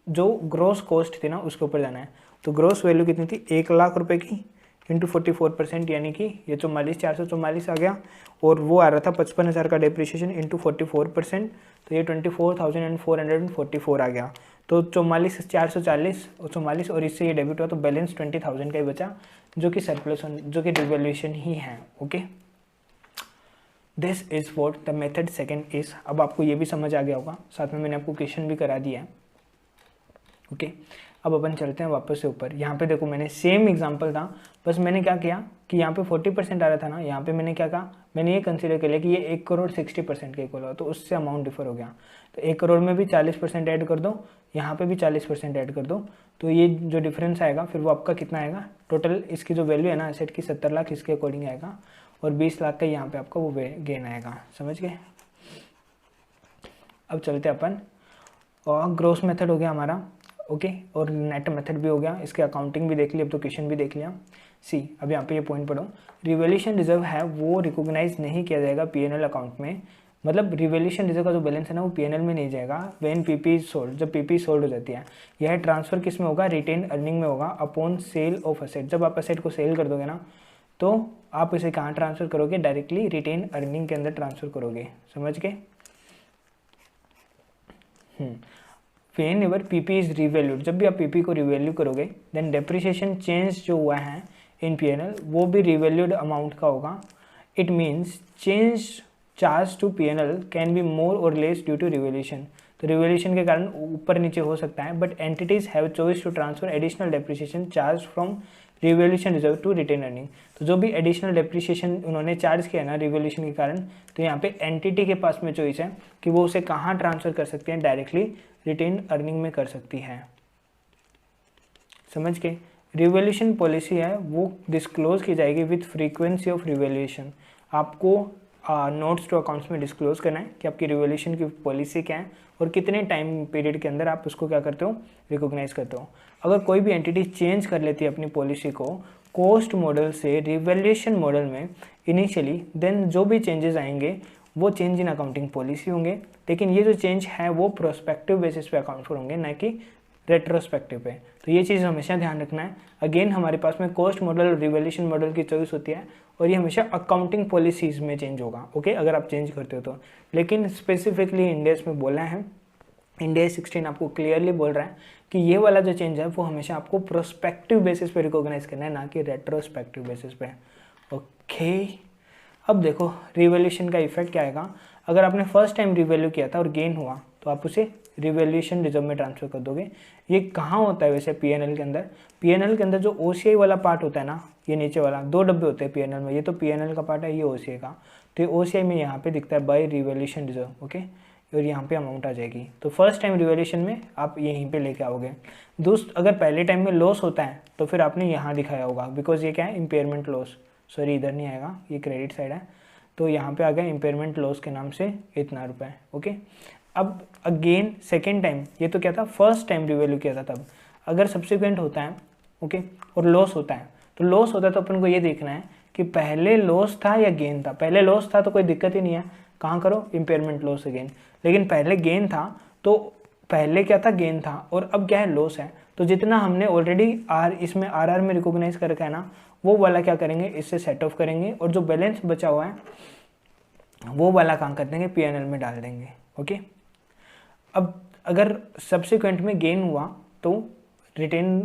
जो ग्रोस कॉस्ट थी ना उसके ऊपर जाना है। तो ग्रोस वैल्यू कितनी थी, 1,00,000 रुपये की इंटू 44%, यानी कि ये 44,444 आ गया, और वो आ रहा था 55,000 का डेप्रिसिएशन इंटू 44%, तो ये 24,444 आ गया। तो 44,440 और 44, और इससे ये डेबिट हुआ, तो बैलेंस 20,000 का ही बचा, जो कि सरप्लस, जो कि डिवैल्यूएशन ही है, okay. This is what the method second is. अब आपको ये भी समझ आ गया होगा, साथ में मैंने आपको क्वेश्चन भी करा दिया है, ओके। अब अपन चलते हैं वापस से ऊपर। यहाँ पे देखो मैंने सेम एग्जांपल था, बस मैंने क्या किया कि यहाँ पे 40% आ रहा था ना, यहाँ पे मैंने क्या कहा, मैंने ये कंसीडर कर लिया कि ये 1,60,00,000 के इक्वल हो, तो उससे अमाउंट डिफर हो गया। तो 1 करोड़ में भी 40% ऐड कर दो, यहाँ पे भी 40% ऐड कर दो, तो ये जो डिफरेंस आएगा फिर वो आपका कितना आएगा, टोटल इसकी जो वैल्यू है ना एसेट की 70 लाख इसके अकॉर्डिंग आएगा, और 20 लाख का यहाँ पे आपका वो गेन आएगा, समझ गए। अब चलते अपन, और ग्रोस मेथड हो गया हमारा, ओके, और नेट मेथड भी हो गया, इसके अकाउंटिंग भी देख ली, अब तो क्वेश्चन भी देख लिया। सी अब यहाँ पे ये पॉइंट पढ़ो, रिवैल्यूएशन रिजर्व है वो रिकॉग्नाइज नहीं किया जाएगा पीएनएल अकाउंट में, मतलब रिवैल्यूएशन रिजर्व का जो बैलेंस है ना वो पीएनएल में नहीं जाएगा व्हेन पीपी सोल्ड, जब पीपी सोल्ड हो जाती है। यह ट्रांसफर किस में होगा, रिटेन अर्निंग में होगा, अपॉन सेल ऑफ असेट, जब आप असेट को सेल कर दोगे ना, तो आप इसे कहाँ ट्रांसफर करोगे, डायरेक्टली रिटेन अर्निंग के अंदर ट्रांसफर करोगे, समझ गए। When ever PP is revalued, जब भी आप पीपी को रिवैल्यू करोगे, देन डेप्रिसिएशन चेंज जो हुआ है इन पीएनएल वो भी रिवैल्यूड अमाउंट का होगा। It means change charge to PNL can be more और लेस ड्यू टू रिवैल्यूएशन, तो रिवैल्यूएशन के कारण ऊपर नीचे हो सकता है, but entities have choice to transfer additional depreciation charge from revaluation reserve to retain earning, तो जो भी एडिशनल डेप्रिसिएशन उन्होंने चार्ज किया ना रिवैल्यूएशन के कारण, तो यहाँ पे एंटिटी के पास में चॉइस है कि वो उसे कहाँ ट्रांसफर कर सकते हैं, डायरेक्टली रिटेन अर्निंग में कर सकती है, समझ के। रिवैल्यूएशन पॉलिसी है वो डिस्क्लोज की जाएगी विथ फ्रीक्वेंसी ऑफ रिवैल्यूएशन, आपको नोट्स टू अकाउंट्स में डिस्क्लोज करना है कि आपकी रिवैल्यूएशन की पॉलिसी क्या है और कितने टाइम पीरियड के अंदर आप उसको क्या करते हो, रिकॉग्नाइज करते हो। अगर कोई भी एंटिटी चेंज कर लेती है अपनी पॉलिसी को कॉस्ट मॉडल से रिवैल्यूएशन मॉडल में इनिशियली, देन जो भी चेंजेस आएंगे वो चेंज इन अकाउंटिंग पॉलिसी होंगे, लेकिन ये जो चेंज है वो प्रोस्पेक्टिव बेसिस पे अकाउंट फॉर होंगे, ना कि रेट्रोस्पेक्टिव पे। तो ये चीज़ हमेशा ध्यान रखना है। अगेन हमारे पास में कॉस्ट मॉडल और रिवैल्यूएशन मॉडल की चॉइस होती है, और ये हमेशा अकाउंटिंग पॉलिसीज में चेंज होगा, ओके, अगर आप चेंज करते हो तो। लेकिन स्पेसिफिकली इंडेस में बोला है, इंडिया 16 आपको क्लियरली बोल रहा है कि ये वाला जो चेंज है वो हमेशा आपको प्रोस्पेक्टिव बेसिस पे रिकॉग्नाइज करना है, ना कि रेट्रोस्पेक्टिव बेसिस पे, ओके। अब देखो रिवैल्यूएशन का इफेक्ट क्या आएगा, अगर आपने फर्स्ट टाइम रिवैल्यू किया था और गेन हुआ तो आप उसे रिवैल्यूएशन रिजर्व में ट्रांसफर कर दोगे। ये कहाँ होता है वैसे, पीएनएल के अंदर। पीएनएल के अंदर जो ओसीआई वाला पार्ट होता है ना, ये नीचे वाला 2 डब्बे होते हैं पीएनएल में, ये तो पीएनएल का पार्ट है, ये ओसीआई का, तो ये ओसीआई में यहाँ पे दिखता है बाय रिवैल्यूएशन रिजर्व, ओके, और यहाँ पे अमाउंट आ जाएगी। तो फर्स्ट टाइम रिवैल्यूएशन में आप यहीं पे लेके आओगे। दोस्त अगर पहले टाइम में लॉस होता है तो फिर आपने यहाँ दिखाया होगा, बिकॉज ये क्या है, इम्पेयरमेंट लॉस, सॉरी इधर नहीं आएगा, ये क्रेडिट साइड है, तो यहाँ पे आ गया इम्पेयरमेंट लॉस के नाम से इतना रुपए, ओके। अब अगेन सेकेंड टाइम, ये तो क्या था, फर्स्ट टाइम रिवैल्यू किया था तब, अगर सब्सिक्वेंट होता है, ओके, और लॉस होता है, तो लॉस होता है तो अपन को ये देखना है कि पहले लॉस था या गेन था। पहले लॉस था तो कोई दिक्कत ही नहीं है, कहाँ करो, इम्पेयरमेंट लॉस अगेन। लेकिन पहले गेन था तो पहले क्या था, गेन था, और अब क्या है, लॉस है, तो जितना हमने ऑलरेडी इसमें आरआर में रिकॉग्नाइज कर रखा है ना, वो वाला क्या करेंगे, इससे सेट ऑफ करेंगे, और जो बैलेंस बचा हुआ है वो वाला काम कर देंगे, P&L में डाल देंगे। ओके, अब अगर सब्सिक्वेंट में गेन हुआ तो रिटेन,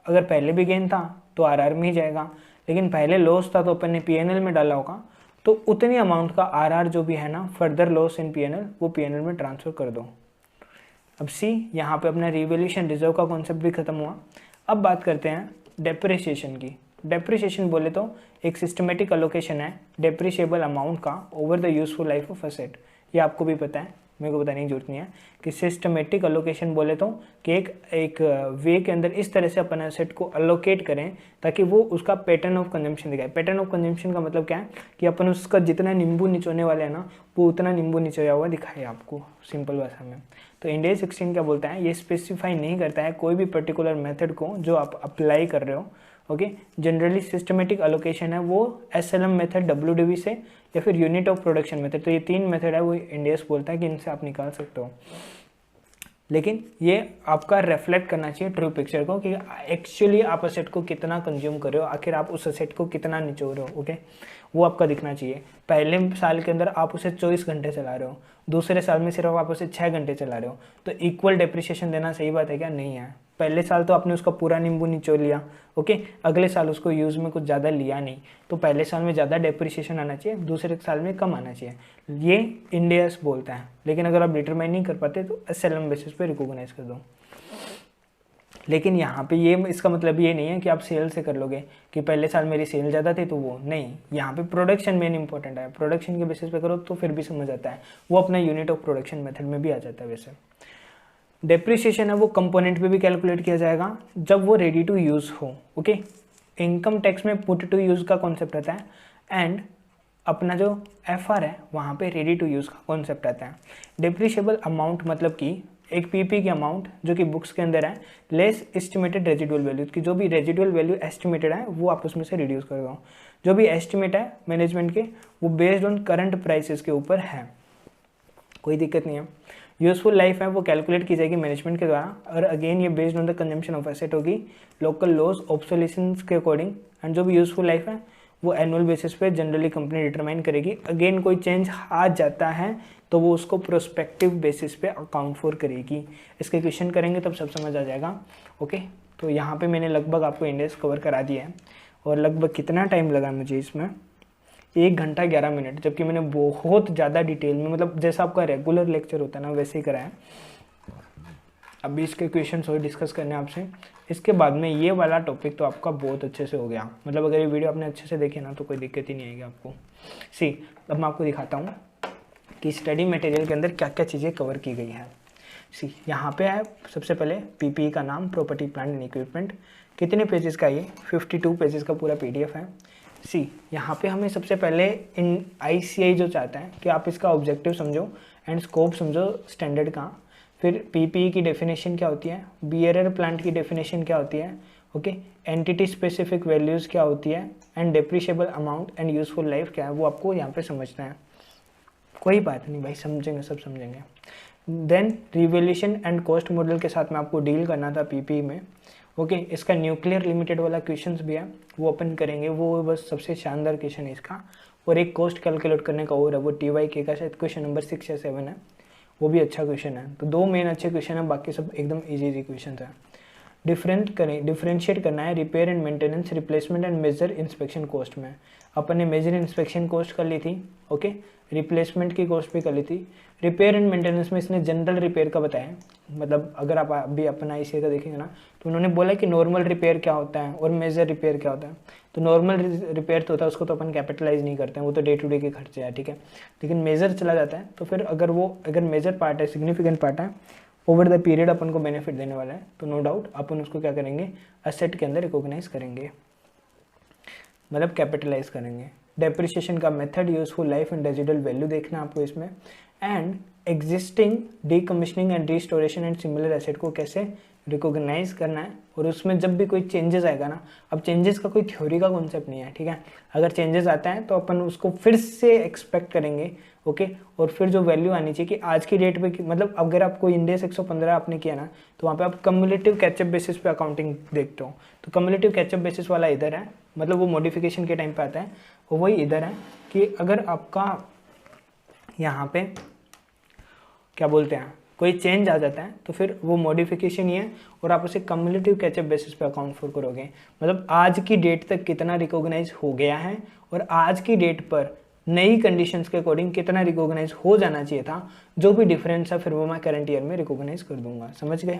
अगर पहले भी गेन था तो RR में ही जाएगा, लेकिन पहले लॉस था तो अपन ने P&L में डाला होगा, तो उतनी अमाउंट का RR जो भी है ना, फर्दर लॉस इन P&L, वो P&L में ट्रांसफ़र कर दो। अब सी, यहाँ पे अपना रिवैल्यूएशन रिजर्व का कॉन्सेप्ट भी खत्म हुआ। अब बात करते हैं डेप्रिसिएशन की। डेप्रिसिएशन बोले तो एक सिस्टमेटिक अलोकेशन है डेप्रिशिएबल अमाउंट का over the useful life of asset. ये आपको भी पता है, मेरे को बताने की जरूरत नहीं है कि सिस्टमेटिक अलोकेशन बोले तो कि एक वे के अंदर इस तरह से अपन एसेट को अलोकेट करें ताकि वो उसका पैटर्न ऑफ कंजम्पशन दिखाए। पैटर्न ऑफ कंजम्पशन का मतलब क्या है कि अपन उसका जितना नींबू निचोने वाले हैं ना, वो उतना नींबू निचोया हुआ दिखाए आपको, सिंपल भाषा में। तो इंडिया 16 क्या बोलता है, ये स्पेसिफाई नहीं करता है कोई भी पर्टिकुलर मेथड को जो आप अप्लाई कर रहे हो। ओके, जनरली सिस्टमेटिक अलोकेशन है वो SLM मेथड, WDV से, या फिर यूनिट ऑफ प्रोडक्शन मेथड। तो ये 3 मेथड है वो इंडियस बोलता है कि इनसे आप निकाल सकते हो, लेकिन ये आपका रिफ्लेक्ट करना चाहिए ट्रू पिक्चर को कि एक्चुअली आप असेट को कितना कंज्यूम कर रहे हो, आखिर आप उस असेट को कितना निचोड़ रहे हो। ओके, वो आपका दिखना चाहिए। पहले साल के अंदर आप उसे 24 घंटे चला रहे हो, दूसरे साल में सिर्फ आप उसे 6 घंटे चला रहे हो, तो इक्वल डेप्रिसिएशन देना सही बात है क्या? नहीं है। पहले साल तो आपने उसका पूरा नींबू निचोड़ लिया, ओके, अगले साल उसको यूज़ में कुछ ज़्यादा लिया नहीं, तो पहले साल में ज़्यादा डेप्रिसिएशन आना चाहिए, दूसरे साल में कम आना चाहिए। ये इंडियस बोलता है, लेकिन अगर आप डिटरमाइन नहीं कर पाते तो SLM बेसिस पे रिकॉग्नाइज कर दो। लेकिन यहाँ पे ये इसका मतलब ये नहीं है कि आप सेल से कर लोगे कि पहले साल मेरी सेल ज़्यादा थी तो वो नहीं, यहाँ पे प्रोडक्शन मेन इंपॉर्टेंट है। प्रोडक्शन के बेसिस पे करो तो फिर भी समझ आता है, वो अपना यूनिट ऑफ प्रोडक्शन मेथड में भी आ जाता है। वैसे डेप्रिसिएशन है वो कंपोनेंट पे भी कैलकुलेट किया जाएगा जब वो रेडी टू यूज़ हो। ओके, इनकम टैक्स में पुट टू यूज़ का कॉन्सेप्ट आता है, एंड अपना जो FR है वहाँ पे रेडी टू यूज़ का कॉन्सेप्ट आता है। डेप्रिशिएबल अमाउंट मतलब कि एक PP की अमाउंट जो कि बुक्स के अंदर है, लेस एस्टिमेटेड रेजिडुअल वैल्यू, की जो भी रेजिडुअल वैल्यू एस्टिमेटेड है वो आप उसमें से रिड्यूस कर दो। जो भी एस्टिमेट है मैनेजमेंट के वो बेस्ड ऑन करंट प्राइसेस के ऊपर है, कोई दिक्कत नहीं है। यूजफुल लाइफ है वो कैलकुलेट की जाएगी मैनेजमेंट के द्वारा, और अगेन ये based on the consumption of asset होगी, लोकल लॉस ऑब्सोलेसेंस के अकॉर्डिंग। एंड जो भी यूजफुल लाइफ है वो एनुअल बेसिस पे जनरली कंपनी डिटरमाइन करेगी। अगेन कोई चेंज आ जाता है तो वो उसको प्रोस्पेक्टिव बेसिस पे अकाउंट फॉर करेगी। इसके क्वेश्चन करेंगे तब सब समझ आ जाएगा। ओके, तो यहाँ पे मैंने लगभग आपको इंडेक्स कवर करा दिया है, और लगभग कितना टाइम लगा मुझे इसमें, 1 घंटा 11 मिनट, जबकि मैंने बहुत ज़्यादा डिटेल में, मतलब जैसा आपका रेगुलर लेक्चर होता है ना वैसे ही कराया। अभी इसके क्वेश्चन और डिस्कस करने आपसे, इसके बाद में ये वाला टॉपिक तो आपका बहुत अच्छे से हो गया। मतलब अगर ये वीडियो आपने अच्छे से देखे ना तो कोई दिक्कत ही नहीं आएगी आपको। सी, अब मैं आपको दिखाता हूँ कि स्टडी मटेरियल के अंदर क्या क्या चीज़ें कवर की गई हैं। सी, यहाँ पे है सबसे पहले PPE का नाम, प्रॉपर्टी प्लांट एंड इक्विपमेंट, कितने पेजेस का, ये 52 पेजेस का पूरा PDF है। सी, यहाँ पे हमें सबसे पहले इन ICAI जो चाहता है कि आप इसका ऑब्जेक्टिव समझो एंड स्कोप समझो स्टैंडर्ड का, फिर PPE की डेफिनेशन क्या होती है, बियरर प्लांट की डेफिनेशन क्या होती है, ओके, एंटिटी स्पेसिफिक वैल्यूज़ क्या होती है, and depreciable amount and useful life क्या है, वो आपको यहाँ पे समझना है। कोई बात नहीं भाई, समझेंगे, सब समझेंगे। Then revaluation and cost model के साथ में आपको डील करना था PPE में। ओके, इसका न्यूक्लियर लिमिटेड वाला क्वेश्चंस भी है, वो अपन करेंगे, वो बस सबसे शानदार क्वेश्चन है इसका। और एक कॉस्ट कैलकुलेट करने का और है, वो TYK का शायद क्वेश्चन नंबर 6 या 7 है, वो भी अच्छा क्वेश्चन है। तो 2 मेन अच्छे क्वेश्चन है, बाकी सब एकदम इजी क्वेश्चन है। डिफरेंशिएट करना है repair and maintenance, replacement and major inspection cost में। अपन ने मेजर इंस्पेक्शन कॉस्ट कर ली थी, ओके, रिप्लेसमेंट की कॉस्ट भी कर ली थी। रिपेयर एंड मेंटेनेंस में इसने जनरल रिपेयर का बताया, मतलब अगर आप अभी अपना ICAI का देखेंगे ना तो उन्होंने बोला कि नॉर्मल रिपेयर क्या होता है और मेजर रिपेयर क्या होता है। तो नॉर्मल रिपेयर तो होता है, उसको तो अपन कैपिटलाइज नहीं करते हैं, वो तो डे टू डे के खर्चे हैं, ठीक है। लेकिन मेजर चला जाता है तो फिर अगर मेजर पार्ट है, सिग्निफिकेंट पार्ट है, ओवर द पीरियड अपन को बेनिफिट देने वाला है, तो नो डाउट अपन उसको क्या करेंगे, असेट के अंदर रिकॉग्नाइज करेंगे, मतलब कैपिटलाइज करेंगे। डेप्रिसिएशन का method, useful life and residual value देखना आपको इसमें, and existing decommissioning and restoration and similar asset को कैसे रिकॉग्नाइज करना है। और उसमें जब भी कोई चेंजेस आएगा ना, अब चेंजेस का कोई थ्योरी का कॉन्सेप्ट नहीं है, ठीक है। अगर चेंजेस आता है तो अपन उसको फिर से एक्सपेक्ट करेंगे, ओके। और फिर जो वैल्यू आनी चाहिए कि आज की डेट पे मतलब अगर आपको इंड एस 115 आपने किया ना तो वहाँ पे आप कम्युलेटिव कैचअप बेसिस पे अकाउंटिंग देखते हो, तो कम्युलेटिव कैचअप बेसिस वाला इधर है, मतलब वो मॉडिफिकेशन के टाइम पे आता है, वो वही इधर है कि अगर आपका यहाँ पे क्या बोलते हैं कोई चेंज आ जाता है तो फिर वो मॉडिफिकेशन ही है और आप उसे कम्युलेटिव कैचअप बेसिस पे अकाउंट फॉर करोगे। मतलब आज की डेट तक कितना रिकॉग्नाइज हो गया है और आज की डेट पर नई कंडीशंस के अकॉर्डिंग कितना रिकॉग्नाइज हो जाना चाहिए था, जो भी डिफरेंस है फिर वो मैं करंट ईयर में रिकॉग्नाइज कर दूंगा। समझ गए?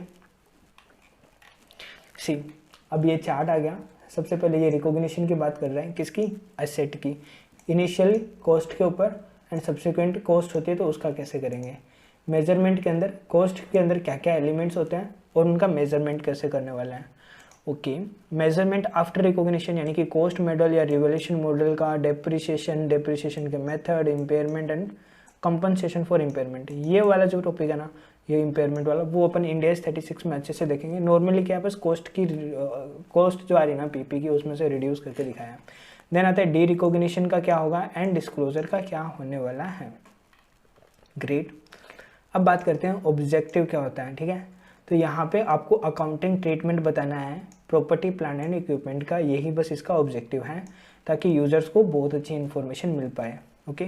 सी अब ये चार्ट आ गया। सबसे पहले ये रिकॉग्निशन की बात कर रहे हैं, किसकी? एसेट की। इनिशियल कॉस्ट के ऊपर एंड सब्सिक्वेंट कॉस्ट होती है तो उसका कैसे करेंगे। मेजरमेंट के अंदर कॉस्ट के अंदर क्या क्या एलिमेंट्स होते हैं और उनका मेजरमेंट कैसे करने वाला है। ओके, मेजरमेंट आफ्टर रिकॉग्निशन यानी कि कॉस्ट मॉडल या रिवोल्यूशन मॉडल का डेप्रिसिएशन के method, impairment and compensation for impairment, ये वाला जो टॉपिक है ना, ये इम्पेयरमेंट वाला, वो अपन इंड एस 36 में अच्छे से देखेंगे। नॉर्मली क्या है, बस कॉस्ट जो आ रही है ना पीपी की, उसमें से रिड्यूस करके दिखाया है। देन आता है डी रिकॉग्निशन का क्या होगा एंड डिस्क्लोजर का क्या होने वाला है। ग्रेट। अब बात करते हैं ऑब्जेक्टिव क्या होता है। ठीक है, तो यहाँ पे आपको अकाउंटिंग ट्रीटमेंट बताना है प्रॉपर्टी, प्लांट एंड इक्विपमेंट का, यही बस इसका ऑब्जेक्टिव है ताकि यूजर्स को बहुत अच्छी इन्फॉर्मेशन मिल पाए। ओके,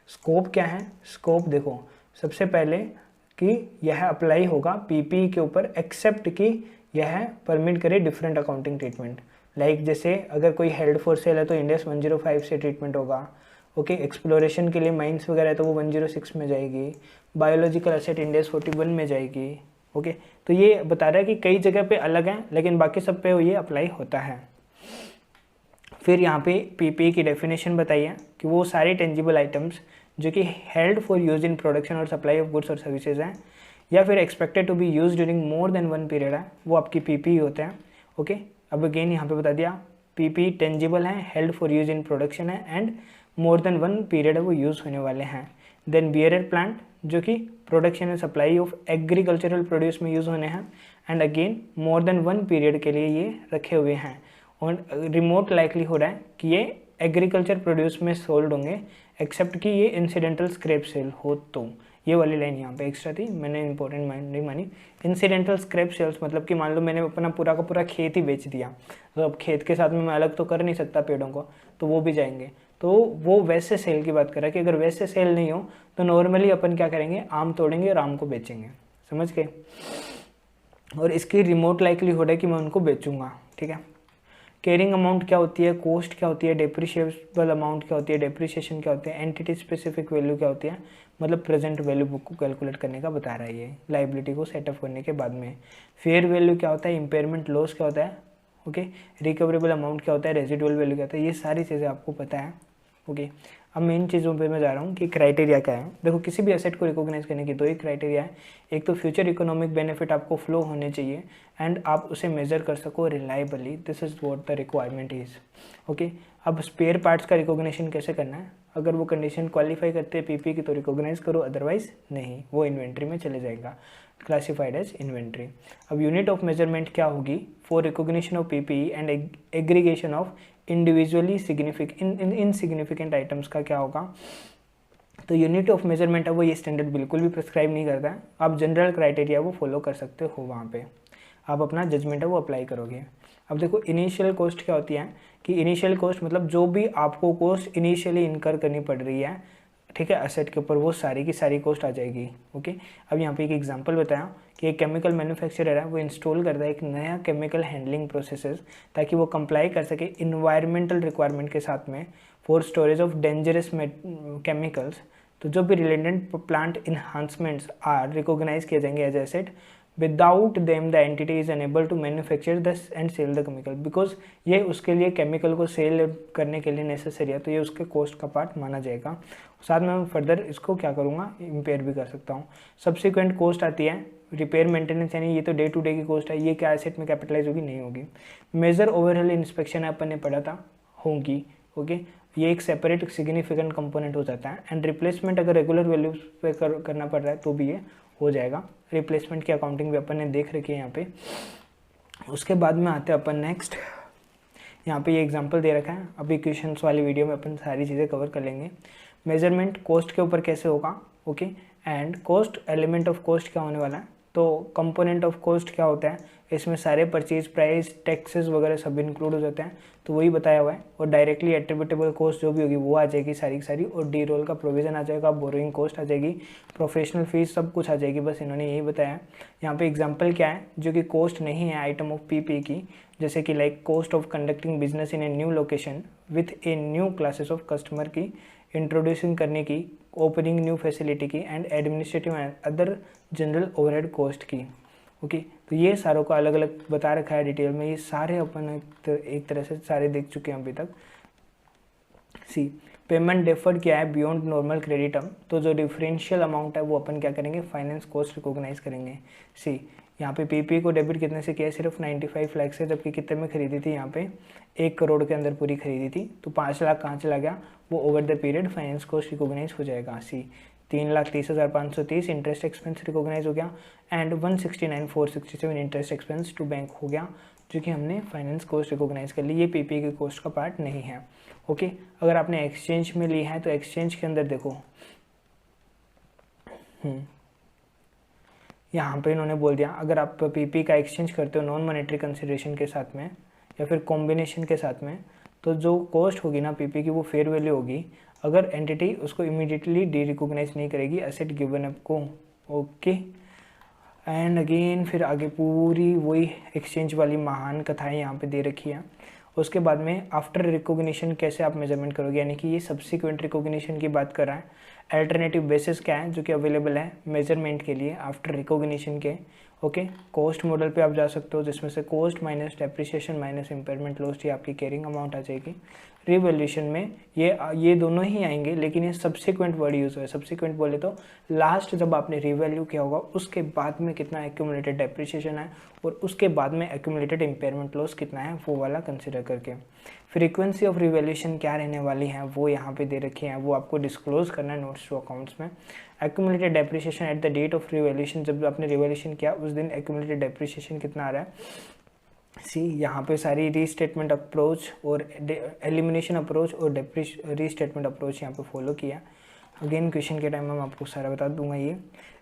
स्कोप क्या है? स्कोप देखो, सबसे पहले कि यह अप्लाई होगा पीपी के ऊपर एक्सेप्ट कि यह परमिट करे डिफरेंट अकाउंटिंग ट्रीटमेंट। लाइक जैसे अगर कोई हेल्ड फॉर सेल है तो इंड एस 105 से ट्रीटमेंट होगा। ओके, एक्सप्लोरेशन के लिए माइंस वगैरह है तो वो 106 में जाएगी। बायोलॉजिकल एसेट इंड एस 41 में जाएगी। ओके, तो ये बता रहा है कि कई जगह पे अलग है लेकिन बाकी सब पे ये अप्लाई होता है। फिर यहाँ पे पीपी की डेफिनेशन बताइए कि वो सारे टेंजिबल आइटम्स जो कि held for use in production और सप्लाई ऑफ गुड्स और सर्विसेज हैं या फिर expected to be use during more than one period है, वो आपकी पीपी होते हैं। ओके, अब अगेन यहाँ पे बता दिया पीपी टेंजिबल है, held for use in production है and more than one period है, वो यूज़ होने वाले हैं। देन बियरर प्लांट जो कि production and supply of agricultural produce में यूज़ होने हैं and again more than one period के लिए ये रखे हुए हैं और रिमोट लाइकली हो रहा है कि ये एग्रीकल्चर प्रोड्यूस में सोल्ड होंगे एक्सेप्ट कि ये इंसिडेंटल स्क्रैप सेल हो। तो ये वाली लाइन यहाँ पे एक्स्ट्रा थी, मैंने इंपॉर्टेंट नहीं मानी। इंसिडेंटल स्क्रैप सेल्स मतलब कि मान लो मैंने अपना पूरा का पूरा खेत ही बेच दिया, तो अब खेत के साथ में मैं अलग तो कर नहीं सकता पेड़ों को, तो वो भी जाएंगे। तो वो वैसे सेल की बात कर रहा है कि अगर वैसे सेल नहीं हो तो नॉर्मली अपन क्या करेंगे, आम तोड़ेंगे और आम को बेचेंगे। समझ गए? और इसकी रिमोट लाइक्लीहुड है कि मैं उनको बेचूंगा। ठीक है, कैरिंग अमाउंट क्या होती है, कॉस्ट क्या होती है, डेप्रिशिएबल अमाउंट क्या होती है, डेप्रिसिएशन क्या होती है, एंटिटी स्पेसिफिक वैल्यू क्या होती है, मतलब प्रेजेंट वैल्यू बुक को कैलकुलेट करने का बता रहा है ये लाइबिलिटी को सेटअप करने के बाद में। फेयर वैल्यू क्या होता है, इम्पेयरमेंट लॉस क्या होता है, ओके, रिकवरेबल अमाउंट क्या होता है, रेजिडुअल वैल्यू क्या होता है, ये सारी चीज़ें आपको पता है। ओके, अब मेन चीज़ों पे मैं जा रहा हूँ कि क्राइटेरिया क्या है। देखो, किसी भी एसेट को रिकॉग्नाइज करने की दो ही क्राइटेरिया है, एक तो फ्यूचर इकोनॉमिक बेनिफिट आपको फ्लो होने चाहिए एंड आप उसे मेजर कर सको reliably, this is what the requirement is. Okay, अब स्पेयर पार्ट्स का रिकॉग्निशन कैसे करना है, अगर वो कंडीशन क्वालिफाई करते हैं पीपी की तो रिकॉग्नाइज करो, अदरवाइज नहीं, वो इन्वेंट्री में चले जाएगा, क्लासिफाइड एज इन्वेंट्री। अब यूनिट ऑफ मेजरमेंट क्या होगी for recognition of PP and aggregation of individually insignificant items का क्या होगा। तो यूनिट ऑफ मेजरमेंट है वो ये स्टैंडर्ड बिल्कुल भी प्रिस्क्राइब नहीं करता है, आप जनरल क्राइटेरिया वो फॉलो कर सकते हो, वहाँ पे आप अपना जजमेंट है वो अप्लाई करोगे। अब देखो, इनिशियल कॉस्ट क्या होती है कि इनिशियल कॉस्ट मतलब जो भी आपको कॉस्ट इनिशियली इनकर करनी पड़ रही है, ठीक है, एसेट के ऊपर, वो सारी की सारी कॉस्ट आ जाएगी। ओके, अब यहाँ पे एक एग्जांपल बताया कि एक केमिकल मैन्युफैक्चरर है वो इंस्टॉल करता है एक नया केमिकल हैंडलिंग प्रोसेसेस ताकि वो कंप्लाई कर सके इन्वायरमेंटल रिक्वायरमेंट के साथ में for storage of dangerous chemicals. तो जो भी related plant enhancements are recognize किए जाएंगे as asset, without them the entity is unable to manufacture thus and sell the chemical, because ये उसके लिए केमिकल को सेल करने के लिए नेसेसरी है, तो ये उसके कॉस्ट का पार्ट माना जाएगा। साथ में मैं फर्दर इसको क्या करूँगा, इम्पेयर भी कर सकता हूँ। सब्सिक्वेंट कॉस्ट आती है रिपेयर मेंटेनेंस, यानी ये तो डे टू डे की कॉस्ट है, ये क्या एसेट में कैपिटलाइज होगी, नहीं होगी। मेजर ओवरऑल इंस्पेक्शन अपन ने पढ़ा था, होगी। ओके, ये एक सेपरेट सिग्निफिकेंट कंपोनेंट हो जाता है एंड रिप्लेसमेंट अगर रेगुलर वैल्यूज पे करना पड़ रहा है तो भी ये हो जाएगा। रिप्लेसमेंट की अकाउंटिंग भी अपन ने देख रखी है यहाँ पे। उसके बाद में आते हैं अपन नेक्स्ट, यहाँ पे ये एग्जांपल दे रखा है, अभी क्वेश्चंस वाली वीडियो में अपन सारी चीज़ें कवर कर लेंगे। मेजरमेंट कॉस्ट के ऊपर कैसे होगा, okay. And cost, element of cost क्या होने वाला है, तो कंपोनेंट ऑफ कॉस्ट क्या होता है, इसमें सारे परचेज प्राइस, टैक्सेस वगैरह सब इंक्लूड हो जाते हैं, तो वही बताया हुआ है। और डायरेक्टली एट्रीब्यूटेबल कॉस्ट जो भी होगी वो आ जाएगी सारी की सारी, और डी रोल का प्रोविजन आ जाएगा, बोरोइंग कॉस्ट आ जाएगी, प्रोफेशनल फीस, सब कुछ आ जाएगी। बस इन्होंने यही बताया है। यहाँ पे एग्जाम्पल क्या है जो कि कॉस्ट नहीं है आइटम ऑफ पीपी की, जैसे कि like cost of conducting business in a new location with a new classes of customer की, इंट्रोड्यूसिंग करने की, ओपनिंग न्यू फैसिलिटी की, and administrative and other general overhead cost की, ओके। तो ये सारों को अलग अलग बता रखा है डिटेल में। ये सारे अपन एक तरह से सारे देख चुके हैं अभी तक। सी पेमेंट डेफर्ड क्या है, बियॉन्ड नॉर्मल क्रेडिट टर्म, तो जो डिफरेंशियल अमाउंट है वो अपन क्या करेंगे, फाइनेंस कॉस्ट रिकॉग्नाइज करेंगे। सी यहाँ पे पीपी को डेबिट कितने से किया है, सिर्फ 95 लाख से, जबकि कितने में खरीदी थी, यहाँ पे 1 करोड़ के अंदर पूरी खरीदी थी, तो 5 लाख कहाँ चला गया, वो over the period finance cost recognise हो जाएगा। सी 3,30,530 इंटरेस्ट एक्सपेंस रिकॉग्नाइज हो गया, and 169,467 interest expense to bank हो गया, जो कि हमने फाइनेंस कॉस्ट रिकॉग्नाइज कर ली। ये पीपी के कॉस्ट का पार्ट नहीं है, ओके। अगर आपने एक्सचेंज में ली है तो एक्सचेंज के अंदर देखो, यहाँ पे इन्होंने बोल दिया अगर आप पीपी का एक्सचेंज करते हो नॉन मॉनेटरी कंसिडरेशन के साथ में या फिर कॉम्बिनेशन के साथ में, तो जो कॉस्ट होगी ना पीपी की वो फेयर वैल्यू होगी, अगर एंटिटी उसको इमीडिएटली डी रिकॉग्नाइज नहीं करेगी एसेट गिवन अप को, ओके। एंड अगेन फिर आगे पूरी वही एक्सचेंज वाली महान कथाएं यहाँ पे दे रखी है। उसके बाद में आफ्टर रिकॉग्निशन कैसे आप मेजरमेंट करोगे, यानी कि ये सब्सिक्वेंट रिकॉग्निशन की बात कर रहा है। अल्टरनेटिव बेसिस क्या है जो कि अवेलेबल है मेजरमेंट के लिए आफ्टर रिकॉग्निशन के, ओके। कॉस्ट मॉडल पे आप जा सकते हो, जिसमें से cost minus depreciation minus impairment loss, ये आपकी कैरिंग अमाउंट आ जाएगी। रिवैल्यूएशन में ये दोनों ही आएंगे, लेकिन ये सब्सिक्वेंट वर्ड यूज़ हुआ है। सब्सिक्वेंट बोले तो लास्ट जब आपने रिवैल्यू किया होगा उसके बाद में कितना एक्यूमुलेटेड डेप्रिसिएशन है और उसके बाद में एक्यूमुलेटेड इम्पेयरमेंट लॉस कितना है, वो वाला कंसिडर करके। फ्रीक्वेंसी ऑफ रिवैल्यूएशन क्या रहने वाली है वो यहाँ पे दे रखी है, वो आपको डिस्क्लोज करना है नोट्स टू अकाउंट्स में। Accumulated depreciation at the date of revaluation, जब आपने रिवैल्यूएशन किया उस दिन एक्यूमुलेटेड डेप्रिसिएशन कितना आ रहा है। सी यहाँ पे सारी रीस्टेटमेंट अप्रोच और एलिमिनेशन अप्रोच और रीस्टेटमेंट अप्रोच यहाँ पे फॉलो किया। अगेन क्वेश्चन के टाइम में मैं आपको सारा बता दूंगा। ये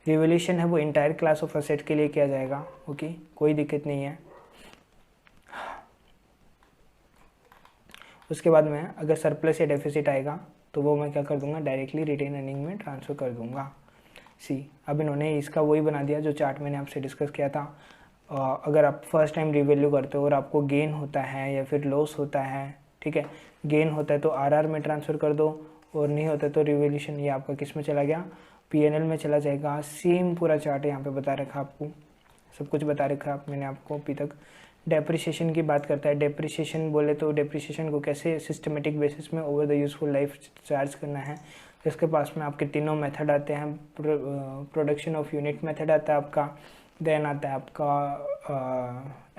रिवैल्यूएशन है वो इंटायर क्लास ऑफ एसेट के लिए किया जाएगा, ओके, कोई दिक्कत नहीं है। उसके बाद में अगर सरप्लस या डेफिसिट आएगा तो वो मैं क्या कर दूंगा, डायरेक्टली रिटेन अर्निंग में ट्रांसफ़र कर दूंगा। सी अब इन्होंने इसका वही बना दिया जो चार्ट मैंने आपसे डिस्कस किया था। अगर आप फर्स्ट टाइम रिवैल्यू करते हो और आपको गेन होता है या फिर लॉस होता है, ठीक है, गेन होता है तो आरआर में ट्रांसफ़र कर दो, और नहीं होता तो रिवैल्यूएशन ये आपका किस में चला गया, पीएनएल में चला जाएगा। सेम पूरा चार्ट यहाँ पे बता रखा आपको, सब कुछ बता रखा मैंने आपको अभी तक। डेप्रिसिएशन की बात करता है, डेप्रिसिएशन बोले तो डेप्रिसिएशन को कैसे सिस्टमेटिक बेसिस में over the useful life charge करना है। इसके पास में आपके तीनों मेथड आते हैं। प्रोडक्शन ऑफ यूनिट मेथड आता है आपका, देन आता है आपका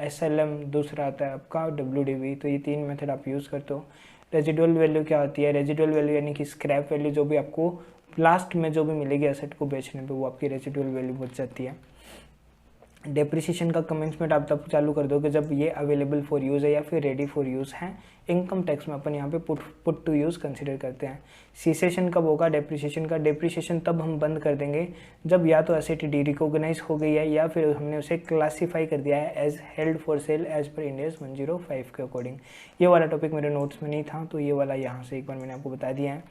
SLM, दूसरा आता है आपका WDV। तो ये 3 मेथड आप यूज़ करते हो। रेजिडुअल वैल्यू क्या होती है, रेजिडुअल वैल्यू यानी कि स्क्रैप वैल्यू, जो भी आपको लास्ट में जो भी मिलेगी एसेट को बेचने पे वो आपकी रेजिडुअल वैल्यू बच जाती है। डेप्रिसिएशन का कमेंसमेंट आप तब चालू कर दोगे जब ये अवेलेबल फॉर यूज़ है या फिर रेडी फॉर यूज़ है। इनकम टैक्स में अपन यहाँ पे पुट टू यूज़ कंसिडर करते हैं। सीसेशन कब होगा डेप्रिसिएशन का, डेप्रिसिएशन तब हम बंद कर देंगे जब या तो एसेट डी रिकॉग्नाइज हो गई है या फिर हमने उसे क्लासीफाई कर दिया है as held for sale as per Ind AS 105 के अकॉर्डिंग। ये वाला टॉपिक मेरे नोट्स में नहीं था तो ये वाला यहाँ से एक बार मैंने आपको बता दिया है।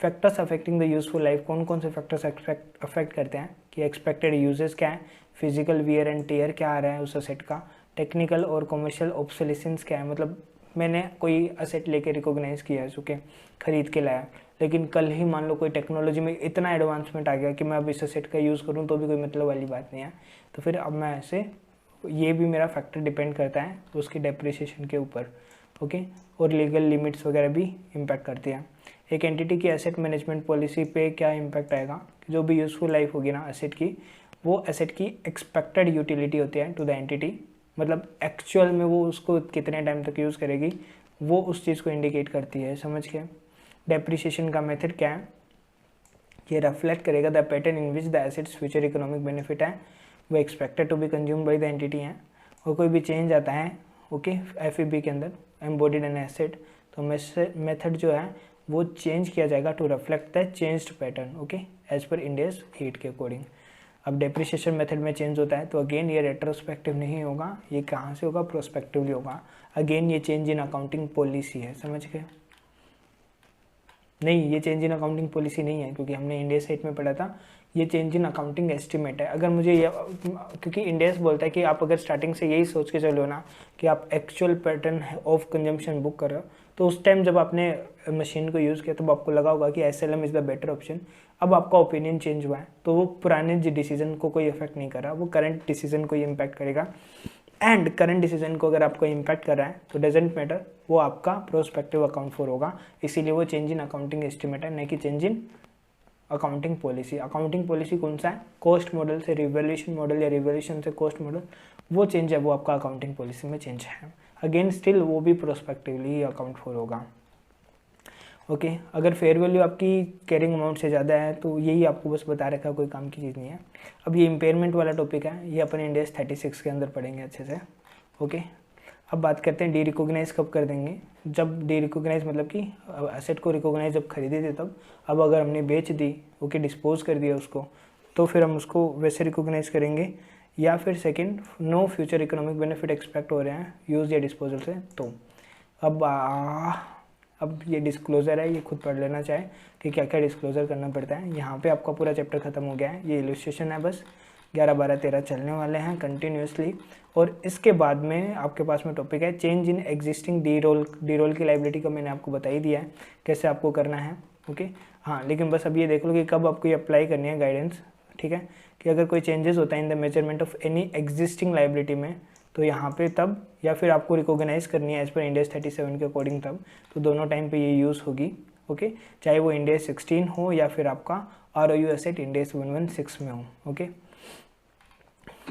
Factors affecting the useful life, कौन कौन से फैक्टर्स अफेक्ट करते हैं कि एक्सपेक्टेड यूजेस क्या है, फिजिकल वियर एंड टेयर क्या आ रहा है उस असेट का, टेक्निकल और कमर्शियल ऑब्सोलेसेंस क्या है, मतलब मैंने कोई असेट लेके रिकॉग्नाइज किया है, चूँकि खरीद के लाया, लेकिन कल ही मान लो कोई टेक्नोलॉजी में इतना एडवांसमेंट आ गया कि मैं अब इस असेट का यूज़ करूँ तो भी कोई मतलब वाली बात नहीं है, तो फिर अब मैं ऐसे, ये भी मेरा फैक्टर डिपेंड करता है उसकी डेप्रिसिएशन के ऊपर, ओके। और लीगल लिमिट्स वगैरह भी इम्पैक्ट करती है। एक एंटिटी की एसेट मैनेजमेंट पॉलिसी पे क्या इम्पैक्ट आएगा, जो भी यूजफुल लाइफ होगी ना एसेट की, वो एसेट की एक्सपेक्टेड यूटिलिटी होती है टू द एंटिटी, मतलब एक्चुअल में वो उसको कितने टाइम तक यूज़ करेगी वो उस चीज़ को इंडिकेट करती है, समझ के। डेप्रिसिएशन का मेथड क्या है, ये रिफ्लेक्ट करेगा the pattern in which the assets future economic benefit है वो expected to be consume by the entity है, और कोई भी चेंज आता है, ओके, FEB के अंदर एम्बॉडीड एन एसेट, तो मेथड जो है वो चेंज किया जाएगा to reflect the changed pattern, okay, as per Ind S 8 के अकॉर्डिंग। अब डेप्रिसिएशन मेथड में चेंज होता है तो अगेन ये रेट्रोस्पेक्टिव नहीं होगा, ये कहाँ से होगा, प्रोस्पेक्टिवली होगा। अगेन ये चेंज इन अकाउंटिंग पॉलिसी है, समझ गए? नहीं, ये चेंज इन अकाउंटिंग पॉलिसी नहीं है, क्योंकि हमने इंड एस 8 में पढ़ा था, ये चेंज इन अकाउंटिंग एस्टिमेट है। अगर मुझे ये, क्योंकि इंड एस बोलता है कि आप अगर स्टार्टिंग से यही सोच के चलो ना कि आप actual pattern of consumption book कर रहे हो, तो उस टाइम जब आपने मशीन को यूज़ किया तो आपको लगा होगा कि SLM is the better option. अब आपका ओपिनियन चेंज हुआ है तो वो पुराने डिसीजन को कोई इफेक्ट नहीं कर रहा, वो करंट डिसीजन को ही इम्पैक्ट करेगा। एंड करंट डिसीजन को अगर आपको इम्पैक्ट कर रहा है तो डजेंट मैटर, वो आपका प्रोस्पेक्टिव अकाउंट फॉर होगा। इसीलिए वो चेंज इन अकाउंटिंग एस्टिमेट है, नहीं कि change in accounting policy. Accounting policy कौन सा है, कॉस्ट मॉडल से रिवैल्यूएशन मॉडल या रिवैल्यूएशन से कॉस्ट मॉडल, वो चेंज है, वो आपका अकाउंटिंग पॉलिसी में चेंज है। अगेन स्टिल वो भी प्रोस्पेक्टिवली अकाउंट फॉर होगा, ओके। अगर फेयर वैल्यू आपकी कैरिंग अमाउंट से ज़्यादा है तो यही आपको बस बता रखा, कोई काम की चीज़ नहीं है। अब ये इम्पेयरमेंट वाला टॉपिक है, ये अपन इंड एस 36 के अंदर पढ़ेंगे अच्छे से, ओके। अब बात करते हैं डी रिकॉग्नाइज कब कर देंगे, जब डी रिकॉग्नाइज मतलब कि एसेट को रिकॉग्नाइज जब खरीदे थे तब। अब अगर हमने बेच दी, ओके, डिस्पोज कर दिया उसको, तो फिर हम उसको वैसे रिकॉग्नाइज करेंगे। या फिर second, no future economic benefit expect हो रहे हैं यूज़ या डिस्पोजल से। तो अब ये डिस्क्लोज़र है, ये खुद पढ़ लेना चाहे कि क्या क्या डिस्क्लोज़र करना पड़ता है। यहाँ पे आपका पूरा चैप्टर खत्म हो गया है, ये इलस्ट्रेशन है बस। 11, 12, 13 चलने वाले हैं कंटिन्यूसली। और इसके बाद में आपके पास में टॉपिक है चेंज इन एग्जिस्टिंग डी रोल की लाइबिलिटी का मैंने आपको बता ही दिया है कैसे आपको करना है, ओके। हाँ, लेकिन बस अब ये देख लो कि कब आपको ये अप्लाई करनी है गाइडेंस, ठीक है, कि अगर कोई चेंजेस होता है in the measurement of any existing liability में तो यहाँ पे तब, या फिर आपको रिकॉग्नाइज करनी है एज पर इंड एस 37 के अकॉर्डिंग तब, तो दोनों टाइम पे ये यूज़ होगी, ओके। चाहे वो इंड एस 16 हो या फिर आपका ROU एसेट इंड एस 116 में हो, ओके।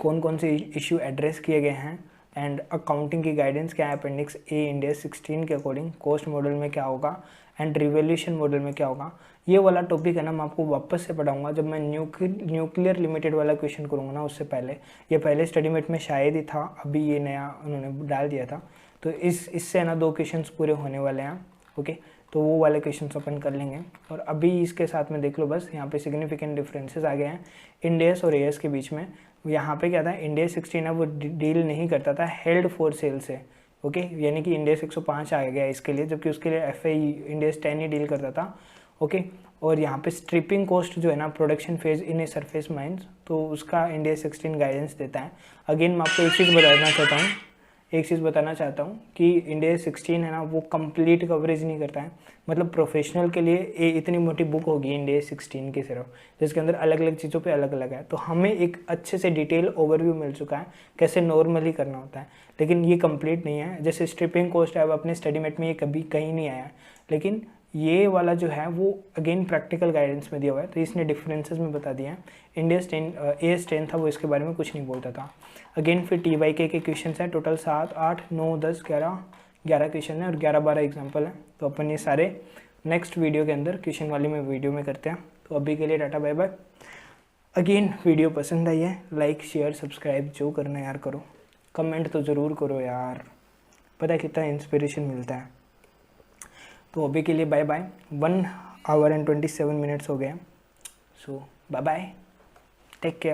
कौन कौन से इशू एड्रेस किए गए हैं एंड अकाउंटिंग की गाइडेंस क्या है अपेंडिक्स ए इंड एस 16 के अकॉर्डिंग, कॉस्ट मॉडल में क्या होगा एंड रिवैल्यूएशन मॉडल में क्या होगा, ये वाला टॉपिक है ना मैं आपको वापस से पढ़ाऊंगा जब मैं न्यूक्लियर लिमिटेड वाला क्वेश्चन करूँगा ना, उससे पहले। ये पहले स्टडी मेट में शायद ही था, अभी ये नया उन्होंने डाल दिया था, तो इससे ना 2 क्वेश्चंस पूरे होने वाले हैं, ओके। तो वो वाले क्वेश्चंस अपन कर लेंगे। और अभी इसके साथ में देख लो बस यहाँ पे सिग्निफिकेंट डिफरेंसेस आ गए हैं इंड एस और AS के बीच में। यहाँ पे क्या था, इंड एस 16 है वो डील नहीं करता था हेल्ड फॉर सेल से, ओके, यानी कि इंड एस 105 आ गया इसके लिए, जबकि उसके लिए FAI इंड एस 10 ही डील करता था, ओके। और यहाँ पे स्ट्रिपिंग कॉस्ट जो है ना, production phase in a surface mines, तो उसका इंड एस 16 गाइडेंस देता है। अगेन मैं आपको एक चीज़ बताना चाहता हूँ कि इंड एस 16 है ना वो कंप्लीट कवरेज नहीं करता है। मतलब प्रोफेशनल के लिए इतनी मोटी बुक होगी इंड एस 16 की सिर्फ, जिसके अंदर अलग अलग चीज़ों पे अलग अलग है, तो हमें एक अच्छे से डिटेल ओवरव्यू मिल चुका है कैसे नॉर्मली करना होता है, लेकिन ये कंप्लीट नहीं है। जैसे स्ट्रिपिंग कॉस्ट है, अब अपने स्टडी मेट में ये कभी कहीं नहीं आया, लेकिन ये वाला जो है वो अगेन प्रैक्टिकल गाइडेंस में दिया हुआ है, तो इसने डिफरेंसेस में बता दिया है। इंड एस 10 था वो इसके बारे में कुछ नहीं बोलता था। अगेन फिर TYK के क्वेश्चन है, टोटल 7, 8, 9, 10, 11 क्वेश्चन है और 11, 12 एग्जाम्पल है। तो अपन ये सारे नेक्स्ट वीडियो के अंदर क्वेश्चन वाली में वीडियो में करते हैं। तो अभी के लिए tata bye bye. Again video पसंद आई है, लाइक शेयर सब्सक्राइब जो करना यार करो, कमेंट तो ज़रूर करो यार, पता है कितना इंस्पिरेशन मिलता है। तो अभी के लिए bye bye. 1 hour and 27 minutes हो गए, so bye bye, take care.